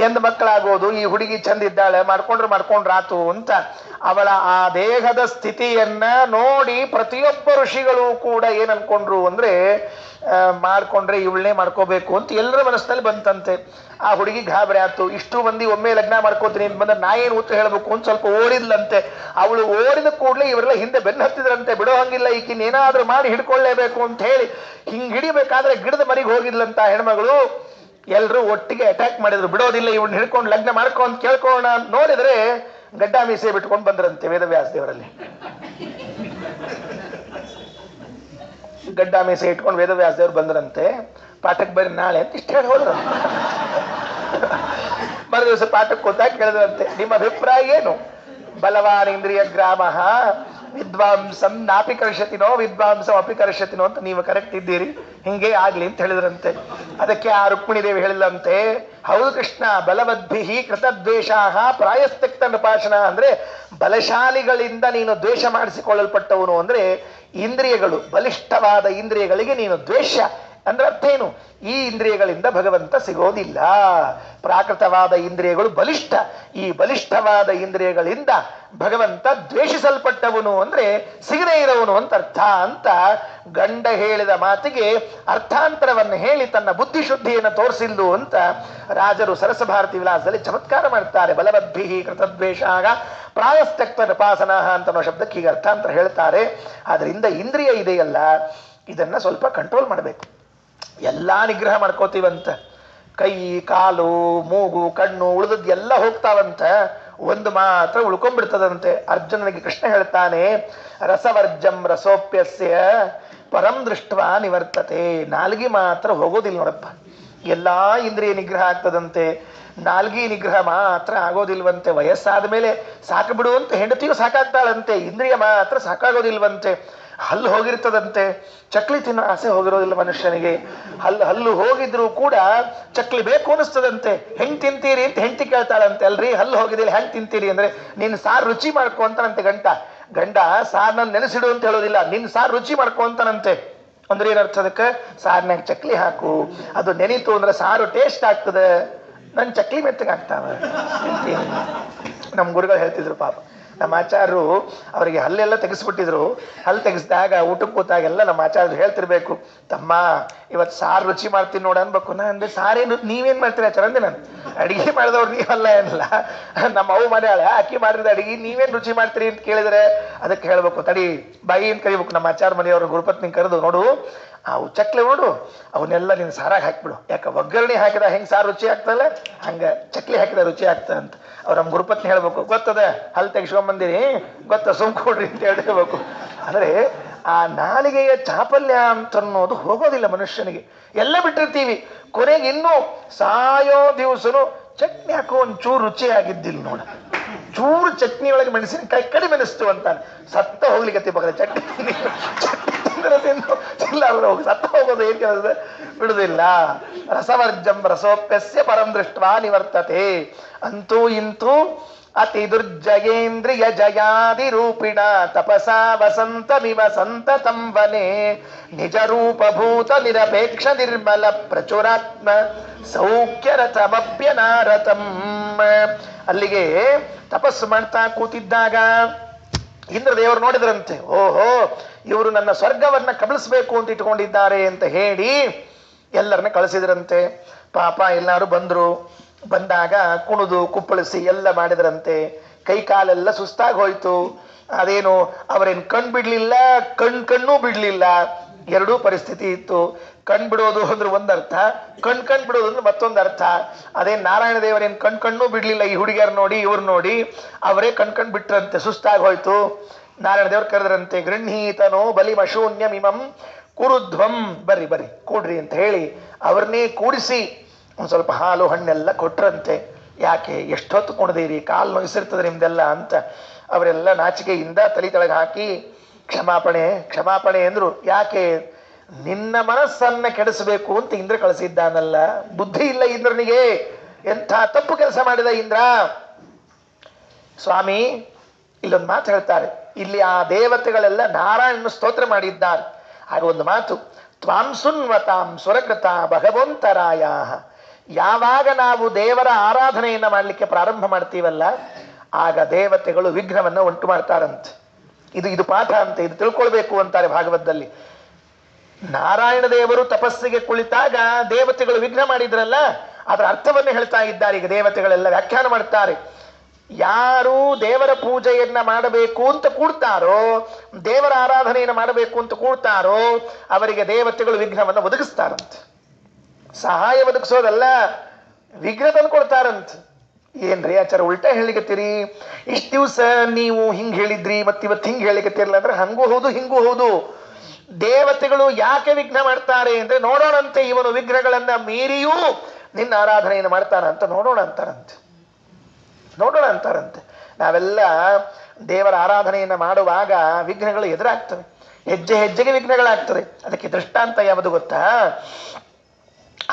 ಎಂದು ಮಕ್ಕಳಾಗೋದು, ಈ ಹುಡುಗಿ ಚಂದ ಇದ್ದಾಳೆ, ಮಾಡ್ಕೊಂಡ್ರಾತು ಅಂತ ಅವಳ ಆ ದೇಹದ ಸ್ಥಿತಿಯನ್ನ ನೋಡಿ ಪ್ರತಿಯೊಬ್ಬ ಋಷಿಗಳು ಕೂಡ ಏನ್ ಅನ್ಕೊಂಡ್ರು ಅಂದ್ರೆ, ಮಾಡ್ಕೊಂಡ್ರೆ ಇವಳನ್ನೇ ಮಾಡ್ಕೋಬೇಕು ಅಂತ ಎಲ್ಲರ ಮನಸ್ಸಿನಲ್ಲಿ ಬಂತಂತೆ. ಆ ಹುಡುಗಿ ಗಾಬರಿ ಆಯ್ತು. ಇಷ್ಟು ಮಂದಿ ಒಮ್ಮೆ ಲಗ್ನ ಮಾಡ್ಕೋತೀನಿ ಅಂತ ಬಂದ್ರೆ ನಾ ಏನು ಉತ್ತರ ಹೇಳ್ಬೇಕು ಅಂತ ಸ್ವಲ್ಪ ಓಡಿದ್ಲಂತೆ. ಅವಳು ಓಡಿದ ಕೂಡಲೇ ಇವರೆಲ್ಲ ಹಿಂದೆ ಬೆನ್ನು ಹತ್ತಿದ್ರಂತೆ. ಬಿಡೋ ಹಂಗಿಲ್ಲ, ಈಕಿನ ಏನಾದ್ರೂ ಮಾಡಿ ಹಿಡ್ಕೊಳ್ಳೇಬೇಕು ಅಂತ ಹೇಳಿ ಹಿಂಗ್ ಹಿಡಿಬೇಕಾದ್ರೆ ಗಿಡದ ಮರಿಗೆ ಹೋಗಿದ್ಲಂತ ಹೆಣ್ಮಗಳು. ಎಲ್ರು ಒಟ್ಟಿಗೆ ಅಟ್ಯಾಕ್ ಮಾಡಿದ್ರು. ಬಿಡೋದಿಲ್ಲ, ಇವನ್ನ ಹಿಡ್ಕೊಂಡು ಲಗ್ನ ಮಾಡ್ಕೊಂಡ್ ಕೇಳ್ಕೊಳ್ಳೋಣ ಅಂತ ನೋಡಿದ್ರೆ ಗಡ್ಡ ಮೀಸೆ ಬಿಟ್ಕೊಂಡು ಬಂದ್ರಂತೆ ವೇದವ್ಯಾಸ ದೇವರಲ್ಲಿ. ಗಡ್ಡ ಮೀಸೆ ಇಟ್ಕೊಂಡು ವೇದವ್ಯಾಸ ದೇವ್ರು ಬಂದ್ರಂತೆ. ಪಾಠಕ್ಕೆ ಬರ್ರಿ ನಾಳೆ ಅಂತ ಇಷ್ಟ ಹೇಳಿ ಹೋದ್ರ. ಮರು ದಿವಸ ಪಾಠಕ್ಕೆ ಕೂತಾಗ ಕೇಳಿದ್ರಂತೆ, ನಿಮ್ಮ ಅಭಿಪ್ರಾಯ ಏನು? ಬಲವಾನ್ ಇಂದ್ರಿಯ ಗ್ರಾಮ ವಿದ್ವಾಂಸಂ ನಾಪಿ ಕರ್ಷತಿನೋ ವಿದ್ವಾಂಸಂ ಅಪಿ ಕರ್ಷತಿನೋ ಅಂತ ನೀವು ಕರೆಕ್ಟ್ ಇದ್ದೀರಿ, ಹಿಂಗೆ ಆಗ್ಲಿ ಅಂತ ಹೇಳಿದ್ರಂತೆ. ಅದಕ್ಕೆ ಆ ರುಕ್ಮಿಣಿ ದೇವಿ ಹೇಳಿದಂತೆ, ಹೌದು ಕೃಷ್ಣ, ಬಲವದ್ಭಿಹಿ ಕೃತದ್ವೇಷಾಹ ಪ್ರಾಯಸ್ತಕ್ತ ನೃಪಾಶನ. ಅಂದ್ರೆ ಬಲಶಾಲಿಗಳಿಂದ ನೀನು ದ್ವೇಷ ಮಾಡಿಸಿಕೊಳ್ಳಲ್ಪಟ್ಟವನು. ಅಂದ್ರೆ ಇಂದ್ರಿಯಗಳು, ಬಲಿಷ್ಠವಾದ ಇಂದ್ರಿಯಗಳಿಗೆ ನೀನು ದ್ವೇಷ ಅಂದ್ರೆ ಅರ್ಥ ಏನು? ಈ ಇಂದ್ರಿಯಗಳಿಂದ ಭಗವಂತ ಸಿಗೋದಿಲ್ಲ. ಪ್ರಾಕೃತವಾದ ಇಂದ್ರಿಯಗಳು ಬಲಿಷ್ಠ, ಈ ಬಲಿಷ್ಠವಾದ ಇಂದ್ರಿಯಗಳಿಂದ ಭಗವಂತ ದ್ವೇಷಿಸಲ್ಪಟ್ಟವನು ಅಂದ್ರೆ ಸಿಗದೇ ಇರೋವನು ಅಂತ ಅರ್ಥ ಅಂತ ಗಂಡ ಹೇಳಿದ ಮಾತಿಗೆ ಅರ್ಥಾಂತರವನ್ನು ಹೇಳಿ ತನ್ನ ಬುದ್ಧಿಶುದ್ಧಿಯನ್ನು ತೋರಿಸಿಲ್ಲು ಅಂತ ರಾಜರು ಸರಸಭಾರತಿ ವಿಲಾಸದಲ್ಲಿ ಚಮತ್ಕಾರ ಮಾಡ್ತಾರೆ. ಬಲವದ್ಭಿಹಿ ಕೃತದ್ವೇಷಾಗ ಪ್ರಾಯಸ್ತಕ್ತ ನೃಪಾಸನ ಅಂತ ಶಬ್ದಕ್ಕೆ ಈಗ ಅರ್ಥಾಂತರ ಹೇಳ್ತಾರೆ. ಆದ್ರಿಂದ ಇಂದ್ರಿಯ ಇದೆಯಲ್ಲ, ಇದನ್ನ ಸ್ವಲ್ಪ ಕಂಟ್ರೋಲ್ ಮಾಡಬೇಕು. ಎಲ್ಲಾ ನಿಗ್ರಹ ಮಾಡ್ಕೋತೀವಂತ, ಕೈ, ಕಾಲು, ಮೂಗು, ಕಣ್ಣು ಉಳಿದದ್ದು ಎಲ್ಲ ಹೋಗ್ತಾವಂತ, ಒಂದು ಮಾತ್ರ ಉಳ್ಕೊಂಡ್ಬಿಡ್ತದಂತೆ. ಅರ್ಜುನನಿಗೆ ಕೃಷ್ಣ ಹೇಳ್ತಾನೆ, ರಸವರ್ಜಂ ರಸೋಪ್ಯಸ್ಯ ಪರಂ ದೃಷ್ಟ್ವಾ ನಿವರ್ತತೆ. ನಾಲ್ಗಿ ಮಾತ್ರ ಹೋಗೋದಿಲ್ಲ ನೋಡಪ್ಪ. ಎಲ್ಲಾ ಇಂದ್ರಿಯ ನಿಗ್ರಹ ಆಗ್ತದಂತೆ, ನಾಲ್ಗಿ ನಿಗ್ರಹ ಮಾತ್ರ ಆಗೋದಿಲ್ವಂತೆ. ವಯಸ್ಸಾದ ಮೇಲೆ ಸಾಕು ಬಿಡುವಂತ ಹೆಂಡತಿಯು ಸಾಕಾಗ್ತಾಳಂತೆ, ಇಂದ್ರಿಯ ಮಾತ್ರ ಸಾಕಾಗೋದಿಲ್ವಂತೆ. ಹಲ್ಲು ಹೋಗಿರ್ತದಂತೆ, ಚಕ್ಲಿ ತಿನ್ನೋ ಆಸೆ ಹೋಗಿರೋದಿಲ್ಲ ಮನುಷ್ಯನಿಗೆ. ಹಲ್ಲು ಹೋಗಿದ್ರು ಕೂಡ ಚಕ್ಲಿ ಬೇಕು ಅನಿಸ್ತದಂತೆ. ಹೆಂಗ್ ತಿಂತೀರಿ ಅಂತ ಹೆಂಡತಿ ಕೇಳ್ತಾಳಂತೆ. ಅಲ್ರಿ ಹಲ್ಲು ಹೋಗಿದಿಲ್ಲ ಹೆಂಗ್ ತಿಂತೀರಿ ಅಂದ್ರೆ, ನಿನ್ ಸಾರು ರುಚಿ ಮಾಡ್ಕೊಂತಾನಂತೆ ಗಂಡ ಸಾರ್ನ ನೆನೆಸಿಡು ಅಂತ ಹೇಳೋದಿಲ್ಲ, ನಿನ್ ಸಾರು ರುಚಿ ಮಾಡ್ಕೊಂತಾನಂತೆ. ಅಂದ್ರೆ ಏನರ್ಥ ಅದಕ್ಕೆ? ಸಾರ್ನಾಗ ಚಕ್ಲಿ ಹಾಕು, ಅದು ನೆನೀತು ಅಂದ್ರೆ ಸಾರು ಟೇಸ್ಟ್ ಆಗ್ತದೆ, ನನ್ ಚಕ್ಲಿ ಮೆತ್ತಗಾಗ್ತಾವ. ನಮ್ ಗುರುಗಳು ಹೇಳ್ತಿದ್ರು ಪಾಪ, ನಮ್ಮ ಆಚಾರ್ಯರು ಅವರಿಗೆ ಹಲ್ಲೆಲ್ಲ ತೆಗೆಸ್ಬಿಟ್ಟಿದ್ರು. ಹಲ್ಲು ತೆಗೆಸಿದಾಗ ಊಟಕ್ಕೆ ಕೂತಾಗೆಲ್ಲ ನಮ್ಮ ಆಚಾರ್ಯರು ಹೇಳ್ತಿರ್ಬೇಕು, ತಮ್ಮ ಇವತ್ತು ಸಾರು ರುಚಿ ಮಾಡ್ತೀನಿ ನೋಡ ಅನ್ಬೇಕು. ನಾ ಅಂದ್ರೆ ಸಾರೇನು ನೀವೇನ್ ಮಾಡ್ತೀರಿ ಆಚಾರ ಅಂದೆ. ನಾನು ಅಡಿಗೆ ಮಾಡಿದವ್ರು ನೀವಲ್ಲ ಏನಲ್ಲ, ನಮ್ಮ ಅವು ಮನೆಯಾಳೆ ಅಕ್ಕಿ ಮಾಡಿದ ಅಡಿಗೆ ನೀವೇನ್ ರುಚಿ ಮಾಡ್ತೀರಿ ಅಂತ ಕೇಳಿದ್ರೆ ಅದಕ್ಕೆ ಹೇಳ್ಬೇಕು, ತಡಿ ಬಾಯಿ ಅಂತ ಕರಿಬೇಕು. ನಮ್ಮ ಆಚಾರ ಮನೆಯವ್ರ ಗುರುಪತ್ನಿ ಕರೆದು, ನೋಡು ಅವು ಚಕ್ಲಿ ನೋಡು ಅವನ್ನೆಲ್ಲ ನೀನು ಸಾರಾಗ ಹಾಕಿಬಿಡು. ಯಾಕೆ ಒಗ್ಗರಣೆ ಹಾಕಿದ ಹೆಂಗೆ ಸಾರು ರುಚಿ ಆಗ್ತಲ್ಲ ಹಂಗೆ ಚಕ್ಲಿ ಹಾಕಿದ ರುಚಿ ಆಗ್ತದೆ ಅಂತ ಅವ್ರು ನಮ್ಮ ಗುರುಪತ್ನಿ ಹೇಳ್ಬೇಕು. ಗೊತ್ತದ ಹಲ್ ತೆಗಿಸ್ಕೊಂಬಂದಿರಿ ಗೊತ್ತ ಸುಮ್ಕೊಡ್ರಿ ಅಂತ ಹೇಳ್ಬೇಕು. ಅಂದರೆ ಆ ನಾಲಿಗೆಯ ಚಾಪಲ್ಯ ಅಂತ ಅನ್ನೋದು ಹೋಗೋದಿಲ್ಲ ಮನುಷ್ಯನಿಗೆ. ಎಲ್ಲ ಬಿಟ್ಟಿರ್ತೀವಿ, ಕೊನೆಗೆ ಇನ್ನೂ ಸಾಯೋ ದಿವಸನು ಚಟ್ನಿ ಹಾಕೋ ಒಂಚೂರು ರುಚಿಯಾಗಿದ್ದಿಲ್ಲ ನೋಡ, ಚೂರು ಚಟ್ನಿ ಒಳಗೆ ಮೆಣಸಿನಕಾಯಿ ಕಡಿಮೆ ಅನಿಸ್ತು ಅಂತಾನೆ. ಸತ್ತ ಹೋಗ್ಲಿಕ್ಕೆ ಬಗಲ ಚಟ್ನಿ ತಿಂದ್ರೆ ಹೋಗಿ ಸತ್ತ ಹೋಗೋದು ಏನ್ ಕೆಲಸ ಬಿಡುದಿಲ್ಲ. ರಸವರ್ಜಂ ರಸೋಪ್ಯಸ್ಯ ಪರಂ ದೃಷ್ಟ್ವಾ ನಿವರ್ತತೆ. ಅಂತೂ ಇಂತೂ ಅತಿ ದುರ್ಜಯೇಂದ್ರಿಯ ಜಯಾದಿ ರೂಪಿಣ ತಪಸಾ ವಸಂತಮಿವ ಸಂತತಂ ವನೆ ನಿಜ ರೂಪಭೂತ ನಿರಪೇಕ್ಷ ನಿರ್ಮಲ ಪ್ರಚುರಾತ್ಮ ಸೌಖ್ಯರಥಮಪ್ಯನಾರತಂ. ಅಲ್ಲಿಗೆ ತಪಸ್ಸು ಮಾಡ್ತಾ ಕೂತಿದ್ದಾಗ ಇಂದ್ರದೇವರು ನೋಡಿದ್ರಂತೆ. ಓಹೋ, ಇವರು ನನ್ನ ಸ್ವರ್ಗವನ್ನ ಕಬಳಿಸ್ಬೇಕು ಅಂತ ಇಟ್ಕೊಂಡಿದ್ದಾರೆ ಅಂತ ಹೇಳಿ ಎಲ್ಲರನ್ನ ಕಳಿಸಿದ್ರಂತೆ. ಪಾಪ ಎಲ್ಲರೂ ಬಂದ್ರು. ಬಂದಾಗ ಕುಣಿದು ಕುಪ್ಪಳಿಸಿ ಎಲ್ಲ ಮಾಡಿದ್ರಂತೆ. ಕೈ ಕಾಲೆಲ್ಲ ಸುಸ್ತಾಗಿ ಹೋಯ್ತು. ಅದೇನು ಅವರೇನು ಕಣ್ ಬಿಡ್ಲಿಲ್ಲ, ಕಣ್ಣು ಬಿಡ್ಲಿಲ್ಲ. ಎರಡೂ ಪರಿಸ್ಥಿತಿ ಇತ್ತು. ಕಣ್ ಬಿಡೋದು ಅಂದ್ರೆ ಒಂದರ್ಥ, ಕಣ್ ಬಿಡೋದು ಅಂದ್ರೆ ಮತ್ತೊಂದು ಅರ್ಥ. ಅದೇ ನಾರಾಯಣ ದೇವರೇನು ಕಣ್ಣು ಬಿಡ್ಲಿಲ್ಲ ಈ ಹುಡುಗಿಯರ್ ನೋಡಿ ಇವ್ರು ನೋಡಿ, ಅವರೇ ಕಣ್ ಬಿಟ್ರಂತೆ, ಸುಸ್ತಾಗಿ ಹೋಯ್ತು. ನಾರಾಯಣ ದೇವ್ರು ಕರೆದ್ರಂತೆ, ಗೃಹೀತನೋ ಬಲಿಮಶೂನ್ಯಮಿಮಂ ಕುರುಧ್ವಂ, ಬರ್ರಿ ಬರ್ರಿ ಕೂಡ್ರಿ ಅಂತ ಹೇಳಿ ಅವ್ರನ್ನೇ ಕೂಡಿಸಿ ಒಂದು ಸ್ವಲ್ಪ ಹಾಲು ಹಣ್ಣೆಲ್ಲ ಕೊಟ್ರಂತೆ. ಯಾಕೆ ಎಷ್ಟೊತ್ತು ಕುಣದೀರಿ, ಕಾಲು ನೋಯಿಸಿರ್ತದೆ ನಿಮ್ದೆಲ್ಲ ಅಂತ. ಅವರೆಲ್ಲ ನಾಚಿಕೆಯಿಂದ ತಲೆ ತೆಳಗೆ ಹಾಕಿ ಕ್ಷಮಾಪಣೆ ಅಂದ್ರು. ಯಾಕೆ? ನಿನ್ನ ಮನಸ್ಸನ್ನ ಕೆಡಿಸಬೇಕು ಅಂತ ಇಂದ್ರ ಕಳಿಸಿದ್ದಾನಲ್ಲ. ಬುದ್ಧಿ ಇಲ್ಲ ಇಂದ್ರನಿಗೆ, ಎಂಥ ತಪ್ಪು ಕೆಲಸ ಮಾಡಿದ ಇಂದ್ರ. ಸ್ವಾಮಿ ಇಲ್ಲೊಂದು ಮಾತು ಹೇಳ್ತಾರೆ, ಇಲ್ಲಿ ಆ ದೇವತೆಗಳೆಲ್ಲ ನಾರಾಯಣನ ಸ್ತೋತ್ರ ಮಾಡಿದ್ದಾರೆ. ಆಗ ಒಂದು ಮಾತು, ತ್ವಾಂ ಸುನ್ವತಾಂ ಸುರಕೃತ ಭಗವಂತರಾಯ. ಯಾವಾಗ ನಾವು ದೇವರ ಆರಾಧನೆಯನ್ನ ಮಾಡಲಿಕ್ಕೆ ಪ್ರಾರಂಭ ಮಾಡ್ತೀವಲ್ಲ, ಆಗ ದೇವತೆಗಳು ವಿಘ್ನವನ್ನ ಉಂಟು ಮಾಡ್ತಾರಂತೆ. ಇದು ಪಾಠ ಅಂತ, ಇದು ತಿಳ್ಕೊಳ್ಬೇಕು ಅಂತಾರೆ ಭಾಗವತದಲ್ಲಿ. ನಾರಾಯಣ ದೇವರು ತಪಸ್ಸಿಗೆ ಕುಳಿತಾಗ ದೇವತೆಗಳು ವಿಘ್ನ ಮಾಡಿದ್ರಲ್ಲ, ಅದರ ಅರ್ಥವನ್ನೇ ಹೇಳ್ತಾ ಇದ್ದಾರೆ. ಈಗ ದೇವತೆಗಳೆಲ್ಲ ವ್ಯಾಖ್ಯಾನ ಮಾಡ್ತಾರೆ. ಯಾರು ದೇವರ ಪೂಜೆಯನ್ನ ಮಾಡಬೇಕು ಅಂತ ಕೂಡ್ತಾರೋ, ದೇವರ ಆರಾಧನೆಯನ್ನು ಮಾಡಬೇಕು ಅಂತ ಕೂಡ್ತಾರೋ, ಅವರಿಗೆ ದೇವತೆಗಳು ವಿಘ್ನವನ್ನು ಒದಗಿಸ್ತಾರಂತೆ. ಸಹಾಯ ಒದಗಿಸೋದಲ್ಲ, ವಿಘ್ನ ತಂದು ಕೊಡ್ತಾರಂತ. ಏನ್ರಿ ಆಚಾರ ಉಲ್ಟಾ ಹೇಳಿಕತ್ತೀರಿ, ಇಷ್ಟು ದಿವಸ ನೀವು ಹಿಂಗ್ ಹೇಳಿದ್ರಿ ಮತ್ತಿವತ್ತು ಹಿಂಗ್ ಹೇಳಿಕತ್ತಿರಲ್ಲ ಅಂದ್ರೆ ಹಂಗೂ ಹೌದು ಹಿಂಗೂ ಹೌದು. ದೇವತೆಗಳು ಯಾಕೆ ವಿಘ್ನ ಮಾಡ್ತಾರೆ ಅಂದ್ರೆ, ನೋಡೋಣಂತೆ ಇವನು ವಿಘ್ನಗಳನ್ನ ಮೀರಿಯೂ ನಿನ್ನ ಆರಾಧನೆಯನ್ನು ಮಾಡ್ತಾನ ಅಂತ ನೋಡೋಣ ಅಂತಾರಂತೆ. ನಾವೆಲ್ಲ ದೇವರ ಆರಾಧನೆಯನ್ನು ಮಾಡುವಾಗ ವಿಘ್ನಗಳು ಎದುರಾಗ್ತವೆ, ಹೆಜ್ಜೆಗೆ ವಿಘ್ನಗಳಾಗ್ತದೆ. ಅದಕ್ಕೆ ದೃಷ್ಟಾಂತ ಯಾವುದು ಗೊತ್ತಾ?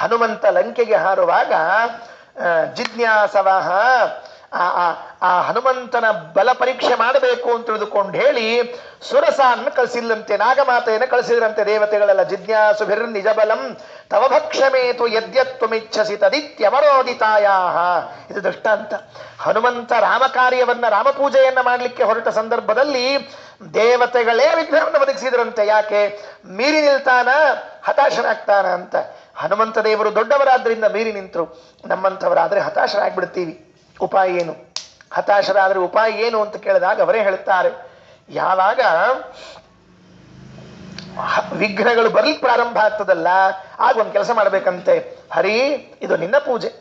ಹನುಮಂತ ಲಂಕೆಗೆ ಹಾರುವಾಗ ಜಿಜ್ಞಾಸವಃ ಆ ಹನುಮಂತನ ಬಲ ಪರೀಕ್ಷೆ ಮಾಡಬೇಕು ಅಂತ ತಿಳಿದುಕೊಂಡು ಹೇಳಿ ಸುರಸಾನ್ನ ಕಳಿಸಿಲ್ಲಂತೆ, ನಾಗಮಾತೆಯನ್ನು ಕಳಿಸಿದ್ರಂತೆ ದೇವತೆಗಳೆಲ್ಲ. ಜಿಜ್ಞಾಸುಭಿರ್ ನಿಜ ಬಲಂ ತವ ಭಕ್ಷಮೇತು ಯದ್ಯತ್ವಮಿಚ್ಛಸಿ ತದಿತ್ಯವರೋದಿತಾಯಾ. ಇದು ದೃಷ್ಟಾಂತ. ಹನುಮಂತ ರಾಮಕಾರ್ಯವನ್ನ ರಾಮಪೂಜೆಯನ್ನ ಮಾಡಲಿಕ್ಕೆ ಹೊರಟ ಸಂದರ್ಭದಲ್ಲಿ ದೇವತೆಗಳೇ ವಿಘ್ನವನ್ನು ಒದಗಿಸಿದ್ರಂತೆ. ಯಾಕೆ? ಮೀರಿ ನಿಲ್ತಾನ, ಹತಾಶನಾಗ್ತಾನ ಅಂತ. ಹನುಮಂತ ದೇವರು ದೊಡ್ಡವರಾದ್ರಿಂದ ಮೀರಿ ನಿಂತರು. ನಮ್ಮಂಥವರಾದ್ರೆ ಹತಾಶರಾಗ್ಬಿಡ್ತೀವಿ. ಉಪಾಯ ಏನು? ಹತಾಶರಾದ್ರೆ ಉಪಾಯ ಏನು ಅಂತ ಕೇಳಿದಾಗ ಅವರೇ ಹೇಳ್ತಾರೆ, ಯಾವಾಗ ವಿಘ್ನಗಳು ಬರ್ಲಿಕ್ಕೆ ಪ್ರಾರಂಭ ಆಗ್ತದಲ್ಲ, ಆಗ ಒಂದು ಕೆಲಸ ಮಾಡ್ಬೇಕಂತೆ. ಹರಿ, ಇದು ನಿನ್ನ ಪೂಜೆ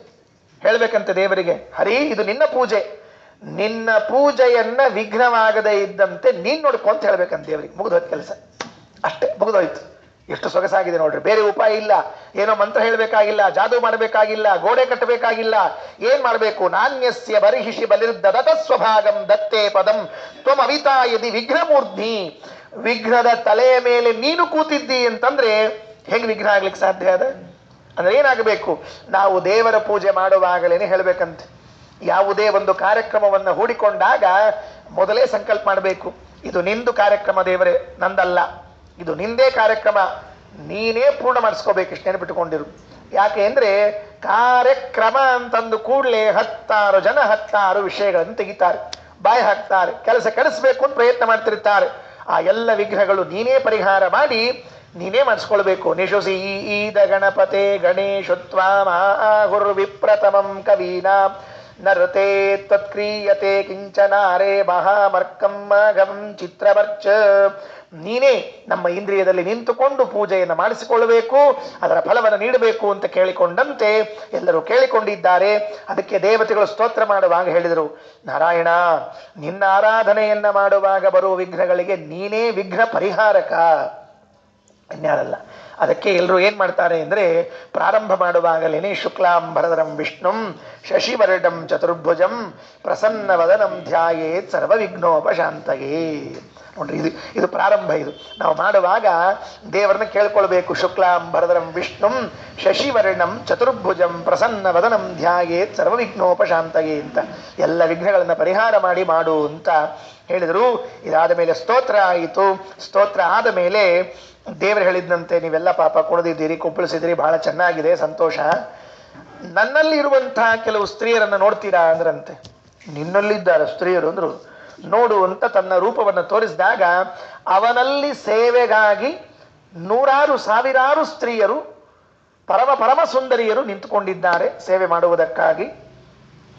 ಹೇಳ್ಬೇಕಂತೆ ದೇವರಿಗೆ. ಹರಿ, ಇದು ನಿನ್ನ ಪೂಜೆ, ನಿನ್ನ ಪೂಜೆಯನ್ನ ವಿಘ್ನವಾಗದೇ ಇದ್ದಂತೆ ನೀನ್ ನೋಡ್ಕೊಂತ ಹೇಳ್ಬೇಕಂತ ದೇವರಿಗೆ. ಮುಗಿದೋಯ್ತು ಕೆಲಸ, ಅಷ್ಟೇ ಮುಗಿದೋಯ್ತು. ಎಷ್ಟು ಸೊಗಸಾಗಿದೆ ನೋಡ್ರಿ. ಬೇರೆ ಉಪಾಯ ಇಲ್ಲ, ಏನೋ ಮಂತ್ರ ಹೇಳಬೇಕಾಗಿಲ್ಲ, ಜಾದೂ ಮಾಡಬೇಕಾಗಿಲ್ಲ, ಗೋಡೆ ಕಟ್ಟಬೇಕಾಗಿಲ್ಲ. ಏನ್ ಮಾಡಬೇಕು? ನಾಣ್ಯಸ್ಯ ಬರಿಹಿಷಿ ಬಲಿರ್ದದತ ಸ್ವಭಾಗಂ ದತ್ತೇ ಪದಂ ತ್ವಂ ಅವಿತಾ ಯದಿ ವಿಘ್ನಮೂರ್ಧ್ನಿ. ವಿಘ್ನದ ತಲೆಯ ಮೇಲೆ ನೀನು ಕೂತಿದ್ದಿ ಅಂತಂದ್ರೆ ಹೆಂಗ್ ವಿಘ್ನ ಆಗ್ಲಿಕ್ಕೆ ಸಾಧ್ಯ ಅದ? ಅಂದ್ರೆ ಏನಾಗಬೇಕು? ನಾವು ದೇವರ ಪೂಜೆ ಮಾಡುವಾಗಲೇನೆ ಹೇಳ್ಬೇಕಂತೆ. ಯಾವುದೇ ಒಂದು ಕಾರ್ಯಕ್ರಮವನ್ನ ಹೂಡಿಕೊಂಡಾಗ ಮೊದಲೇ ಸಂಕಲ್ಪ ಮಾಡಬೇಕು, ಇದು ನಿಂದು ಕಾರ್ಯಕ್ರಮ ದೇವರೇ, ನಂದಲ್ಲ, ಇದು ನಿಂದೇ ಕಾರ್ಯಕ್ರಮ, ನೀನೇ ಪೂರ್ಣ ಮಾಡಿಸ್ಕೋಬೇಕು. ಇಷ್ಟು ನೆನಪಿಟ್ಟುಕೊಂಡಿರು. ಯಾಕೆ ಅಂದ್ರೆ ಕಾರ್ಯಕ್ರಮ ಅಂತಂದು ಕೂಡಲೇ 10 ಜನ 10 ವಿಷಯಗಳನ್ನು ತೆಗಿತಾರೆ, ಬಾಯಿ ಹಾಕ್ತಾರೆ, ಕೆಲಸ ಕೆಡಿಸ್ಬೇಕು ಅಂತ ಪ್ರಯತ್ನ ಮಾಡ್ತಿರ್ತಾರೆ. ಆ ಎಲ್ಲ ವಿಘ್ನಗಳು ನೀನೇ ಪರಿಹಾರ ಮಾಡಿ ನೀನೇ ಮಾಡಿಸ್ಕೊಳ್ಬೇಕು. ನಿಶುಸಿ ಈದ ಗಣಪತೆ ಗಣೇಶತ್ವ ಮಹಾಹುರ್ ವಿಪ್ರತಮಂ ಕವೀನಾ ನರತೆ ತತ್ಕ್ರಿಯತೆ ಕಿಂಚನಾರೇ ಮಹಾಮರ್ಕಂ ಮಾಘವಂ ಚಿತ್ರವರ್ಚ. ನೀನೇ ನಮ್ಮ ಇಂದ್ರಿಯದಲ್ಲಿ ನಿಂತುಕೊಂಡು ಪೂಜೆಯನ್ನು ಮಾಡಿಸಿಕೊಳ್ಳಬೇಕು, ಅದರ ಫಲವನ್ನು ನೀಡಬೇಕು ಅಂತ ಕೇಳಿಕೊಂಡಂತೆ ಎಲ್ಲರೂ ಕೇಳಿಕೊಂಡಿದ್ದಾರೆ. ಅದಕ್ಕೆ ದೇವತೆಗಳು ಸ್ತೋತ್ರ ಮಾಡುವಾಗ ಹೇಳಿದರು, ನಾರಾಯಣ, ನಿನ್ನ ಆರಾಧನೆಯನ್ನ ಮಾಡುವಾಗ ಬರುವ ವಿಘ್ನಗಳಿಗೆ ನೀನೇ ವಿಘ್ನ ಪರಿಹಾರಕ, ಅನ್ಯಾರಲ್ಲ. ಅದಕ್ಕೆ ಎಲ್ಲರೂ ಏನ್ ಮಾಡ್ತಾರೆ ಅಂದ್ರೆ, ಪ್ರಾರಂಭ ಮಾಡುವಾಗಲೇನೆ ಶುಕ್ಲಾಂಬರಧರಂ ವಿಷ್ಣುಂ ಶಶಿವರ್ಣಂ ಚತುರ್ಭುಜಂ ಪ್ರಸನ್ನವದನಂ ಧ್ಯಾಯೇತ್ ಸರ್ವ ವಿಘ್ನೋಪಶಾಂತಯೇ. ನೋಡ್ರಿ, ಇದು ಪ್ರಾರಂಭ. ಇದು ನಾವು ಮಾಡುವಾಗ ದೇವರನ್ನ ಕೇಳ್ಕೊಳ್ಬೇಕು. ಶುಕ್ಲಾಂಬರಧರಂ ವಿಷ್ಣುಂ ಶಶಿವರ್ಣಂ ಚತುರ್ಭುಜಂ ಪ್ರಸನ್ನವದನಂ ಧ್ಯಾಯೇತ್ ಸರ್ವ ವಿಘ್ನೋಪಶಾಂತಯೇ ಅಂತ, ಎಲ್ಲ ವಿಘ್ನಗಳನ್ನು ಪರಿಹಾರ ಮಾಡಿ ಮಾಡು ಅಂತ ಹೇಳಿದರು. ಇದಾದ ಮೇಲೆ ಸ್ತೋತ್ರ ಆಯಿತು. ಸ್ತೋತ್ರ ಆದ ಮೇಲೆ ದೇವರು ಹೇಳಿದ್ದಂತೆ, ನೀವೆಲ್ಲ ಪಾಪ ಕುಣಿದಿದ್ದೀರಿ, ಕುಪ್ಪಳಿಸಿದಿರಿ, ಬಹಳ ಚೆನ್ನಾಗಿದೆ, ಸಂತೋಷ. ನನ್ನಲ್ಲಿ ಇರುವಂತಹ ಕೆಲವು ಸ್ತ್ರೀಯರನ್ನು ನೋಡ್ತೀರಾ ಅಂದ್ರಂತೆ. ನಿನ್ನಲ್ಲಿದ್ದಾರೆ ಸ್ತ್ರೀಯರು ಅಂದ್ರು. ನೋಡು ಅಂತ ತನ್ನ ರೂಪವನ್ನು ತೋರಿಸಿದಾಗ ಅವನಲ್ಲಿ ಸೇವೆಗಾಗಿ ನೂರಾರು ಸಾವಿರಾರು ಸ್ತ್ರೀಯರು, ಪರಮ ಸುಂದರಿಯರು ನಿಂತುಕೊಂಡಿದ್ದಾರೆ ಸೇವೆ ಮಾಡುವುದಕ್ಕಾಗಿ.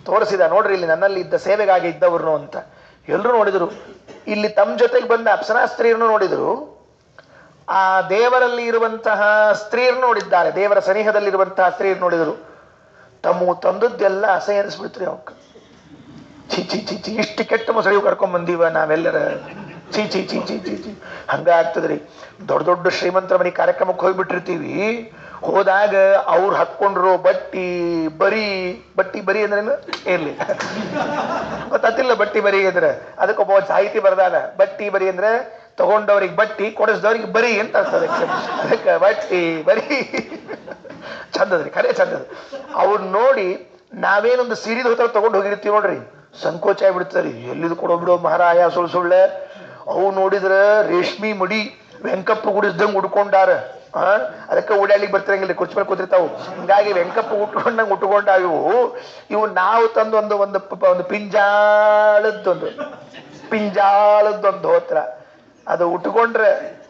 ತೋರಿಸಿದ, ನೋಡ್ರಿ ಇಲ್ಲಿ ನನ್ನಲ್ಲಿ ಇದ್ದ ಸೇವೆಗಾಗಿ ಇದ್ದವ್ರನ್ನು ಅಂತ. ಎಲ್ಲರೂ ನೋಡಿದರು. ಇಲ್ಲಿ ತಮ್ಮ ಜೊತೆಗೆ ಬಂದ ಅಪ್ಸರಾ ಸ್ತ್ರೀಯರನ್ನು ನೋಡಿದರು, ಆ ದೇವರಲ್ಲಿ ಇರುವಂತಹ ಸ್ತ್ರೀಯರು ನೋಡಿದ್ದಾರೆ, ದೇವರ ಸನಿಹದಲ್ಲಿರುವಂತಹ ಸ್ತ್ರೀಯರು ನೋಡಿದರು. ತಮ್ಮ ತಂದದ್ದೆಲ್ಲ ಅಸಹ್ಯ ಅನಿಸ್ಬಿಡ್ತ್ರಿ ಅವಕ್ಕೆ. ಚಿ ಚಿ ಚಿ ಚಿ ಇಷ್ಟು ಕೆಟ್ಟ ಮೊಸಳಿವು ಕರ್ಕೊಂಡ್ ಬಂದೀವ ನಾವೆಲ್ಲರ, ಚಿ ಚಿ ಚಿ ಚಿ ಚಿ ಚಿ ಹಂಗ ಆಗ್ತದ್ರಿ. ದೊಡ್ಡ ದೊಡ್ಡ ಶ್ರೀಮಂತರ ಮನೆ ಕಾರ್ಯಕ್ರಮಕ್ಕೆ ಹೋಗ್ಬಿಟ್ಟಿರ್ತೀವಿ. ಹೋದಾಗ ಅವ್ರು ಹಾಕ್ಕೊಂಡ್ರು ಬಟ್ಟಿ ಬರಿ ಅಂದ್ರೇನು ಇರ್ಲಿ ಗೊತ್ತಿಲ್ಲ. ಬಟ್ಟಿ ಬರಿ ಅಂದ್ರೆ ಅದಕ್ಕೊಬ್ಬ ಸಾಹಿತಿ ಬರ್ದಾನ, ಬಟ್ಟಿ ಬರಿ ಅಂದ್ರೆ ತಗೊಂಡವ್ರಿಗೆ ಬಟ್ಟಿ, ಕೊಡಿಸಿದವ್ರಿಗೆ ಬರಿ ಅಂತ ಅರ್ಥದ. ಅದಕ್ಕೆ ಬಟ್ಟಿ ಬರಿ ಚಂದದ್ರಿ, ಖರೆ ಚಂದದ. ಅವ್ರು ನೋಡಿ ನಾವೇನೊಂದು ಸೀರಿದ ಹೊತ್ತ ತಗೊಂಡು ಹೋಗಿರ್ತೀವಿ ನೋಡ್ರಿ, ಸಂಕೋಚ ಆಗ್ಬಿಡ್ತಾರೆ. ಎಲ್ಲಿದು ಕೊಡೋಬಿಡೋ ಮಹಾರಾಯ ಸುಳ್ಳೆ. ಅವು ನೋಡಿದ್ರ ರೇಷ್ಮಿ ಮಡಿ ವೆಂಕಪ್ಪ ಗುಡಿಸ್ದಂಗೆ ಉಡ್ಕೊಂಡಾರ. ಅದಕ್ಕೆ ಓಡಾಡ್ಲಿಕ್ಕೆ ಬರ್ತಿರಂಗಿಲ್ಲ, ಕುರ್ಚಿ ಮೇಲೆ ಕೂತಿರ್ತಾವು. ಹಿಂಗಾಗಿ ವೆಂಕಪ್ಪ ಉಟ್ಕೊಂಡಂಗೆ ಉಟ್ಕೊಂಡಾವ ಇವು. ನಾವು ತಂದು ಒಂದು ಪಿಂಜಾಳದ್ದೊಂದು ಹೋತ್ರ, ಅದು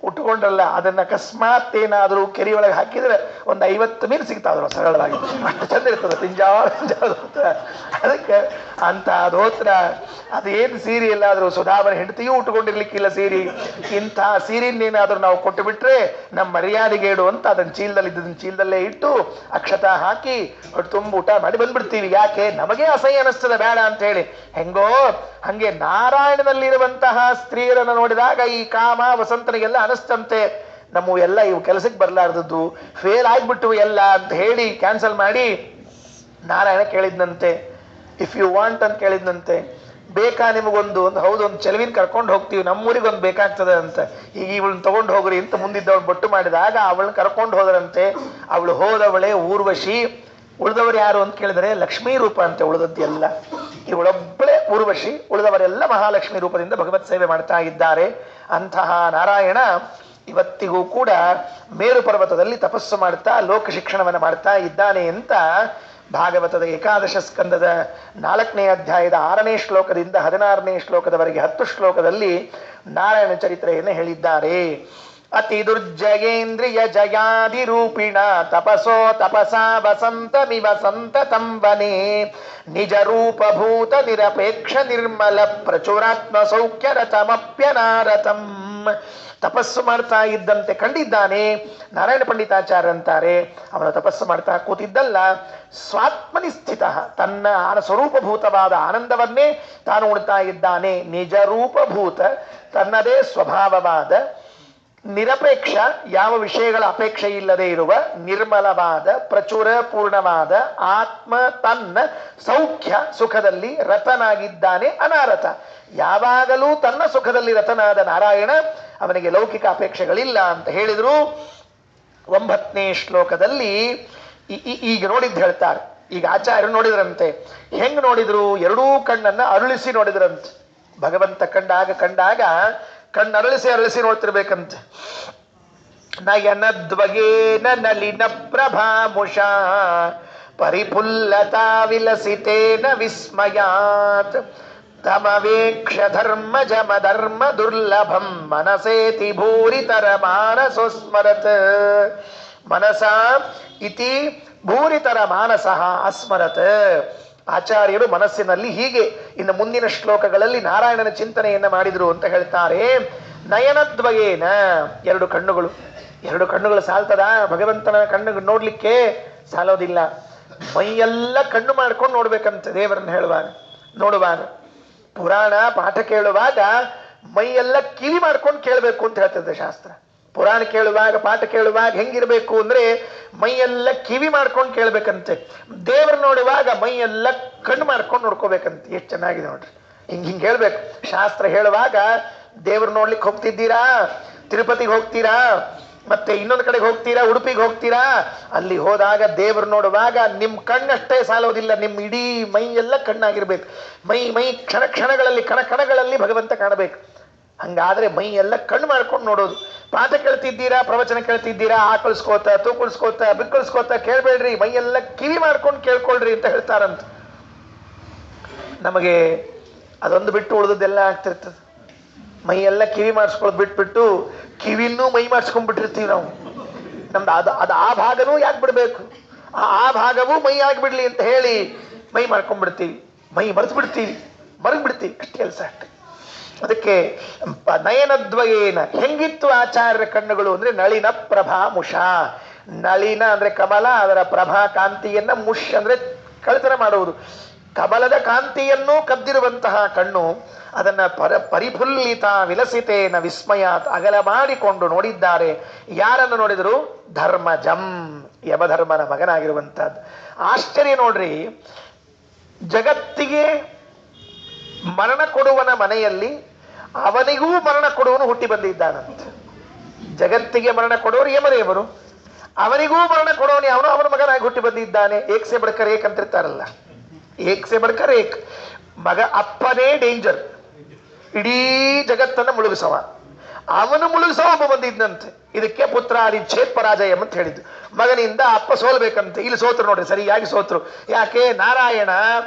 ಉಟ್ಕೊಂಡ್ರಲ್ಲ, ಅದನ್ನ ಅಕಸ್ಮಾತ್ ಏನಾದ್ರೂ ಕೆರೆ ಒಳಗೆ ಹಾಕಿದ್ರೆ ಒಂದು 50 ಮೀನು ಸಿಗ್ತಾವ್ರು ಸರಳವಾಗಿ. ಅಷ್ಟು ಚಂದ ಇರ್ತದೆ ಪಿಂಜಾಳ ಧೋತ್ರ. ಅದಕ್ಕೆ ಅಂತ ಧೋತ್ರ, ಅದೇನು ಸೀರೆ ಎಲ್ಲಾದ್ರೂ ಸುಧಾಮನ ಹೆಂಡತಿಯೂ ಉಟ್ಕೊಂಡಿರ್ಲಿಕ್ಕಿಲ್ಲ ಸೀರೆ. ಇಂಥ ಸೀರೆಯನ್ನೇನಾದ್ರೂ ನಾವು ಕೊಟ್ಟು ಬಿಟ್ರೆ ನಮ್ಮ ಮರ್ಯಾದೆಗೇಡು ಅಂತ ಅದನ್ನ ಚೀಲದಲ್ಲೇ ಇಟ್ಟು ಅಕ್ಷತಾ ಹಾಕಿ ತುಂಬ ಊಟ ಮಾಡಿ ಬಂದ್ಬಿಡ್ತೀವಿ. ಯಾಕೆ? ನಮಗೆ ಅಸಹ್ಯ ಅನಿಸ್ತದೆ, ಬೇಡ ಅಂತ ಹೇಳಿ. ಹೆಂಗೋ ಹಂಗೆ ನಾರಾಯಣನಲ್ಲಿರುವಂತಹ ಸ್ತ್ರೀಯರನ್ನು ನೋಡಿದಾಗ ಈ ಕಾಮ ವಸಂತನಿಗೆಲ್ಲ ಅನಿಸ್ತಂತೆ, ನಮ್ಮ ಎಲ್ಲ ಇವು ಕೆಲಸಕ್ಕೆ ಬರಲಾರ್ದದ್ದು, ಫೇಲ್ ಆಗ್ಬಿಟ್ಟು ಎಲ್ಲ ಅಂತ ಹೇಳಿ ಕ್ಯಾನ್ಸಲ್ ಮಾಡಿ ನಾರಾಯಣ ಕೇಳಿದ್ನಂತೆ, ಇಫ್ ಯು ವಾಂಟ್ ಅಂತ ಕೇಳಿದ್ನಂತೆ. ಬೇಕಾ ನಿಮಗೊಂದು? ಹೌದು, ಒಂದು ಚೆಲುವಿನ ಕರ್ಕೊಂಡು ಹೋಗ್ತೀವಿ, ನಮ್ಮೂರಿಗೆ ಒಂದು ಬೇಕಾಗ್ತದೆ ಅಂತ. ಈಗ ಇವಳನ್ನ ತಗೊಂಡು ಹೋಗ್ರಿ ಅಂತ ಮುಂದಿದ್ದವಳು ಬೊಟ್ಟು ಮಾಡಿದಾಗ ಅವಳನ್ನ ಕರ್ಕೊಂಡು ಹೋದ್ರಂತೆ. ಅವಳು ಹೋದವಳೆ ಊರ್ವಶಿ. ಉಳಿದವರು ಯಾರು ಅಂತ ಕೇಳಿದರೆ ಲಕ್ಷ್ಮೀ ರೂಪ ಅಂತೆ ಉಳಿದದ್ದೆಲ್ಲ. ಇವಳೊಬ್ಬಳೇ ಊರ್ವಶಿ, ಉಳಿದವರೆಲ್ಲ ಮಹಾಲಕ್ಷ್ಮಿ ರೂಪದಿಂದ ಭಗವತ್ ಸೇವೆ ಮಾಡ್ತಾ ಇದ್ದಾರೆ. ಅಂತಹ ನಾರಾಯಣ ಇವತ್ತಿಗೂ ಕೂಡ ಮೇರು ಪರ್ವತದಲ್ಲಿ ತಪಸ್ಸು ಮಾಡ್ತಾ ಲೋಕ ಶಿಕ್ಷಣವನ್ನು ಮಾಡ್ತಾ ಇದ್ದಾನೆ ಅಂತ ಭಾಗವತದ ಏಕಾದಶ ಸ್ಕಂದದ 4ನೇ ಅಧ್ಯಾಯದ 6ನೇ ಶ್ಲೋಕದಿಂದ 16ನೇ ಶ್ಲೋಕದವರೆಗೆ 10 ಶ್ಲೋಕದಲ್ಲಿ ನಾರಾಯಣ ಚರಿತ್ರೆಯನ್ನು ಹೇಳಿದ್ದಾರೆ. ಅತಿ ದುರ್ಜಯೇಂದ್ರಿಯ ಜಯಾದಿ ರೂಪಿಣ ತಪಸೋ ತಪಸಾ ವಸಂತಮಿವ ಸಂತತಂ ವನೇ ನಿಜ ರೂಪಭೂತ ನಿರಪೇಕ್ಷ ನಿರ್ಮಲ ಪ್ರಚುರಾತ್ಮ ಸೌಖ್ಯ ರಥಮಪ್ಯನಾರತಂ. ತಪಸ್ಸು ಮಾಡ್ತಾ ಇದ್ದಂತೆ ಕಂಡಿದ್ದಾನೆ. ನಾರಾಯಣ ಪಂಡಿತಾಚಾರ್ಯ ಅಂತಾರೆ, ಅವನು ತಪಸ್ಸು ಮಾಡ್ತಾ ಕೂತಿದ್ದಲ್ಲ, ಸ್ವಾತ್ಮನಿ ಸ್ಥಿತ, ತನ್ನ ಸ್ವರೂಪಭೂತವಾದ ಆನಂದವನ್ನೇ ತಾನು ಉಣ್ತಾ ಇದ್ದಾನೆ. ನಿಜ ರೂಪಭೂತ, ತನ್ನದೇ ಸ್ವಭಾವವಾದ, ನಿರಪೇಕ್ಷ, ಯಾವ ವಿಷಯಗಳ ಅಪೇಕ್ಷೆ ಇಲ್ಲದೆ ಇರುವ ನಿರ್ಮಲವಾದ ಪ್ರಚುರ ಪೂರ್ಣವಾದ ಆತ್ಮ ತನ್ನ ಸೌಖ್ಯ ಸುಖದಲ್ಲಿ ರತನಾಗಿದ್ದಾನೆ. ಅನಾರತ, ಯಾವಾಗಲೂ ತನ್ನ ಸುಖದಲ್ಲಿ ರತನಾದ ನಾರಾಯಣ, ಅವನಿಗೆ ಲೌಕಿಕ ಅಪೇಕ್ಷೆಗಳಿಲ್ಲ ಅಂತ ಹೇಳಿದ್ರು. 9ನೇ ಶ್ಲೋಕದಲ್ಲಿ ಈಗ ನೋಡಿದ್ದು ಹೇಳ್ತಾರೆ. ಈಗ ಆಚಾರ್ಯರು ನೋಡಿದ್ರಂತೆ. ಹೆಂಗ್ ನೋಡಿದ್ರು? ಎರಡೂ ಕಣ್ಣನ್ನ ಅರುಳಿಸಿ ನೋಡಿದ್ರಂತೆ. ಭಗವಂತ ಕಂಡಾಗ ಕಣ್ಣರಳಿಸಿ ನೋಡ್ತಿರ್ಬೇಕಂತೆ. ನಯನದ್ವಗೇನ ನಲಿನ ಪ್ರಭಾಮುಷಾ ಪರಿಪುಲ್ಲತಾ ವಿಲಸಿತೇನ ವಿಸ್ಮಯಾತ್ ತಮವೇಕ್ಷ ಧರ್ಮ ಜಮ ಧರ್ಮ ದುರ್ಲಭಂ ಮನಸೇತಿ ಭೂರಿತರ ಮಾನಸೋಸ್ಮರತ್. ಮನಸಾ ಇತಿ ಭೂರಿತರ ಮಾನಸಃ ಅಸ್ಮರತ್. ಆಚಾರ್ಯರು ಮನಸ್ಸಿನಲ್ಲಿ ಹೀಗೆ ಇನ್ನು ಮುಂದಿನ ಶ್ಲೋಕಗಳಲ್ಲಿ ನಾರಾಯಣನ ಚಿಂತನೆಯನ್ನ ಮಾಡಿದ್ರು ಅಂತ ಹೇಳ್ತಾರೆ. ನಯನದ್ವಯೇನ, ಎರಡು ಕಣ್ಣುಗಳು ಸಾಲ್ತದ? ಭಗವಂತನ ಕಣ್ಣು ನೋಡ್ಲಿಕ್ಕೆ ಸಾಲೋದಿಲ್ಲ. ಮೈಯೆಲ್ಲ ಕಣ್ಣು ಮಾಡ್ಕೊಂಡು ನೋಡ್ಬೇಕಂತೆ ದೇವರನ್ನ ನೋಡುವಾಗ. ಪುರಾಣ ಪಾಠ ಕೇಳುವಾಗ ಮೈಯೆಲ್ಲ ಕಿವಿ ಮಾಡ್ಕೊಂಡು ಕೇಳಬೇಕು ಅಂತ ಹೇಳ್ತದೆ ಶಾಸ್ತ್ರ. ಪುರಾಣ ಕೇಳುವಾಗ ಪಾಠ ಕೇಳುವಾಗ ಹೆಂಗಿರ್ಬೇಕು ಅಂದ್ರೆ ಮೈಯೆಲ್ಲ ಕಿವಿ ಮಾಡ್ಕೊಂಡು ಕೇಳ್ಬೇಕಂತೆ. ದೇವ್ರ ನೋಡುವಾಗ ಮೈಯೆಲ್ಲ ಕಣ್ಣು ಮಾಡ್ಕೊಂಡು ನೋಡ್ಕೋಬೇಕಂತೆ. ಎಷ್ಟು ಚೆನ್ನಾಗಿದೆ ನೋಡ್ರಿ. ಹಿಂಗೆ ಹೇಳ್ಬೇಕು. ಶಾಸ್ತ್ರ ಹೇಳುವಾಗ ದೇವ್ರ ನೋಡ್ಲಿಕ್ಕೆ ಹೋಗ್ತಿದ್ದೀರಾ, ತಿರುಪತಿಗೆ ಹೋಗ್ತೀರಾ, ಮತ್ತೆ ಇನ್ನೊಂದು ಕಡೆಗೆ ಹೋಗ್ತೀರಾ, ಉಡುಪಿಗೆ ಹೋಗ್ತೀರಾ, ಅಲ್ಲಿ ಹೋದಾಗ ದೇವ್ರು ನೋಡುವಾಗ ನಿಮ್ ಕಣ್ಣಷ್ಟೇ ಸಾಲೋದಿಲ್ಲ, ನಿಮ್ ಇಡೀ ಮೈ ಎಲ್ಲ ಕಣ್ಣಾಗಿರ್ಬೇಕು. ಮೈ ಕ್ಷಣಗಳಲ್ಲಿ ಕಣಗಳಲ್ಲಿ ಭಗವಂತ ಕಾಣಬೇಕು. ಹಂಗಾದ್ರೆ ಮೈ ಎಲ್ಲ ಕಣ್ಣು ಮಾಡ್ಕೊಂಡು ನೋಡೋದು. ಪಾಠ ಕೇಳ್ತಿದ್ದೀರಾ, ಪ್ರವಚನ ಕೇಳ್ತಿದ್ದೀರಾ, ಆಕಳಿಸ್ಕೋತ ತೂಕಳಿಸ್ಕೋತ ಬಿಕ್ಕಳಿಸ್ಕೋತ ಕೇಳ್ಬೇಡ್ರಿ, ಮೈಯೆಲ್ಲ ಕಿವಿ ಮಾಡ್ಕೊಂಡು ಕೇಳ್ಕೊಳ್ರಿ ಅಂತ ಹೇಳ್ತಾರಂತ. ನಮಗೆ ಅದೊಂದು ಬಿಟ್ಟು ಉಳಿದದ್ದೆಲ್ಲ ಆಗ್ತಿರ್ತದೆ. ಮೈಯೆಲ್ಲ ಕಿವಿ ಮಾಡಿಸ್ಕೊಳ್ಳೋದು ಬಿಟ್ಬಿಟ್ಟು ಕಿವಿನೂ ಮೈ ಮಾಡಿಸ್ಕೊಂಡ್ಬಿಟ್ಟಿರ್ತೀವಿ ನಾವು. ನಮ್ದು ಅದು ಆ ಭಾಗನೂ ಯಾಕೆ ಬಿಡ್ಬೇಕು, ಆ ಭಾಗವೂ ಮೈ ಆಗಿಬಿಡ್ಲಿ ಅಂತ ಹೇಳಿ ಮೈ ಮಾಡ್ಕೊಂಡ್ಬಿಡ್ತೀವಿ, ಮೈ ಮರೆತು ಬಿಡ್ತೀವಿ ಅಷ್ಟು ಕೆಲಸ ಅಷ್ಟೆ. ಅದಕ್ಕೆ ನಯನದ್ವಯೇನ, ಹೆಂಗಿತ್ತು ಆಚಾರ್ಯರ ಕಣ್ಣುಗಳು ಅಂದ್ರೆ ನಳಿನ ಪ್ರಭಾ ಮುಷ. ನಳಿನ ಅಂದ್ರೆ ಕಮಲ, ಅದರ ಪ್ರಭಾ ಕಾಂತಿಯನ್ನ, ಮುಷ್ ಅಂದ್ರೆ ಕಳ್ತನ ಮಾಡುವುದು. ಕಮಲದ ಕಾಂತಿಯನ್ನು ಕದ್ದಿರುವಂತಹ ಕಣ್ಣು, ಅದನ್ನ ಪರಿಫುಲ್ಲಿತ ವಿಲಸಿತೇನ ವಿಸ್ಮಯಾತ್, ಅಗಲ ಮಾಡಿಕೊಂಡು ನೋಡಿದ್ದಾರೆ. ಯಾರನ್ನು ನೋಡಿದರು? ಧರ್ಮಜಂ, ಯಮಧರ್ಮನ ಮಗನಾಗಿರುವಂತಹದ್ದು. ಆಶ್ಚರ್ಯ ನೋಡ್ರಿ, ಜಗತ್ತಿಗೆ ಮರಣ ಕೊಡುವನ ಮನೆಯಲ್ಲಿ ಅವನಿಗೂ ಮರಣ ಕೊಡುವನು ಹುಟ್ಟಿ ಬಂದಿದ್ದಾನಂತೆ. ಜಗತ್ತಿಗೆ ಮರಣ ಕೊಡುವರು ಯಮದೇವರು, ಅವನಿಗೂ ಮರಣ ಕೊಡುವನು ಅವನು ಅವನ ಮಗನಾಗಿ ಹುಟ್ಟಿ ಬಂದಿದ್ದಾನೆ. ಏಕ್ಸೆ ಬಡ್ಕರ್ ಏಕ್ ಅಂತಿರ್ತಾರಲ್ಲ, ಏಕ್ಸೆ ಬಡ್ಕರ್ ಏಕ್. ಮಗ ಅಪ್ಪನೇ ಡೇಂಜರ್, ಇಡೀ ಜಗತ್ತನ್ನು ಮುಳುಗಿಸವ. ಅವನು ಮುಳುಗಿಸವ ಒಬ್ಬ ಬಂದಿದ್ದಂತೆ. ಇದಕ್ಕೆ ಪುತ್ರಾದಿ ಛೇತ್ ಪರಾಜಯ ಅಂತ ಹೇಳಿದ್ದು. ಮಗನಿಂದ ಅಪ್ಪ ಸೋಲ್ಬೇಕಂತೆ. ಇಲ್ಲಿ ಸೋತರು ನೋಡ್ರಿ, ಸರಿಯಾಗಿ ಸೋತರು. ಯಾಕೆ? ನಾರಾಯಣ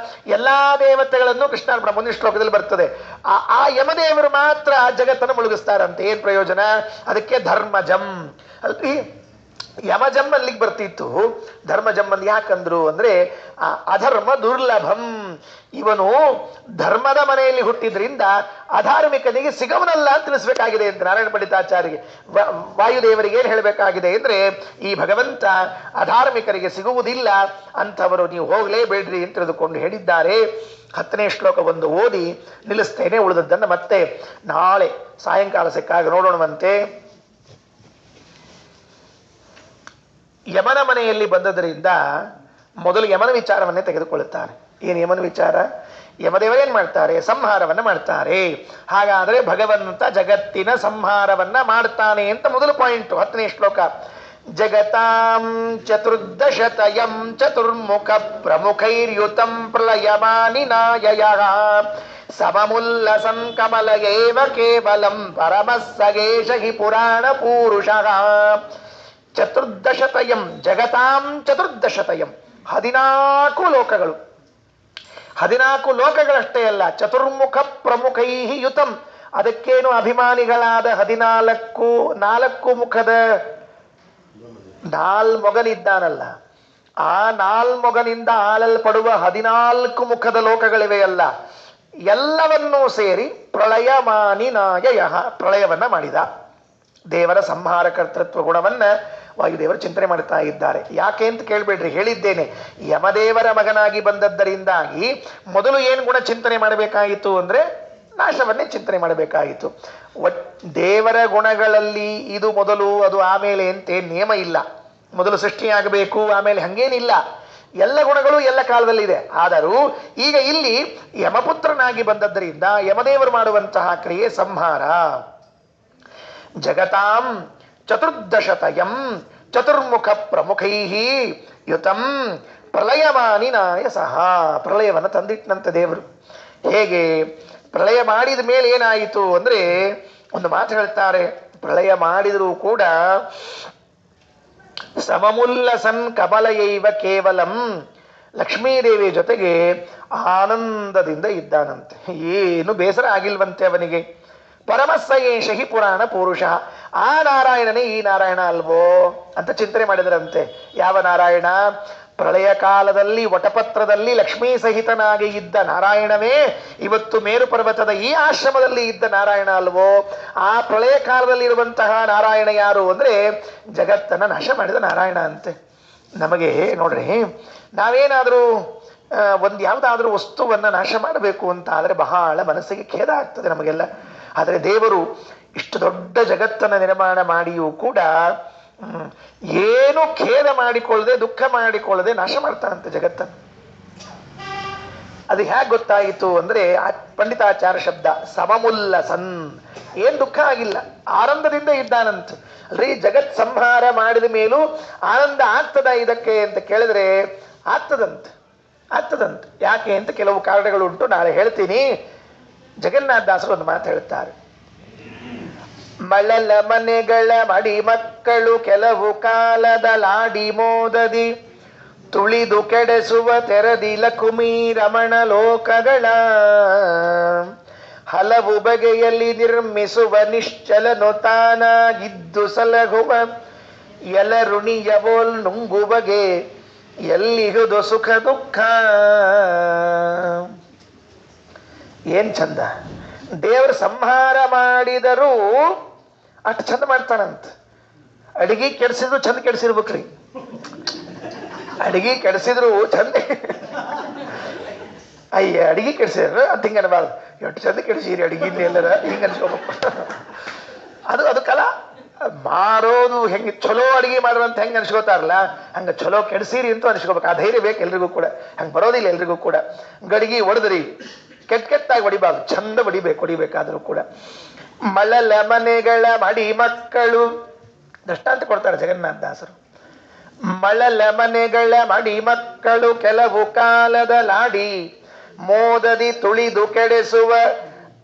ಎಲ್ಲಾ ದೇವತೆಗಳನ್ನು ಕೃಷ್ಣಾರ್ಪಣ ಮುಂದಿನ ಶ್ಲೋಕದಲ್ಲಿ ಬರ್ತದೆ. ಆ ಯಮದೇವರು ಮಾತ್ರ ಜಗತ್ತನ್ನು ಮುಳುಗಿಸ್ತಾರಂತೆ. ಏನ್ ಪ್ರಯೋಜನ? ಅದಕ್ಕೆ ಧರ್ಮಜಂ ಅಲ್ರಿ, ಯಮಜಂ ಅಲ್ಲಿಗೆ ಬರ್ತಿತ್ತು. ಧರ್ಮಜಂ ಅಂತ ಯಾಕಂದ್ರು ಅಂದ್ರೆ ಅಧರ್ಮ ದುರ್ಲಭಂ. ಇವನು ಧರ್ಮದ ಮನೆಯಲ್ಲಿ ಹುಟ್ಟಿದ್ರಿಂದ ಅಧಾರ್ಮಿಕನಿಗೆ ಸಿಗವನಲ್ಲ ಅಂತ ತಿಳಿಸ್ಬೇಕಾಗಿದೆ ಅಂತ ನಾರಾಯಣ ಪಂಡಿತಾಚಾರ್ಯರಿಗೆ. ವಾಯುದೇವರಿಗೆ ಏನ್ ಹೇಳಬೇಕಾಗಿದೆ ಅಂದ್ರೆ, ಈ ಭಗವಂತ ಅಧಾರ್ಮಿಕರಿಗೆ ಸಿಗುವುದಿಲ್ಲ, ಅಂಥವರು ನೀವು ಹೋಗಲೇಬೇಡ್ರಿ ಅಂತ ತಿಳಿದುಕೊಂಡು ಹೇಳಿದ್ದಾರೆ. 10ನೇ ಶ್ಲೋಕ ಒಂದು ಓದಿ ನಿಲ್ಲಿಸ್ತೇನೆ. ಉಳಿದದ್ದನ್ನು ಮತ್ತೆ ನಾಳೆ ಸಾಯಂಕಾಲ ಸಿಕ್ಕಾಗ ನೋಡೋಣವಂತೆ. ಯಮನ ಮನೆಯಲ್ಲಿ ಬಂದದರಿಂದ ಮೊದಲು ಯಮನ ವಿಚಾರವನ್ನೇ ತೆಗೆದುಕೊಳ್ಳುತ್ತಾರೆ. ಏನು ಯಮನ ವಿಚಾರ? ಯಮದೇವರೇನ್ ಮಾಡ್ತಾರೆ? ಸಂಹಾರವನ್ನ ಮಾಡ್ತಾರೆ. ಹಾಗಾದ್ರೆ ಭಗವಂತ ಜಗತ್ತಿನ ಸಂಹಾರವನ್ನ ಮಾಡ್ತಾನೆ ಅಂತ ಮೊದಲು ಪಾಯಿಂಟ್. 10ನೇ ಶ್ಲೋಕ. ಜಗತಾಂ ಚತುರ್ದಶತಯಂ ಚತುರ್ಮುಖ ಪ್ರಮುಖೈರ್ಯುತಂ ಪ್ರಳಯಮಾನಿನಾಯಯ ಸಮಮುಲ್ಲಸಂ ಕಮಲ ಏವ ಕೇವಲಂ ಪರಮಸ್ಸಗೇಶ ಹಿ ಪುರಾಣ ಪೂರುಷಃ. ಚತುರ್ದಶತಯಂ, ಜಗತಾಂ ಚತುರ್ದಶತಯಂ, 14 ಲೋಕಗಳು. 14 ಲೋಕಗಳಷ್ಟೇ ಅಲ್ಲ, ಚತುರ್ಮುಖ ಪ್ರಮುಖೈ ಯುತಂ, ಅದಕ್ಕೇನು ಅಭಿಮಾನಿಗಳಾದ 4 ಮುಖದ ನಾಲ್ಮೊಗನಿದ್ದಾನಲ್ಲ, ಆ ನಾಲ್ಮೊಗನಿಂದ ಆಳಲ್ಪಡುವ 14 ಮುಖದ ಲೋಕಗಳಿವೆ ಅಲ್ಲ, ಎಲ್ಲವನ್ನೂ ಸೇರಿ ಪ್ರಳಯಮಾನಿನಾಯ, ಪ್ರಳಯವನ್ನ ಮಾಡಿದ. ದೇವರ ಸಂಹಾರ ಕರ್ತೃತ್ವ ಗುಣವನ್ನ ವಾಯುದೇವರು ಚಿಂತನೆ ಮಾಡ್ತಾ ಇದ್ದಾರೆ. ಯಾಕೆ ಅಂತ ಕೇಳಬೇಡ್ರಿ, ಹೇಳಿದ್ದೇನೆ. ಯಮದೇವರ ಮಗನಾಗಿ ಬಂದದ್ದರಿಂದಾಗಿ ಮೊದಲು ಏನು ಗುಣ ಚಿಂತನೆ ಮಾಡಬೇಕಾಯಿತು ಅಂದ್ರೆ ನಾಶವನ್ನೇ ಚಿಂತನೆ ಮಾಡಬೇಕಾಯಿತು. ದೇವರ ಗುಣಗಳಲ್ಲಿ ಇದು ಮೊದಲು ಅದು ಆಮೇಲೆ ಅಂತ ನಿಯಮ ಇಲ್ಲ. ಮೊದಲು ಸೃಷ್ಟಿಯಾಗಬೇಕು ಆಮೇಲೆ ಹಂಗೇನಿಲ್ಲ. ಎಲ್ಲ ಗುಣಗಳು ಎಲ್ಲ ಕಾಲದಲ್ಲಿದೆ. ಆದರೂ ಈಗ ಇಲ್ಲಿ ಯಮಪುತ್ರನಾಗಿ ಬಂದದ್ದರಿಂದ ಯಮದೇವರು ಮಾಡುವಂತಹ ಕ್ರಿಯೆ ಸಂಹಾರ. ಜಗತಾಂ ಚತುರ್ದಶತಯಂ ಚತುರ್ಮುಖ ಪ್ರಮುಖೈ ಯುತಂ ಪ್ರಳಯಮಾನಿನಾಯ ಸಹ. ಪ್ರಳಯವನ್ನು ತಂದಿಟ್ಟನಂತೆ ದೇವರು. ಹೇಗೆ ಪ್ರಳಯ ಮಾಡಿದ ಮೇಲೆ ಏನಾಯಿತು ಅಂದ್ರೆ, ಒಂದು ಮಾತು ಹೇಳ್ತಾರೆ, ಪ್ರಳಯ ಮಾಡಿದರೂ ಕೂಡ ಸಮಮುಲ್ಲಸನ್ ಕಮಲಯೈವ ಕೇವಲಂ, ಲಕ್ಷ್ಮೀದೇವಿ ಜೊತೆಗೆ ಆನಂದದಿಂದ ಇದ್ದಾನಂತೆ. ಏನು ಬೇಸರ ಆಗಿಲ್ವಂತೆ ಅವನಿಗೆ. ಪರಮಸ್ಸಯೇಷ ಹಿ ಪುರಾಣ ಪುರುಷ. ಆ ನಾರಾಯಣನೇ ಈ ನಾರಾಯಣ ಅಲ್ವೋ ಅಂತ ಚಿಂತನೆ ಮಾಡಿದರಂತೆ. ಯಾವ ನಾರಾಯಣ? ಪ್ರಳಯ ಕಾಲದಲ್ಲಿ ವಟಪತ್ರದಲ್ಲಿ ಲಕ್ಷ್ಮೀ ಸಹಿತನಾಗಿ ಇದ್ದ ನಾರಾಯಣವೇ ಇವತ್ತು ಮೇರು ಪರ್ವತದ ಈ ಆಶ್ರಮದಲ್ಲಿ ಇದ್ದ ನಾರಾಯಣ ಅಲ್ವೋ? ಆ ಪ್ರಳಯ ಕಾಲದಲ್ಲಿ ಇರುವಂತಹ ನಾರಾಯಣ ಯಾರು ಅಂದ್ರೆ ಜಗತ್ತನ್ನ ನಾಶ ಮಾಡಿದ ನಾರಾಯಣ ಅಂತೆ. ನಮಗೆ ನೋಡ್ರಿ, ನಾವೇನಾದರೂ ಒಂದು ಯಾವುದಾದ್ರೂ ವಸ್ತುವನ್ನು ನಾಶ ಮಾಡಬೇಕು ಅಂತ ಆದರೆ ಬಹಳ ಮನಸ್ಸಿಗೆ ಖೇದ ಆಗ್ತದೆ ನಮಗೆಲ್ಲ. ಆದರೆ ದೇವರು ಇಷ್ಟು ದೊಡ್ಡ ಜಗತ್ತನ್ನು ನಿರ್ಮಾಣ ಮಾಡಿಯೂ ಕೂಡ ಏನು ಖೇದ ಮಾಡಿಕೊಳ್ಳದೆ, ದುಃಖ ಮಾಡಿಕೊಳ್ಳದೆ ನಾಶ ಮಾಡ್ತಾನಂತೆ ಜಗತ್ತನ್ನು. ಅದು ಹೇಗೆ ಗೊತ್ತಾಯಿತು ಅಂದ್ರೆ ಪಂಡಿತಾಚಾರ್ಯ ಶಬ್ದ ಸಮಮುಲ್ಲಸನ್. ಏನ್ ದುಃಖ ಆಗಿಲ್ಲ, ಆನಂದದಿಂದ ಇದ್ದಾನಂತ. ಅಲ್ರಿ, ಜಗತ್ ಸಂಹಾರ ಮಾಡಿದ ಮೇಲೂ ಆನಂದ ಆಗ್ತದ ಇದಕ್ಕೆ ಅಂತ ಕೇಳಿದ್ರೆ ಆಗ್ತದಂತ. ಯಾಕೆ ಅಂತ ಕೆಲವು ಕಾರಣಗಳುಂಟು, ನಾಳೆ ಹೇಳ್ತೀನಿ. ಜಗನ್ನಾಥದಾಸರು ಒಂದು ಮಾತು ಹೇಳ್ತಾರೆ. ಮಳಲ ಮನೆಗಳ ಮಡಿ ಮಕ್ಕಳು ಕೆಲವು ಕಾಲದ ಲಾಡಿ ಮೋದದಿ ತುಳಿದು ಕೆಡೆಸುವ ತೆರದಿ ಲಕುಮಿ ರಮಣ ಲೋಕಗಳ ಹಲವು ಬಗೆಯಲ್ಲಿ ನಿರ್ಮಿಸುವ ನಿಶ್ಚಲನು ತಾನಾಗಿದ್ದು ಸಲಹುವ ಎಲರುಣಿಯವೋಲ್ ನುಂಗುವಗೆ ಎಲ್ಲಿಹುದು ಸುಖ ದುಃಖ. ಏನ್ ಚಂದ! ದೇವರು ಸಂಹಾರ ಮಾಡಿದರೂ ಅಷ್ಟು ಚಂದ ಮಾಡ್ತಾನಂತ. ಅಡಿಗೆ ಕೆಡಿಸಿದ್ರು ಚಂದ ಕೆಡಿಸಿರ್ಬೇಕ್ರಿ. ಅಡಿಗೆ ಕೆಡಿಸಿದ್ರು ಚಂದ. ಅಯ್ಯ, ಅಡಿಗೆ ಕೆಡಿಸಿದ್ರು ಅಂತ ಹಿಂಗ ಅನ್ಬಾರ್ದು. ಎಷ್ಟು ಚಂದ ಕೆಡಿಸಿರಿ ಅಡಿಗೆ ಎಲ್ಲರ ಹಿಂಗ ಅನ್ಸ್ಕೋಬೇಕು. ಅದು ಕಲಾ. ಮಾರೋದು ಹೆಂಗೆ ಚಲೋ ಅಡಿಗೆ ಮಾಡುವಂತ ಹೆಂಗೆ ಅನ್ಸ್ಕೋತಾರಲ್ಲ, ಹಂಗ ಚಲೋ ಕೆಡಿಸಿರಿ ಅಂತ ಅನ್ಸ್ಕೋಬೇಕು. ಆ ಧೈರ್ಯ ಬೇಕು ಎಲ್ರಿಗೂ ಕೂಡ. ಹಂಗೆ ಬರೋದಿಲ್ಲ ಎಲ್ರಿಗೂ ಕೂಡ. ಗಡಿಗೆ ಹೊಡೆದ್ರಿ ಕೆಟ್ಟಾಗಿ ಹೊಡಿಬಾರ್ದು, ಚಂದ ಹೊಡಿಬೇಕಾದ್ರೂ ಕೂಡ. ಮಳಲ ಮನೆಗಳ ಮಡಿ ಮಕ್ಕಳು ದೃಷ್ಟಾಂತ ಕೊಡ್ತಾರೆ ಜಗನ್ನಾಥದಾಸರು. ಮಳಲ ಮನೆಗಳ ಮಡಿ ಮಕ್ಕಳು ಕೆಲವು ಕಾಲದ ಲಾಡಿ ಮೋದದಿ ತುಳಿದು ಕೆಡೆಸುವ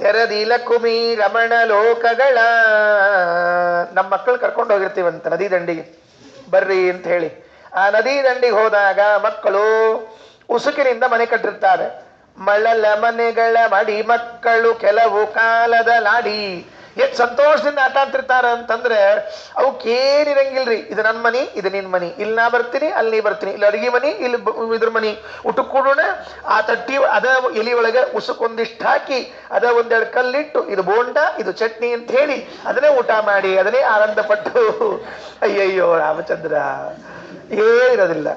ತೆರದಿಲ ಕುಮಿ ರಮಣ ಲೋಕಗಳ. ನಮ್ಮ ಮಕ್ಕಳು ಕರ್ಕೊಂಡು ಹೋಗಿರ್ತೀವಂತ ನದಿ ದಂಡಿಗೆ, ಬರ್ರಿ ಅಂತ ಹೇಳಿ. ಆ ನದಿ ದಂಡಿಗೆ ಹೋದಾಗ ಮಕ್ಕಳು ಉಸುಕಿನಿಂದ ಮನೆ ಕಟ್ಟಿರ್ತಾರೆ. ಮಳಲ ಮನೆಗಳ ಮಡಿ ಮಕ್ಕಳು ಕೆಲವು ಕಾಲದ ಲಾಡಿ. ಎಷ್ಟು ಸಂತೋಷದಿಂದ ಆಟ ಆಡ್ತಿರ್ತಾರ ಅಂತಂದ್ರೆ ಅವಕ್ಕೇನಿರಂಗಿಲ್ರಿ. ಇದು ನನ್ನ ಮನಿ, ಇದು ನಿನ್ ಮನಿ, ಇಲ್ಲಿ ನಾ ಬರ್ತೀನಿ, ಅಲ್ಲಿ ನೀ ಬರ್ತೀನಿ, ಇಲ್ಲಿ ಅಡಿಗೆ ಮನಿ, ಇಲ್ಲಿ ಇದ್ರ ಮನಿ, ಊಟ ಕೂಡೋಣ. ಆ ತಟ್ಟಿ ಅದ ಎಲಿ ಒಳಗೆ ಉಸುಕೊಂದಿಷ್ಟು ಹಾಕಿ ಅದ ಒಂದೆರಡು ಕಲ್ಲಿಟ್ಟು ಇದು ಬೋಂಡ, ಇದು ಚಟ್ನಿ ಅಂತ ಹೇಳಿ ಅದನ್ನೇ ಊಟ ಮಾಡಿ ಅದನ್ನೇ ಆನಂದ ಪಟ್ಟು. ಅಯ್ಯಯ್ಯೋ ರಾಮಚಂದ್ರ, ಏನಿರೋದಿಲ್ಲ.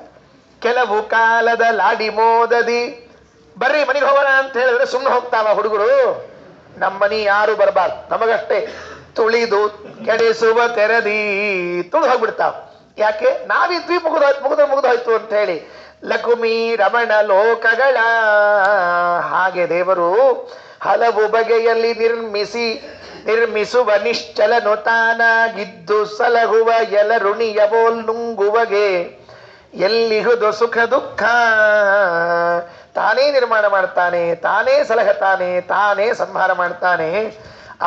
ಕೆಲವು ಕಾಲದ ಲಾಡಿ ಮೋದದಿ. ಬರ್ರಿ ಮನೆಗೆ ಹೋಗೋಣ ಅಂತ ಹೇಳಿದ್ರೆ ಸುಮ್ಮನೆ ಹೋಗ್ತಾವ ಹುಡುಗರು. ನಮ್ಮನಿ ಯಾರು ಬರಬಾರ್ದು, ನಮಗಷ್ಟೇ. ತುಳಿದು ಕೆಡಿಸುವ ತೆರದಿ ತುಳಿದು ಹೋಗ್ಬಿಡ್ತಾವ. ಯಾಕೆ? ನಾವಿದ್ವಿ, ಮುಗಿದೋಯ್ತು ಅಂತ ಹೇಳಿ. ಲಕುಮಿ ರಮಣ ಲೋಕಗಳ. ಹಾಗೆ ದೇವರು ಹಲವು ಬಗೆಯಲ್ಲಿ ನಿರ್ಮಿಸುವ ನಿಶ್ಚಲನು ತಾನಾಗಿದ್ದು ಸಲಹುವ ಎಲರುಣಿಯವೋಲ್ ನುಂಗುವಗೆ ಎಲ್ಲಿಹುದು ಸುಖ ದುಃಖ. ತಾನೇ ನಿರ್ಮಾಣ ಮಾಡ್ತಾನೆ, ತಾನೇ ಸಲಹತಾನೆ, ತಾನೇ ಸಂಹಾರ ಮಾಡ್ತಾನೆ.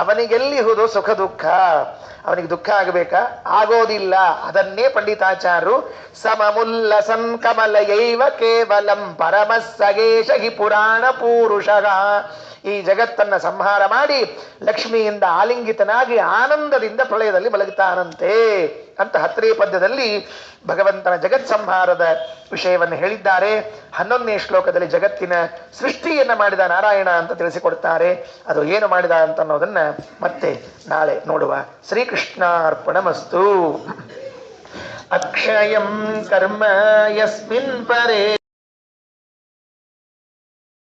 ಅವನಿಗೆಲ್ಲಿಹುದು ಸುಖ ದುಃಖ. ಅವನಿಗೆ ದುಃಖ ಆಗಬೇಕಾ? ಆಗೋದಿಲ್ಲ. ಅದನ್ನೇ ಪಂಡಿತಾಚಾರ್ಯರು ಸಮಮುಲ್ಲಸನ್ ಕಮಲಯೈವ ಕೇವಲಂ ಪರಮಸ್ಸಗೇಶ ಹಿ ಪುರಾಣ ಪೂರುಷಃ. ಈ ಜಗತ್ತನ್ನ ಸಂಹಾರ ಮಾಡಿ ಲಕ್ಷ್ಮಿಯಿಂದ ಆಲಿಂಗಿತನಾಗಿ ಆನಂದದಿಂದ ಪ್ರಳಯದಲ್ಲಿ ಮಲಗುತ್ತಾನಂತೆ ಅಂತ 10ನೇ ಪದ್ಯದಲ್ಲಿ ಭಗವಂತನ ಜಗತ್ ಸಂಹಾರದ ವಿಷಯವನ್ನು ಹೇಳಿದ್ದಾರೆ. 11ನೇ ಶ್ಲೋಕದಲ್ಲಿ ಜಗತ್ತಿನ ಸೃಷ್ಟಿಯನ್ನ ಮಾಡಿದ ನಾರಾಯಣ ಅಂತ ತಿಳಿಸಿಕೊಡ್ತಾರೆ. ಅದು ಏನು ಮಾಡಿದ ಅಂತ ಅನ್ನೋದನ್ನ ಮತ್ತೆ ನಾಳೆ ನೋಡುವ. ಶ್ರೀಕೃಷ್ಣಾರ್ಪಣಮಸ್ತು. ಅಕ್ಷಯಂ ಕರ್ಮ ಯಸ್ಮಿನ್ ಪರೇ